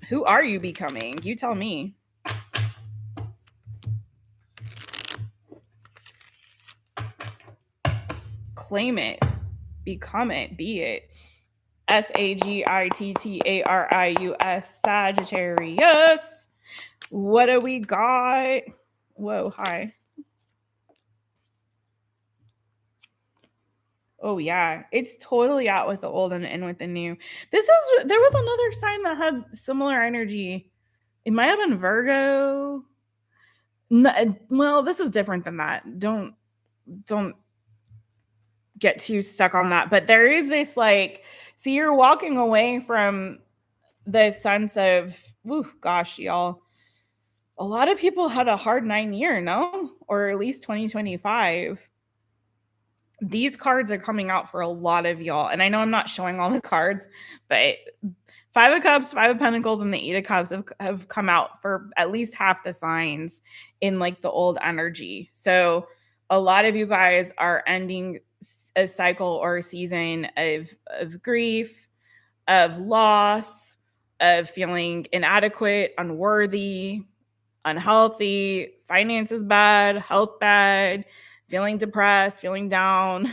Who are you becoming? You tell me. Claim it. Become it. Be it. Sagittarius, Sagittarius. What do we got? Whoa, hi. Oh yeah, it's totally out with the old and in with the new. There was another sign that had similar energy. It might have been Virgo. No, well, this is different than that. Don't get too stuck on that. But there is this like, see, you're walking away from the sense of, gosh, y'all. A lot of people had a hard 9 year, no? Or at least 2025. These cards are coming out for a lot of y'all. And I know I'm not showing all the cards, but Five of Cups, Five of Pentacles, and the Eight of Cups have come out for at least half the signs in like the old energy. So a lot of you guys are ending a cycle or a season of grief, of loss, of feeling inadequate, unworthy, unhealthy, finances bad, health bad, feeling depressed, feeling down.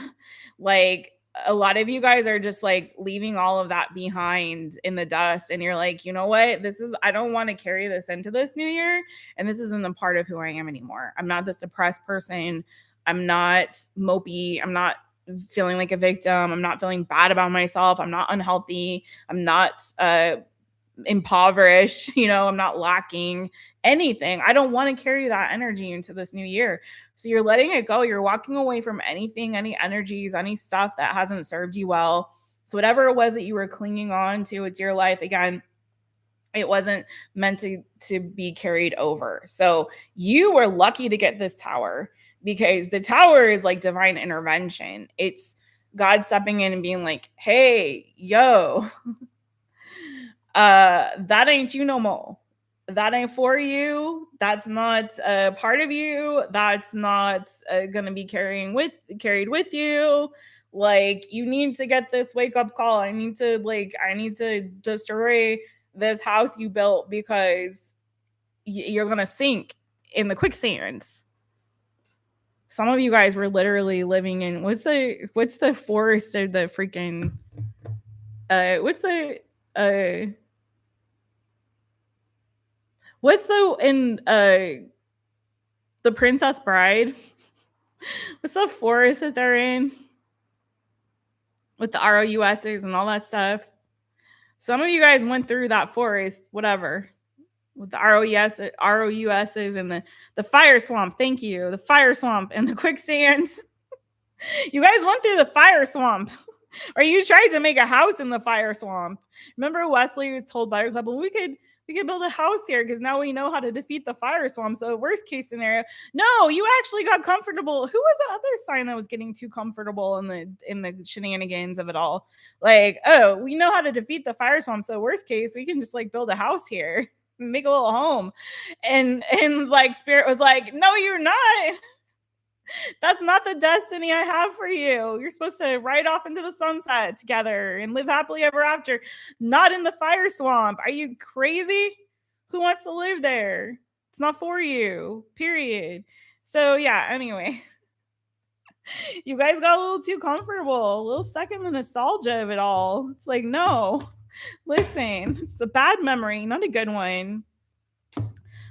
Like a lot of you guys are just like leaving all of that behind in the dust. And you're like, you know what? I don't want to carry this into this new year. And this isn't a part of who I am anymore. I'm not this depressed person. I'm not mopey. I'm not feeling like a victim. I'm not feeling bad about myself. I'm not unhealthy. I'm not impoverished. I'm not lacking anything. I don't want to carry that energy into this new year. So you're letting it go. You're walking away from anything, any energies, any stuff that hasn't served you well. So whatever it was that you were clinging on to, it's your life. Again, it wasn't meant to be carried over. So you were lucky to get this tower, because the tower is like divine intervention. It's God stepping in and being like, hey, yo, that ain't you no more. That ain't for you. That's not a part of you. That's not gonna be carried with you. Like, you need to get this wake up call. I need to destroy this house you built, because you're gonna sink in the quicksands. Some of you guys were literally living in what's the forest of the freaking what's the in the Princess Bride? What's the forest that they're in with the ROUSs and all that stuff? Some of you guys went through that forest, whatever, with the ROUSs and the fire swamp. Thank you, the fire swamp and the quicksands. You guys went through the fire swamp. Or you tried to make a house in the fire swamp. Remember Wesley was told Buttercup, well, we could build a house here because now we know how to defeat the fire swamp. So worst case scenario, no, you actually got comfortable. Who was the other sign that was getting too comfortable in the shenanigans of it all? Like, oh, we know how to defeat the fire swamp. So worst case, we can just like build a house here, make a little home. And like Spirit was like, no, you're not. That's not the destiny I have for you. You're supposed to ride off into the sunset together and live happily ever after, not in the fire swamp. Are you crazy? Who wants to live there? It's not for you, period. So yeah, anyway. You guys got a little too comfortable, a little stuck in the nostalgia of it all. It's like, no, listen, it's a bad memory, not a good one.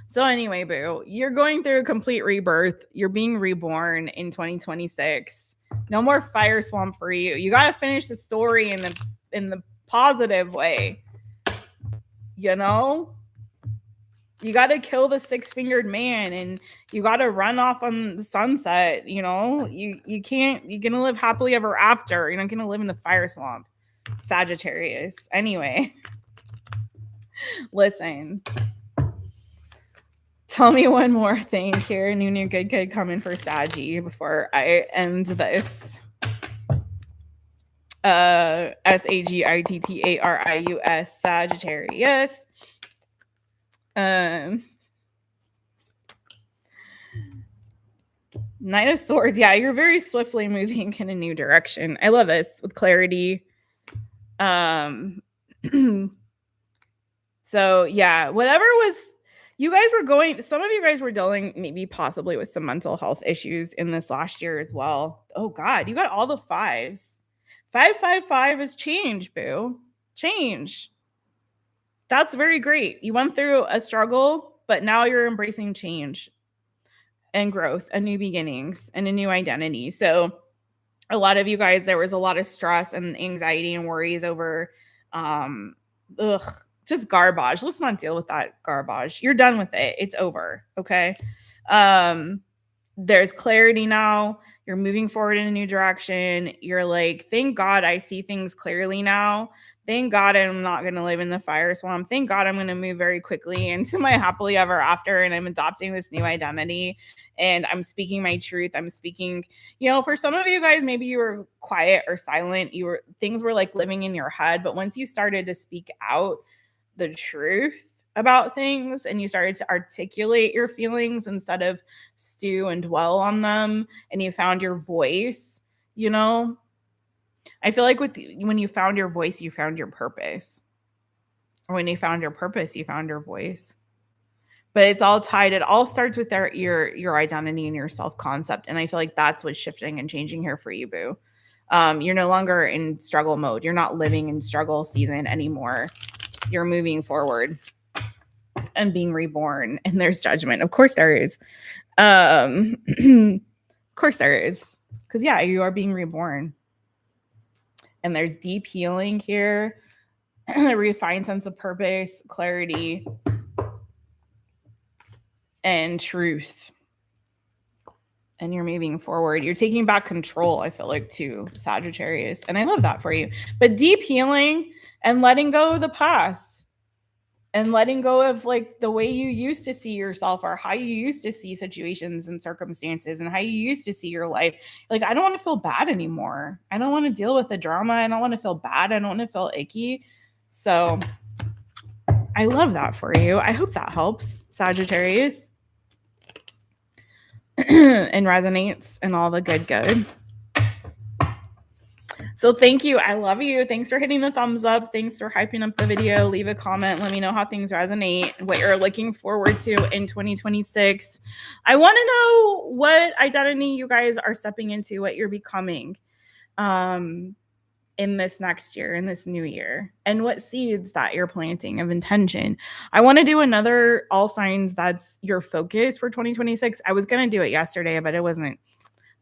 So anyway, boo, you're going through a complete rebirth. You're being reborn in 2026. No more fire swamp for you. You got to finish the story in the positive way. You know? You got to kill the six-fingered man and you got to run off on the sunset, you know? You can't, you're going to live happily ever after. You're not going to live in the fire swamp. Sagittarius. Anyway, listen. Tell me one more thing here. New good coming for Saggy before I end this. SAGITTARIUS Sagittarius. Knight of Swords. Yeah, you're very swiftly moving in a new direction. I love this with clarity. So yeah, whatever was, you guys were going, some of you guys were dealing maybe possibly with some mental health issues in this last year as well. Oh God, you got all the fives. 555 is change, boo. Change. That's very great. You went through a struggle, but now you're embracing change and growth and new beginnings and a new identity. So a lot of you guys, there was a lot of stress and anxiety and worries over just garbage. Let's not deal with that garbage. You're done with it. It's over. Okay. There's clarity now. You're moving forward in a new direction. You're like, thank God I see things clearly now. Thank God I'm not going to live in the fire swamp. Thank God I'm going to move very quickly into my happily ever after. And I'm adopting this new identity and I'm speaking my truth. I'm speaking, you know, for some of you guys, maybe you were quiet or silent. Things were like living in your head. But once you started to speak out the truth about things and you started to articulate your feelings instead of stew and dwell on them, and you found your voice, you know, I feel like when you found your voice, you found your purpose. Or when you found your purpose, you found your voice. But it's all tied. It all starts with your identity and your self-concept. And I feel like that's what's shifting and changing here for you, boo. You're no longer in struggle mode. You're not living in struggle season anymore. You're moving forward and being reborn. And there's judgment. Of course there is. Of course there is. Because yeah, you are being reborn. And there's deep healing here, a refined sense of purpose, clarity, and truth. And you're moving forward. You're taking back control, I feel like, too, Sagittarius. And I love that for you. But deep healing and letting go of the past. And letting go of like the way you used to see yourself or how you used to see situations and circumstances and how you used to see your life. Like, I don't want to feel bad anymore. I don't want to deal with the drama. I don't want to feel bad. I don't want to feel icky. So I love that for you. I hope that helps, Sagittarius. And resonates and all the good. So thank you. I love you. Thanks for hitting the thumbs up. Thanks for hyping up the video. Leave a comment. Let me know how things resonate, what you're looking forward to in 2026. I want to know what identity you guys are stepping into, what you're becoming in this next year, in this new year, and what seeds that you're planting of intention. I want to do another all signs that's your focus for 2026. I was going to do it yesterday, but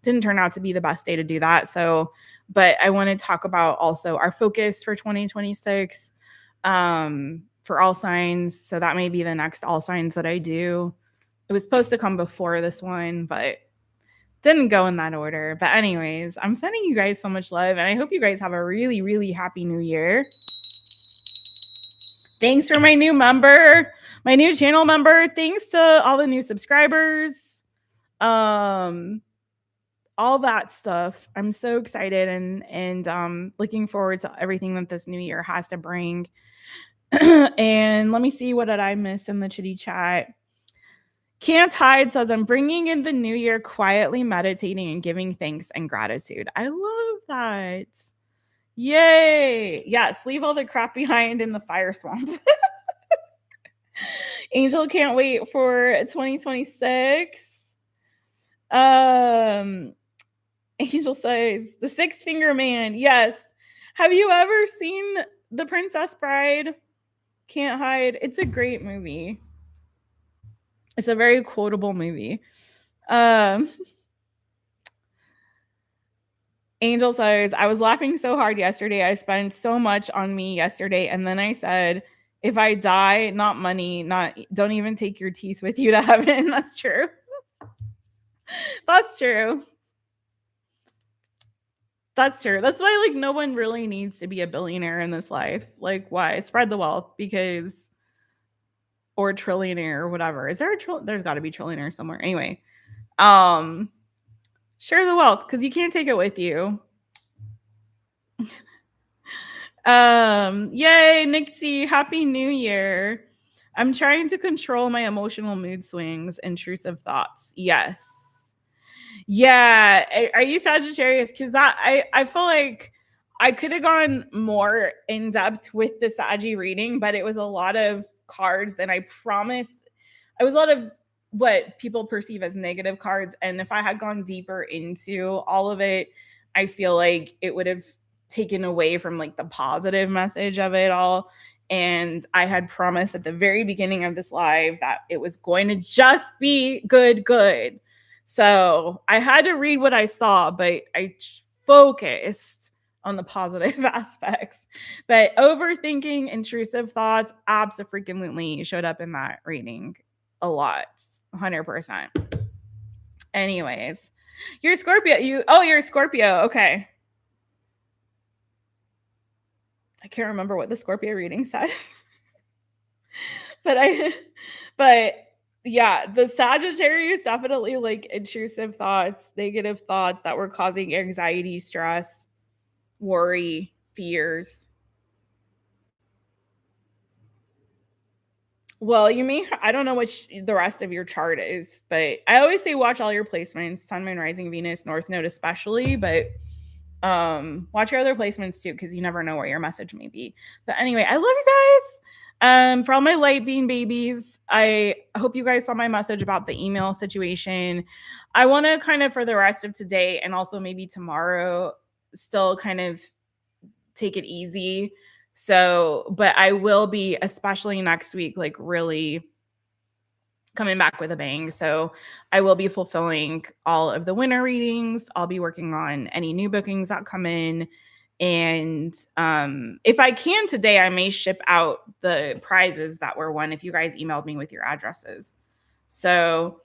didn't turn out to be the best day to do that. So, but I want to talk about also our focus for 2026 for all signs. So that may be the next all signs that I do. It was supposed to come before this one, but didn't go in that order. But anyways, I'm sending you guys so much love, and I hope you guys have a really, really happy new year. Thanks for my new member, my new channel member. Thanks to all the new subscribers. All that stuff. I'm so excited and looking forward to everything that this new year has to bring. And let me see, what did I miss in the chitty chat? Can't Hide says, I'm bringing in the new year quietly meditating and giving thanks and gratitude. I love that. Yay. Yes, leave all the crap behind in the fire swamp. Angel can't wait for 2026. Angel says, The Six Finger Man. Yes. Have you ever seen The Princess Bride? Can't Hide. It's a great movie. It's a very quotable movie. Angel says, I was laughing so hard yesterday. I spent so much on me yesterday. And then I said, if I die, not money, don't even take your teeth with you to heaven. That's true. That's true. That's true. That's why, like, no one really needs to be a billionaire in this life. Like, why? Spread the wealth because, or trillionaire or whatever. Is there a there's got to be trillionaire somewhere. Anyway, share the wealth because you can't take it with you. Yay, Nixie, happy new year. I'm trying to control my emotional mood swings, intrusive thoughts. Yes. Yeah. Are you Sagittarius? Because I feel like I could have gone more in depth with the Saggy reading, but it was a lot of cards. And I promise it was a lot of what people perceive as negative cards. And if I had gone deeper into all of it, I feel like it would have taken away from like the positive message of it all. And I had promised at the very beginning of this live that it was going to just be good. So I had to read what I saw, but I focused on the positive aspects. But overthinking, intrusive thoughts absolutely showed up in that reading a lot, 100%. Anyways, you're Scorpio. You're a Scorpio. Okay. I can't remember what the Scorpio reading said. but yeah, the Sagittarius definitely like intrusive thoughts, negative thoughts that were causing anxiety, stress, worry, fears. Well, I don't know which the rest of your chart is, but I always say watch all your placements, Sun, Moon, Rising, Venus, North Node especially, but watch your other placements too, because you never know where your message may be. But anyway, I love you guys. For all my light beam babies, I hope you guys saw my message about the email situation. I want to kind of for the rest of today and also maybe tomorrow still kind of take it easy. So, but I will be, especially next week, like really coming back with a bang. So I will be fulfilling all of the winter readings. I'll be working on any new bookings that come in. And if I can today, I may ship out the prizes that were won if you guys emailed me with your addresses. So,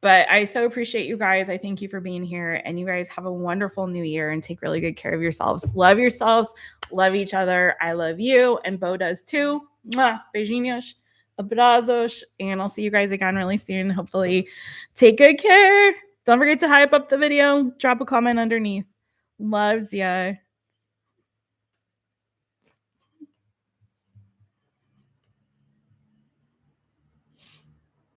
but I so appreciate you guys. I thank you for being here. And you guys have a wonderful new year and take really good care of yourselves. Love yourselves. Love each other. I love you. And Bo does too. Mwah. Beijinhos. Abrazos. And I'll see you guys again really soon. Hopefully, take good care. Don't forget to hype up the video. Drop a comment underneath. Loves ya.